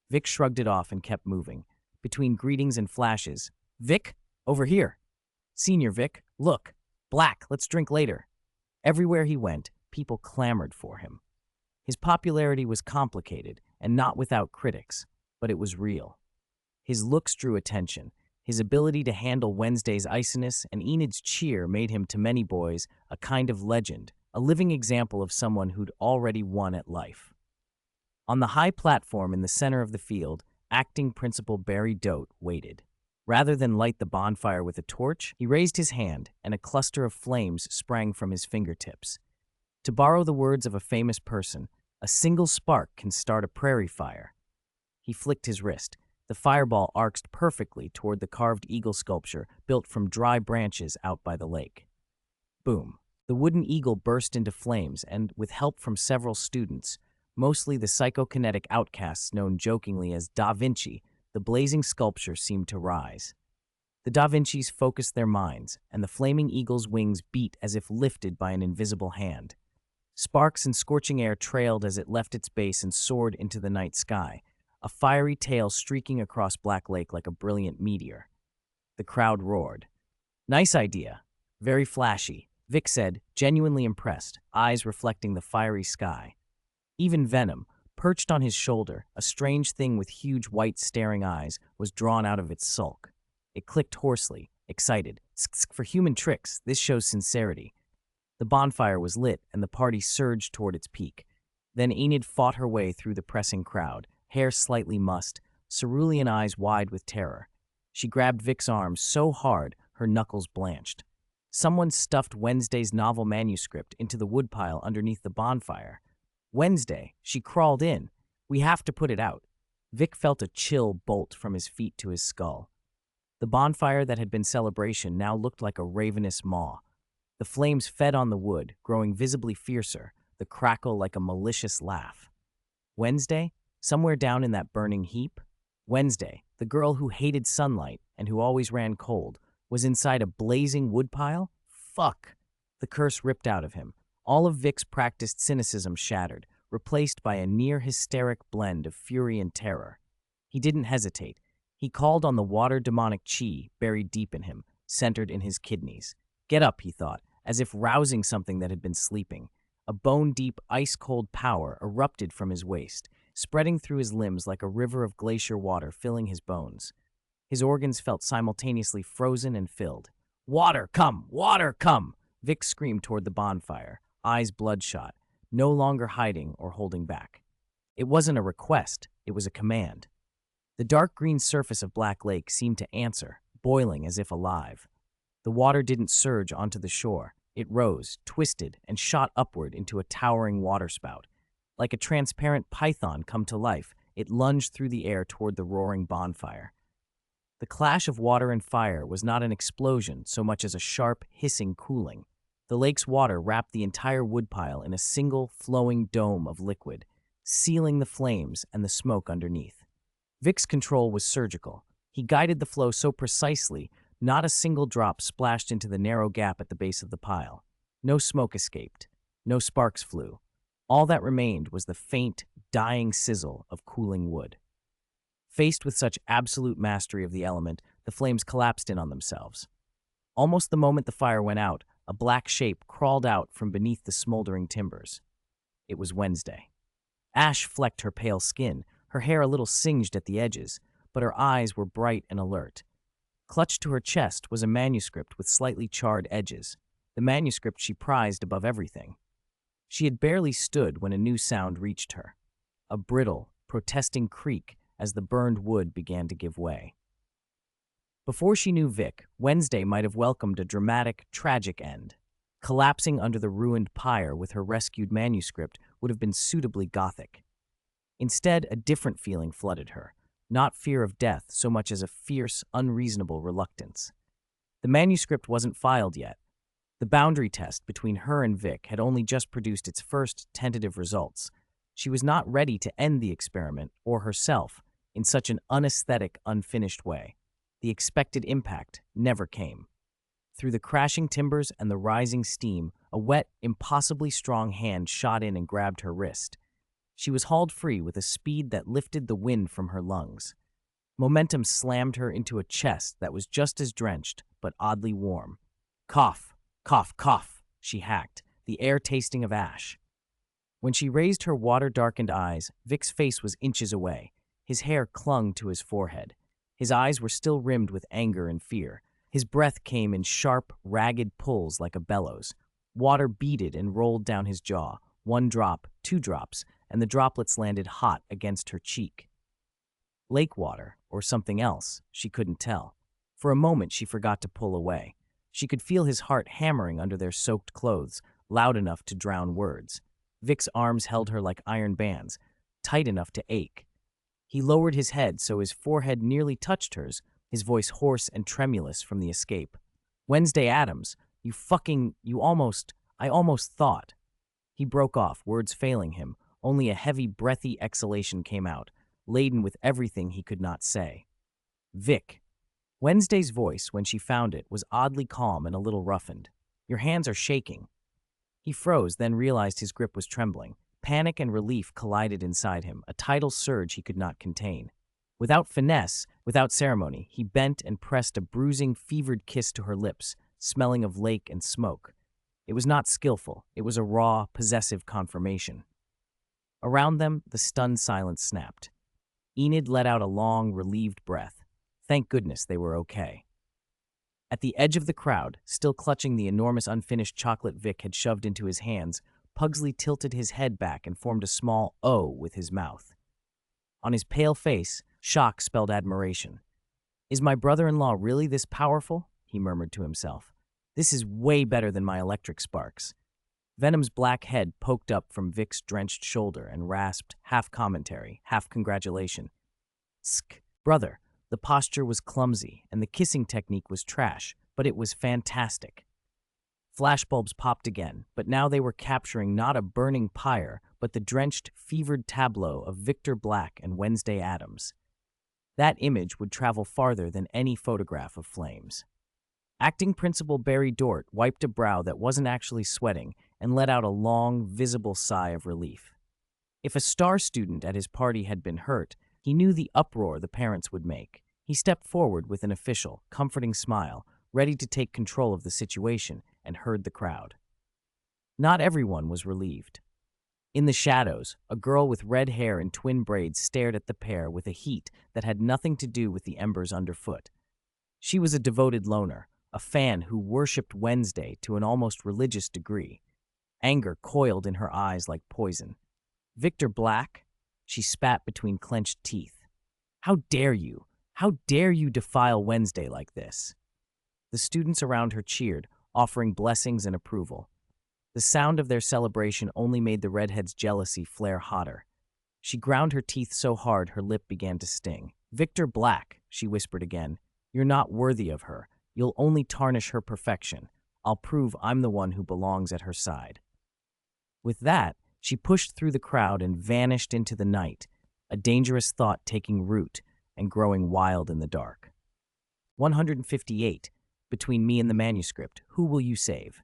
[SPEAKER 1] Vic shrugged it off and kept moving. Between greetings and flashes, "Vic?" Over here. Senior Vic, look. Black, let's drink later. Everywhere he went, people clamored for him. His popularity was complicated and not without critics, but it was real. His looks drew attention. His ability to handle Wednesday's iciness and Enid's cheer made him, to many boys, a kind of legend, a living example of someone who'd already won at life. On the high platform in the center of the field, acting principal Barry Dote waited. Rather than light the bonfire with a torch, he raised his hand, and a cluster of flames sprang from his fingertips. To borrow the words of a famous person, a single spark can start a prairie fire. He flicked his wrist. The fireball arced perfectly toward the carved eagle sculpture built from dry branches out by the lake. Boom. The wooden eagle burst into flames and, with help from several students, mostly the psychokinetic outcasts known jokingly as Da Vinci, the blazing sculpture seemed to rise. The Da Vincis focused their minds, and the flaming eagle's wings beat as if lifted by an invisible hand. Sparks and scorching air trailed as it left its base and soared into the night sky, a fiery tail streaking across Black Lake like a brilliant meteor. The crowd roared. Nice idea. Very flashy, Vic said, genuinely impressed, eyes reflecting the fiery sky. Even Venom, perched on his shoulder, a strange thing with huge white staring eyes, was drawn out of its sulk. It clicked hoarsely, excited. For human tricks, this shows sincerity. The bonfire was lit, and the party surged toward its peak. Then Enid fought her way through the pressing crowd, hair slightly mussed, cerulean eyes wide with terror. She grabbed Vic's arm so hard her knuckles blanched. Someone stuffed Wednesday's novel manuscript into the woodpile underneath the bonfire. Wednesday, she crawled in. We have to put it out. Vic felt a chill bolt from his feet to his skull. The bonfire that had been celebration now looked like a ravenous maw. The flames fed on the wood, growing visibly fiercer, the crackle like a malicious laugh. Wednesday, somewhere down in that burning heap, Wednesday, the girl who hated sunlight and who always ran cold, was inside a blazing woodpile? Fuck! The curse ripped out of him. All of Vic's practiced cynicism shattered, replaced by a near-hysteric blend of fury and terror. He didn't hesitate. He called on the water demonic chi buried deep in him, centered in his kidneys. Get up, he thought, as if rousing something that had been sleeping. A bone-deep, ice-cold power erupted from his waist, spreading through his limbs like a river of glacier water filling his bones. His organs felt simultaneously frozen and filled. Water, come! Water, come! Vic screamed toward the bonfire, eyes bloodshot, no longer hiding or holding back. It wasn't a request, it was a command. The dark green surface of Black Lake seemed to answer, boiling as if alive. The water didn't surge onto the shore. It rose, twisted, and shot upward into a towering waterspout. Like a transparent python come to life, it lunged through the air toward the roaring bonfire. The clash of water and fire was not an explosion so much as a sharp, hissing cooling. The lake's water wrapped the entire woodpile in a single, flowing dome of liquid, sealing the flames and the smoke underneath. Vic's control was surgical. He guided the flow so precisely, not a single drop splashed into the narrow gap at the base of the pile. No smoke escaped. No sparks flew. All that remained was the faint, dying sizzle of cooling wood. Faced with such absolute mastery of the element, the flames collapsed in on themselves. Almost the moment the fire went out, a black shape crawled out from beneath the smoldering timbers. It was Wednesday. Ash flecked her pale skin, her hair a little singed at the edges, but her eyes were bright and alert. Clutched to her chest was a manuscript with slightly charred edges, the manuscript she prized above everything. She had barely stood when a new sound reached her, a brittle, protesting creak as the burned wood began to give way. Before she knew Vic, Wednesday might have welcomed a dramatic, tragic end. Collapsing under the ruined pyre with her rescued manuscript would have been suitably Gothic. Instead, a different feeling flooded her, not fear of death so much as a fierce, unreasonable reluctance. The manuscript wasn't filed yet. The boundary test between her and Vic had only just produced its first tentative results. She was not ready to end the experiment, or herself, in such an unaesthetic, unfinished way. The expected impact never came. Through the crashing timbers and the rising steam, a wet, impossibly strong hand shot in and grabbed her wrist. She was hauled free with a speed that lifted the wind from her lungs. Momentum slammed her into a chest that was just as drenched, but oddly warm. Cough, cough, cough, she hacked, the air tasting of ash. When she raised her water-darkened eyes, Vic's face was inches away. His hair clung to his forehead. His eyes were still rimmed with anger and fear. His breath came in sharp, ragged pulls like a bellows. Water beaded and rolled down his jaw. 1 drop, 2 drops, and the droplets landed hot against her cheek. Lake water, or something else, she couldn't tell. For a moment she forgot to pull away. She could feel his heart hammering under their soaked clothes, loud enough to drown words. Vic's arms held her like iron bands, tight enough to ache. He lowered his head so his forehead nearly touched hers, his voice hoarse and tremulous from the escape. Wednesday Addams, I almost thought. He broke off, words failing him. Only a heavy, breathy exhalation came out, laden with everything he could not say. Vic. Wednesday's voice, when she found it, was oddly calm and a little roughened. Your hands are shaking. He froze, then realized his grip was trembling. Panic and relief collided inside him, a tidal surge he could not contain. Without finesse, without ceremony, he bent and pressed a bruising, fevered kiss to her lips, smelling of lake and smoke. It was not skillful. It was a raw, possessive confirmation. Around them, the stunned silence snapped. Enid let out a long, relieved breath. Thank goodness they were okay. At the edge of the crowd, still clutching the enormous unfinished chocolate Vic had shoved into his hands, Pugsley tilted his head back and formed a small O with his mouth. On his pale face, shock spelled admiration. Is my brother-in-law really this powerful? He murmured to himself. This is way better than my electric sparks. Venom's black head poked up from Vic's drenched shoulder and rasped, half commentary, half congratulation. Sk, brother. The posture was clumsy, and the kissing technique was trash, but it was fantastic. Flashbulbs popped again, but now they were capturing not a burning pyre, but the drenched, fevered tableau of Victor Black and Wednesday Addams. That image would travel farther than any photograph of flames. Acting Principal Barry Dort wiped a brow that wasn't actually sweating and let out a long, visible sigh of relief. If a star student at his party had been hurt, he knew the uproar the parents would make. He stepped forward with an official, comforting smile, ready to take control of the situation, and heard the crowd. Not everyone was relieved. In the shadows, a girl with red hair and twin braids stared at the pair with a heat that had nothing to do with the embers underfoot. She was a devoted loner, a fan who worshipped Wednesday to an almost religious degree. Anger coiled in her eyes like poison. Victor Black? She spat between clenched teeth. How dare you? How dare you defile Wednesday like this? The students around her cheered, offering blessings and approval. The sound of their celebration only made the redhead's jealousy flare hotter. She ground her teeth so hard her lip began to sting. Victor Black, she whispered again, you're not worthy of her. You'll only tarnish her perfection. I'll prove I'm the one who belongs at her side. With that, she pushed through the crowd and vanished into the night, a dangerous thought taking root and growing wild in the dark. 158. Between me and the manuscript, who will you save?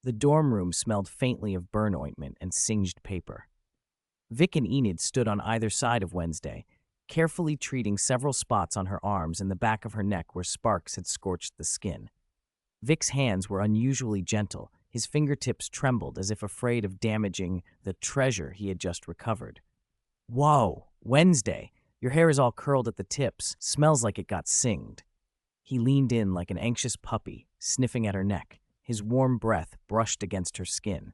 [SPEAKER 1] The dorm room smelled faintly of burn ointment and singed paper. Vic and Enid stood on either side of Wednesday, carefully treating several spots on her arms and the back of her neck where sparks had scorched the skin. Vic's hands were unusually gentle. His fingertips trembled as if afraid of damaging the treasure he had just recovered. Whoa, Wednesday, your hair is all curled at the tips, smells like it got singed. He leaned in like an anxious puppy, sniffing at her neck. His warm breath brushed against her skin.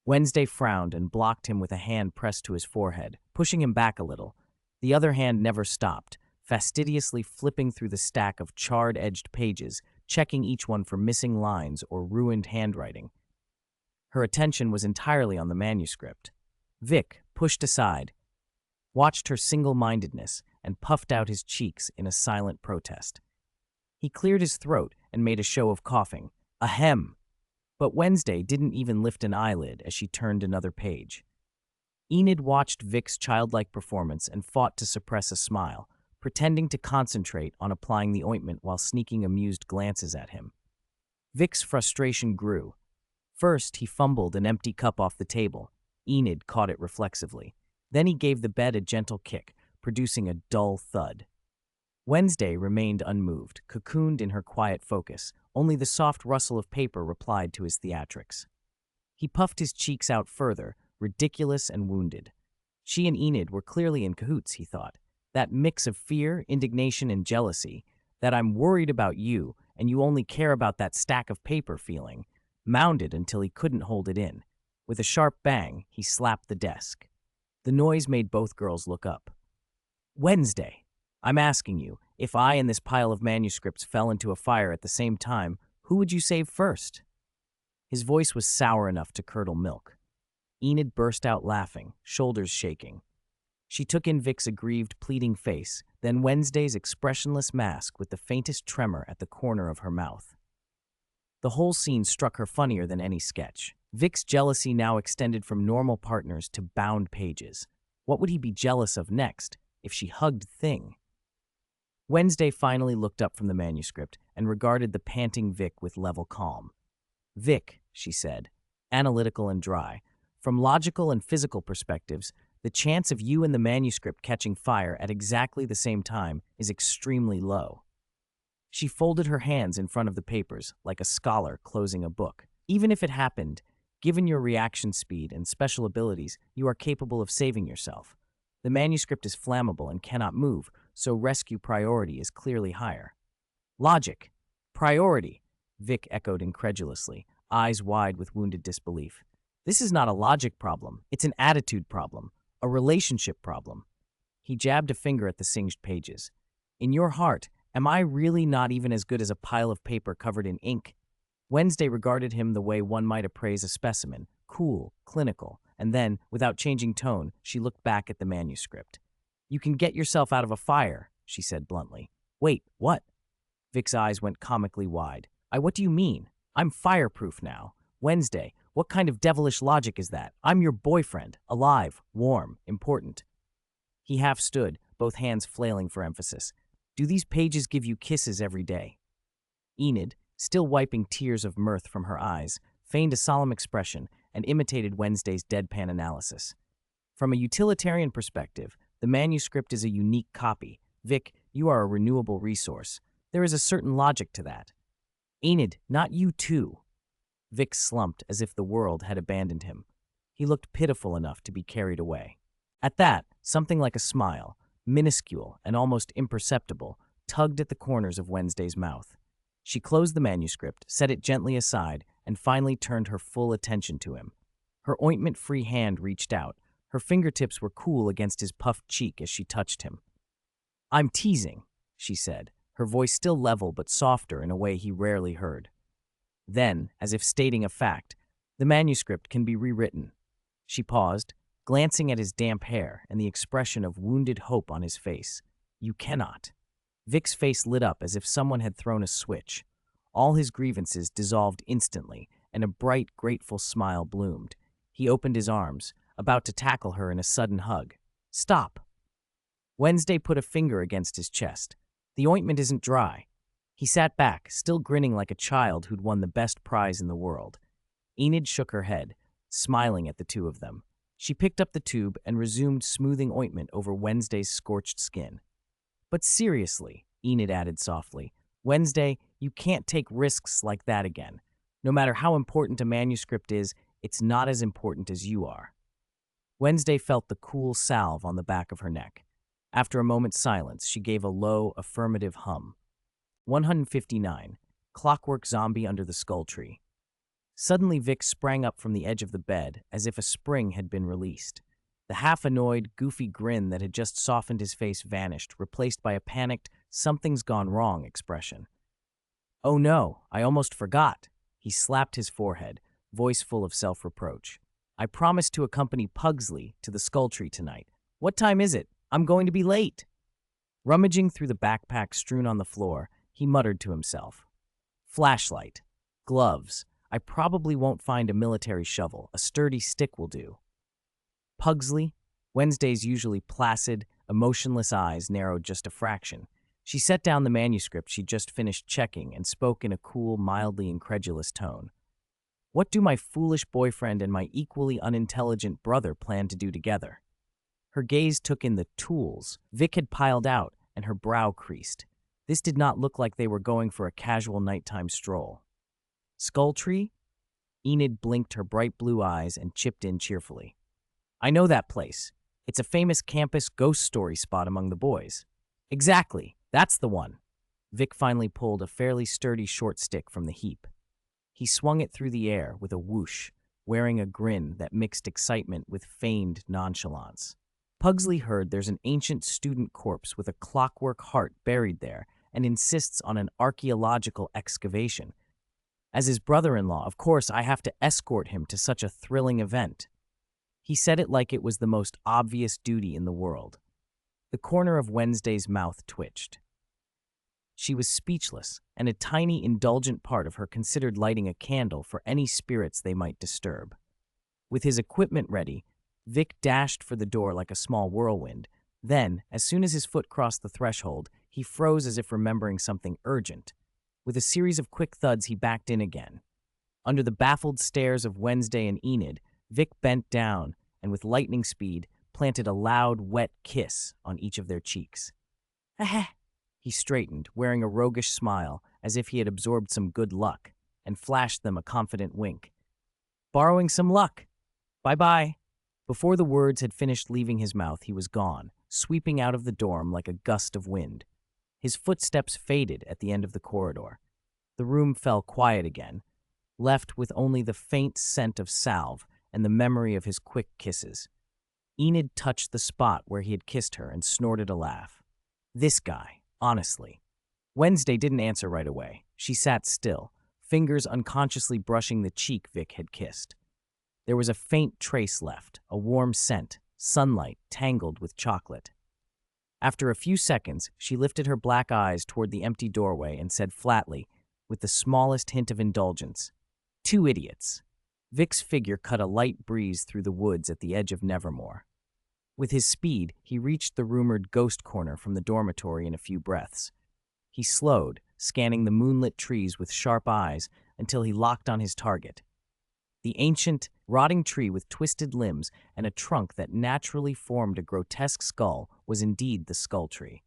[SPEAKER 1] Wednesday frowned and blocked him with a hand pressed to his forehead, pushing him back a little. The other hand never stopped, fastidiously flipping through the stack of charred-edged pages, checking each one for missing lines or ruined handwriting. Her attention was entirely on the manuscript. Vic, pushed aside, watched her single-mindedness and puffed out his cheeks in a silent protest. He cleared his throat and made a show of coughing. Ahem! But Wednesday didn't even lift an eyelid as she turned another page. Enid watched Vic's childlike performance and fought to suppress a smile, pretending to concentrate on applying the ointment while sneaking amused glances at him. Vic's frustration grew. First, he fumbled an empty cup off the table. Enid caught it reflexively. Then he gave the bed a gentle kick, producing a dull thud. Wednesday remained unmoved, cocooned in her quiet focus. Only the soft rustle of paper replied to his theatrics. He puffed his cheeks out further, ridiculous and wounded. She and Enid were clearly in cahoots, he thought. That mix of fear, indignation, and jealousy, that I'm worried about you and you only care about that stack of paper feeling, mounted until he couldn't hold it in. With a sharp bang, he slapped the desk. The noise made both girls look up. Wednesday, I'm asking you, if I and this pile of manuscripts fell into a fire at the same time, who would you save first? His voice was sour enough to curdle milk. Enid burst out laughing, shoulders shaking. She took in Vic's aggrieved, pleading face, then Wednesday's expressionless mask with the faintest tremor at the corner of her mouth. The whole scene struck her funnier than any sketch. Vic's jealousy now extended from normal partners to bound pages. What would he be jealous of next, if she hugged Thing? Wednesday finally looked up from the manuscript and regarded the panting Vic with level calm. Vic, she said, analytical and dry, from logical and physical perspectives, the chance of you and the manuscript catching fire at exactly the same time is extremely low. She folded her hands in front of the papers like a scholar closing a book. Even if it happened, given your reaction speed and special abilities, you are capable of saving yourself. The manuscript is flammable and cannot move, so rescue priority is clearly higher. Logic. Priority, Vic echoed incredulously, eyes wide with wounded disbelief. This is not a logic problem, it's an attitude problem, a relationship problem. He jabbed a finger at the singed pages. In your heart, am I really not even as good as a pile of paper covered in ink? Wednesday regarded him the way one might appraise a specimen, cool, clinical, and then, without changing tone, she looked back at the manuscript. You can get yourself out of a fire, she said bluntly. Wait, what? Vic's eyes went comically wide. What do you mean? I'm fireproof now. Wednesday, what kind of devilish logic is that? I'm your boyfriend, alive, warm, important. He half stood, both hands flailing for emphasis. Do these pages give you kisses every day? Enid, still wiping tears of mirth from her eyes, feigned a solemn expression and imitated Wednesday's deadpan analysis. From a utilitarian perspective, the manuscript is a unique copy. Vic, you are a renewable resource. There is a certain logic to that. Enid, not you too. Vic slumped as if the world had abandoned him. He looked pitiful enough to be carried away. At that, something like a smile, minuscule and almost imperceptible, tugged at the corners of Wednesday's mouth. She closed the manuscript, set it gently aside, and finally turned her full attention to him. Her ointment-free hand reached out. Her fingertips were cool against his puffed cheek as she touched him. I'm teasing, she said, her voice still level but softer in a way he rarely heard. Then, as if stating a fact, the manuscript can be rewritten. She paused, glancing at his damp hair and the expression of wounded hope on his face. You cannot. Vic's face lit up as if someone had thrown a switch. All his grievances dissolved instantly, and a bright, grateful smile bloomed. He opened his arms, about to tackle her in a sudden hug. Stop! Wednesday put a finger against his chest. The ointment isn't dry. He sat back, still grinning like a child who'd won the best prize in the world. Enid shook her head, smiling at the two of them. She picked up the tube and resumed smoothing ointment over Wednesday's scorched skin. But seriously, Enid added softly, Wednesday, you can't take risks like that again. No matter how important a manuscript is, it's not as important as you are. Wednesday felt the cool salve on the back of her neck. After a moment's silence, she gave a low, affirmative hum. 159. Clockwork Zombie Under the Skull Tree. Suddenly, Vic sprang up from the edge of the bed, as if a spring had been released. The half-annoyed, goofy grin that had just softened his face vanished, replaced by a panicked, something's-gone-wrong expression. Oh no, I almost forgot. He slapped his forehead, voice full of self-reproach. I promised to accompany Pugsley to the Skull Tree tonight. What time is it? I'm going to be late. Rummaging through the backpack strewn on the floor, he muttered to himself. Flashlight. Gloves. I probably won't find a military shovel. A sturdy stick will do. Pugsley? Wednesday's usually placid, emotionless eyes narrowed just a fraction. She set down the manuscript she'd just finished checking and spoke in a cool, mildly incredulous tone. What do my foolish boyfriend and my equally unintelligent brother plan to do together? Her gaze took in the tools Vic had piled out, and her brow creased. This did not look like they were going for a casual nighttime stroll. Skull tree? Enid blinked her bright blue eyes and chipped in cheerfully. I know that place. It's a famous campus ghost story spot among the boys. Exactly, that's the one. Vic finally pulled a fairly sturdy short stick from the heap. He swung it through the air with a whoosh, wearing a grin that mixed excitement with feigned nonchalance. Pugsley heard there's an ancient student corpse with a clockwork heart buried there and insists on an archaeological excavation. As his brother-in-law, of course, I have to escort him to such a thrilling event. He said it like it was the most obvious duty in the world. The corner of Wednesday's mouth twitched. She was speechless, and a tiny, indulgent part of her considered lighting a candle for any spirits they might disturb. With his equipment ready, Vic dashed for the door like a small whirlwind. Then, as soon as his foot crossed the threshold, he froze as if remembering something urgent. With a series of quick thuds, he backed in again. Under the baffled stares of Wednesday and Enid, Vic bent down and, with lightning speed, planted a loud, wet kiss on each of their cheeks. He straightened, wearing a roguish smile, as if he had absorbed some good luck, and flashed them a confident wink. Borrowing some luck. Bye-bye. Before the words had finished leaving his mouth, he was gone, sweeping out of the dorm like a gust of wind. His footsteps faded at the end of the corridor. The room fell quiet again, left with only the faint scent of salve and the memory of his quick kisses. Enid touched the spot where he had kissed her and snorted a laugh. This guy, honestly. Wednesday didn't answer right away. She sat still, fingers unconsciously brushing the cheek Vic had kissed. There was a faint trace left, a warm scent, sunlight tangled with chocolate. After a few seconds, she lifted her black eyes toward the empty doorway and said flatly, with the smallest hint of indulgence, "Two idiots." Vic's figure cut a light breeze through the woods at the edge of Nevermore. With his speed, he reached the rumored ghost corner from the dormitory in a few breaths. He slowed, scanning the moonlit trees with sharp eyes until he locked on his target. The ancient, rotting tree with twisted limbs and a trunk that naturally formed a grotesque skull was indeed the skull tree.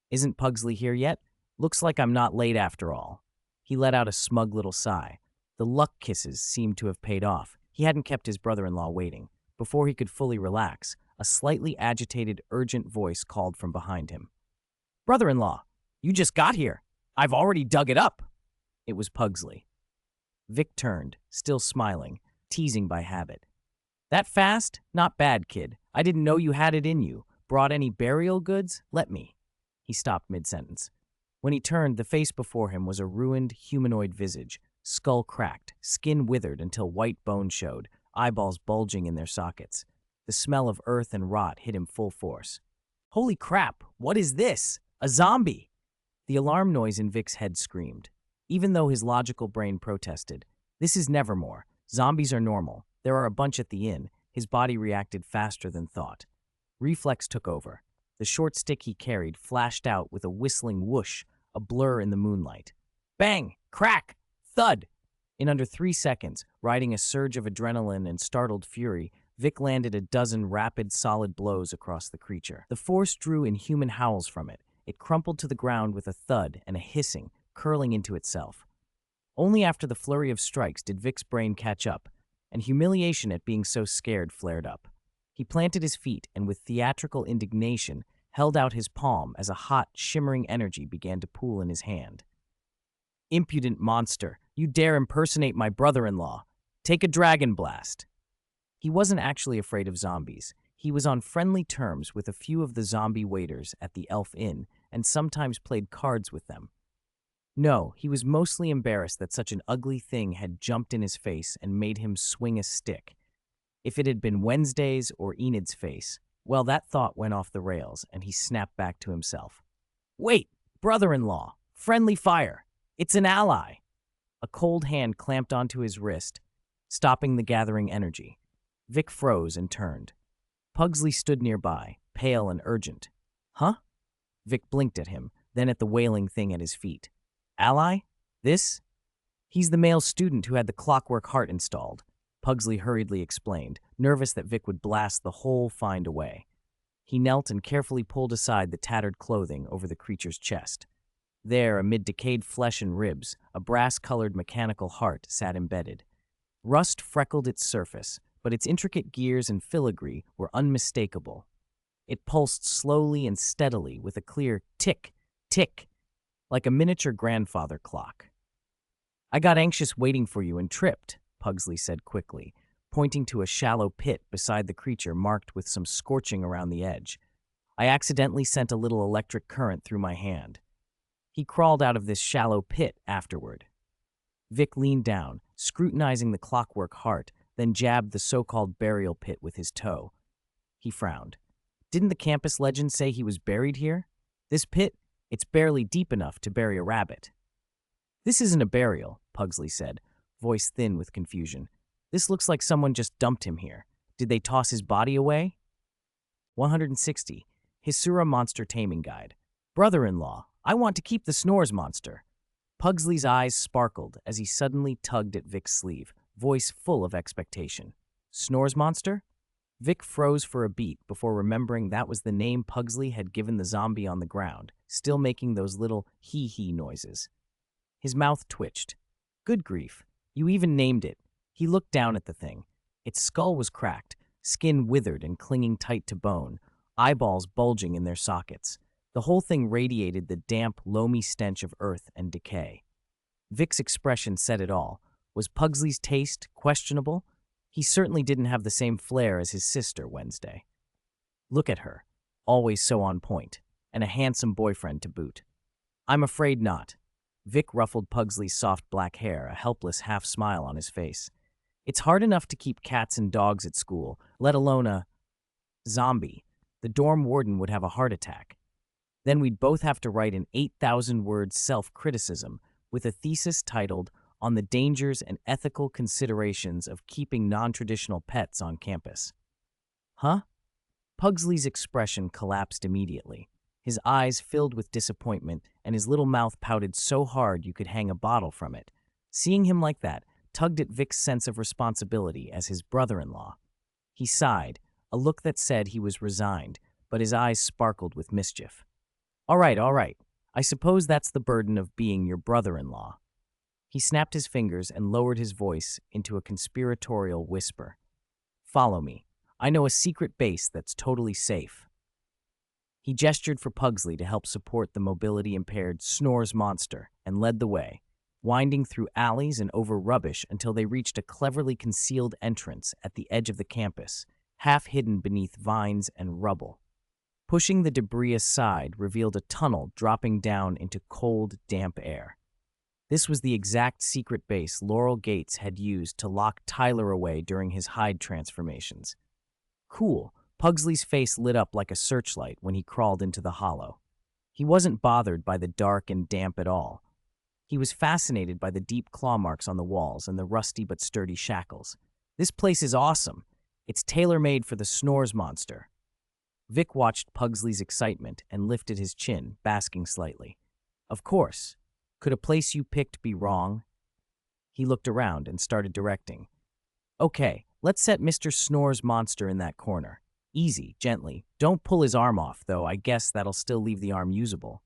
[SPEAKER 1] Isn't Pugsley here yet? Looks like I'm not late after all. He let out a smug little sigh. The luck kisses seemed to have paid off. He hadn't kept his brother-in-law waiting. Before he could fully relax, a slightly agitated, urgent voice called from behind him. "Brother-in-law, you just got here. I've already dug it up." It was Pugsley. Vic turned, still smiling, teasing by habit. "That fast? Not bad, kid. I didn't know you had it in you. Brought any burial goods? Let me." He stopped mid-sentence. When he turned, the face before him was a ruined, humanoid visage, skull cracked, skin withered until white bone showed, eyeballs bulging in their sockets. The smell of earth and rot hit him full force. "Holy crap, what is this? A zombie!" The alarm noise in Vic's head screamed. Even though his logical brain protested, "This is Nevermore. Zombies are normal. There are a bunch at the inn," his body reacted faster than thought. Reflex took over. The short stick he carried flashed out with a whistling whoosh, a blur in the moonlight. Bang! Crack! Thud! In under 3 seconds, riding a surge of adrenaline and startled fury, Vic landed a dozen rapid, solid blows across the creature. The force drew inhuman howls from it. It crumpled to the ground with a thud and a hissing, curling into itself. Only after the flurry of strikes did Vic's brain catch up, and humiliation at being so scared flared up. He planted his feet and with theatrical indignation held out his palm as a hot, shimmering energy began to pool in his hand. "Impudent monster, you dare impersonate my brother-in-law. Take a dragon blast." He wasn't actually afraid of zombies. He was on friendly terms with a few of the zombie waiters at the Elf Inn and sometimes played cards with them. No, he was mostly embarrassed that such an ugly thing had jumped in his face and made him swing a stick. If it had been Wednesday's or Enid's face, well, that thought went off the rails, and he snapped back to himself. "Wait, brother-in-law, friendly fire. It's an ally." A cold hand clamped onto his wrist, stopping the gathering energy. Vic froze and turned. Pugsley stood nearby, pale and urgent. "Huh?" Vic blinked at him, then at the wailing thing at his feet. "Ally? This?" "He's the male student who had the clockwork heart installed," Pugsley hurriedly explained, nervous that Vic would blast the whole find away. He knelt and carefully pulled aside the tattered clothing over the creature's chest. There, amid decayed flesh and ribs, a brass-colored mechanical heart sat embedded. Rust freckled its surface, but its intricate gears and filigree were unmistakable. It pulsed slowly and steadily with a clear tick, tick, like a miniature grandfather clock. "I got anxious waiting for you and tripped," Pugsley said quickly, pointing to a shallow pit beside the creature marked with some scorching around the edge. "I accidentally sent a little electric current through my hand." He crawled out of this shallow pit afterward. Vic leaned down, scrutinizing the clockwork heart, then jabbed the so-called burial pit with his toe. He frowned. "Didn't the campus legend say he was buried here? This pit, it's barely deep enough to bury a rabbit." "This isn't a burial," Pugsley said, voice thin with confusion. "This looks like someone just dumped him here. Did they toss his body away?" 160. Hisura Monster Taming Guide. "Brother-in-law, I want to keep the Snores monster." Pugsley's eyes sparkled as he suddenly tugged at Vic's sleeve, voice full of expectation. "Snores monster?" Vic froze for a beat before remembering that was the name Pugsley had given the zombie on the ground, still making those little hee-hee noises. His mouth twitched. "Good grief, you even named it." He looked down at the thing. Its skull was cracked, skin withered and clinging tight to bone, eyeballs bulging in their sockets. The whole thing radiated the damp, loamy stench of earth and decay. Vic's expression said it all. Was Pugsley's taste questionable? He certainly didn't have the same flair as his sister, Wednesday. Look at her, always so on point, and a handsome boyfriend to boot. "I'm afraid not." Vic ruffled Pugsley's soft black hair, a helpless half-smile on his face. "It's hard enough to keep cats and dogs at school, let alone a zombie. The dorm warden would have a heart attack. Then we'd both have to write an 8,000-word self-criticism with a thesis titled On the Dangers and Ethical Considerations of Keeping Non-Traditional Pets on Campus." "Huh?" Pugsley's expression collapsed immediately. His eyes filled with disappointment, and his little mouth pouted so hard you could hang a bottle from it. Seeing him like that tugged at Vic's sense of responsibility as his brother-in-law. He sighed, a look that said he was resigned, but his eyes sparkled with mischief. All right. I suppose that's the burden of being your brother-in-law." He snapped his fingers and lowered his voice into a conspiratorial whisper. "Follow me. I know a secret base that's totally safe." He gestured for Pugsley to help support the mobility-impaired Snores monster and led the way, winding through alleys and over rubbish until they reached a cleverly concealed entrance at the edge of the campus, half hidden beneath vines and rubble. Pushing the debris aside revealed a tunnel dropping down into cold, damp air. This was the exact secret base Laurel Gates had used to lock Tyler away during his hide transformations. Cool. Pugsley's face lit up like a searchlight when he crawled into the hollow. He wasn't bothered by the dark and damp at all. He was fascinated by the deep claw marks on the walls and the rusty but sturdy shackles. This place is awesome. It's tailor-made for the Snores monster. Vic watched Pugsley's excitement and lifted his chin, basking slightly. Of course. Could a place you picked be wrong? He looked around and started directing. Okay, let's set Mr. Snores monster in that corner. Easy, gently. Don't pull his arm off, though I guess that'll still leave the arm usable.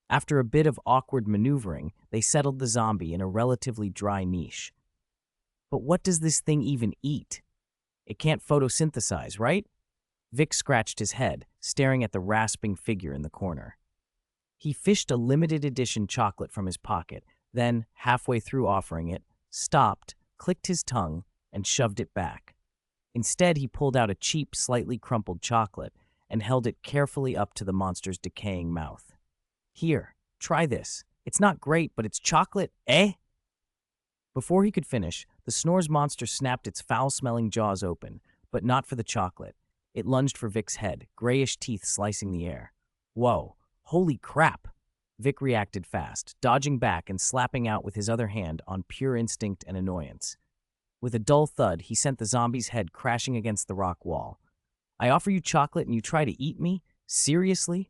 [SPEAKER 1] After a bit of awkward maneuvering, they settled the zombie in a relatively dry niche. But what does this thing even eat? It can't photosynthesize, right? Vic scratched his head, staring at the rasping figure in the corner. He fished a limited edition chocolate from his pocket, then, halfway through offering it, stopped, clicked his tongue, and shoved it back. Instead, he pulled out a cheap, slightly crumpled chocolate and held it carefully up to the monster's decaying mouth. Here, try this. It's not great, but it's chocolate, eh? Before he could finish, the Snores monster snapped its foul-smelling jaws open, but not for the chocolate. It lunged for Vic's head, grayish teeth slicing the air. Whoa, holy crap! Vic reacted fast, dodging back and slapping out with his other hand on pure instinct and annoyance. With a dull thud, he sent the zombie's head crashing against the rock wall. I offer you chocolate and you try to eat me? Seriously?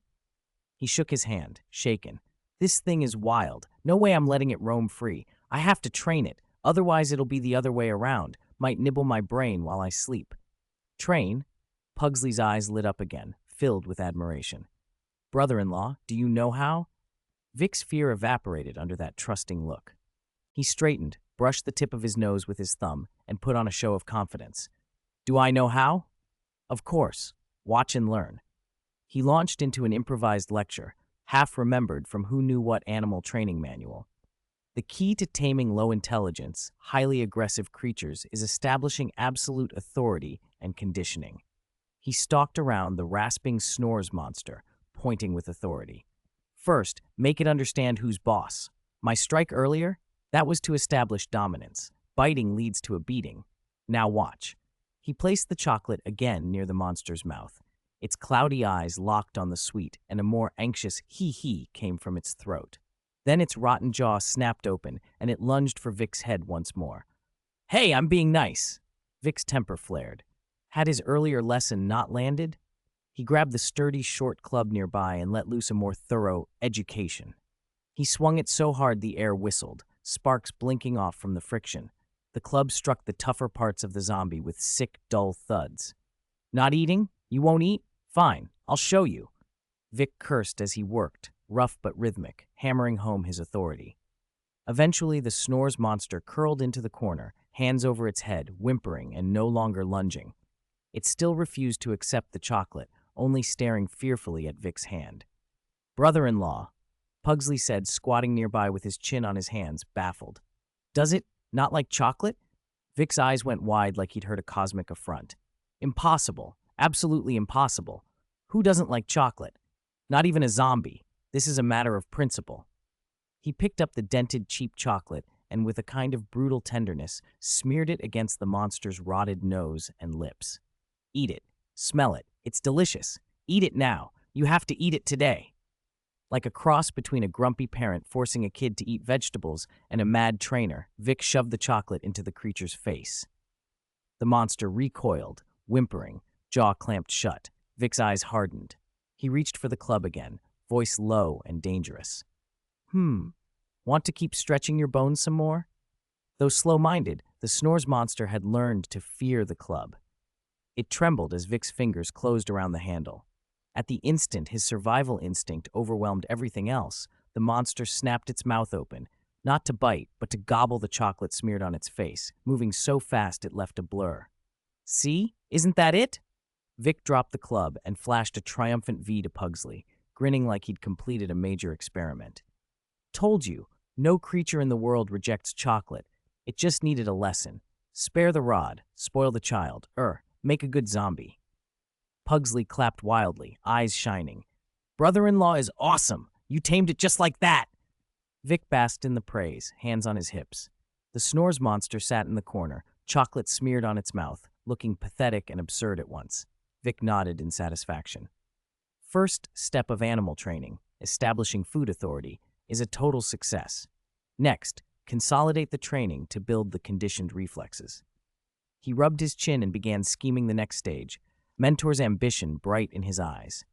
[SPEAKER 1] He shook his hand, shaken. This thing is wild. No way I'm letting it roam free. I have to train it. Otherwise it'll be the other way around. Might nibble my brain while I sleep. Train? Pugsley's eyes lit up again, filled with admiration. Brother-in-law, do you know how? Vic's fear evaporated under that trusting look. He straightened, brushed the tip of his nose with his thumb, and put on a show of confidence. Do I know how? Of course. Watch and learn. He launched into an improvised lecture, half remembered from who knew what animal training manual. The key to taming low intelligence, highly aggressive creatures is establishing absolute authority and conditioning. He stalked around the rasping snores monster, pointing with authority. First, make it understand who's boss. My strike earlier? That was to establish dominance. Biting leads to a beating. Now watch. He placed the chocolate again near the monster's mouth. Its cloudy eyes locked on the sweet, and a more anxious hee-hee came from its throat. Then its rotten jaw snapped open, and it lunged for Vic's head once more. Hey, I'm being nice! Vic's temper flared. Had his earlier lesson not landed? He grabbed the sturdy, short club nearby and let loose a more thorough education. He swung it so hard the air whistled, sparks blinking off from the friction. The club struck the tougher parts of the zombie with sick, dull thuds. Not eating? You won't eat? Fine, I'll show you. Vic cursed as he worked, rough but rhythmic, hammering home his authority. Eventually, the snores monster curled into the corner, hands over its head, whimpering and no longer lunging. It still refused to accept the chocolate, only staring fearfully at Vic's hand. Brother-in-law, Pugsley said, squatting nearby with his chin on his hands, baffled. Does it not like chocolate? Vic's eyes went wide like he'd heard a cosmic affront. Impossible. Absolutely impossible. Who doesn't like chocolate? Not even a zombie. This is a matter of principle. He picked up the dented, cheap chocolate and, with a kind of brutal tenderness, smeared it against the monster's rotted nose and lips. Eat it. Smell it. It's delicious. Eat it now. You have to eat it today. Like a cross between a grumpy parent forcing a kid to eat vegetables and a mad trainer, Vic shoved the chocolate into the creature's face. The monster recoiled, whimpering, jaw clamped shut. Vic's eyes hardened. He reached for the club again, voice low and dangerous. Want to keep stretching your bones some more? Though slow-minded, the snores monster had learned to fear the club. It trembled as Vic's fingers closed around the handle. At the instant his survival instinct overwhelmed everything else, the monster snapped its mouth open, not to bite, but to gobble the chocolate smeared on its face, moving so fast it left a blur. See? Isn't that it? Vic dropped the club and flashed a triumphant V to Pugsley, grinning like he'd completed a major experiment. Told you, no creature in the world rejects chocolate. It just needed a lesson. Spare the rod, spoil the child, make a good zombie. Pugsley clapped wildly, eyes shining. Brother-in-law is awesome. You tamed it just like that. Vic basked in the praise, hands on his hips. The snores monster sat in the corner, chocolate smeared on its mouth, looking pathetic and absurd at once. Vic nodded in satisfaction. First step of animal training, establishing food authority, is a total success. Next, consolidate the training to build the conditioned reflexes. He rubbed his chin and began scheming the next stage, mentor's ambition bright in his eyes.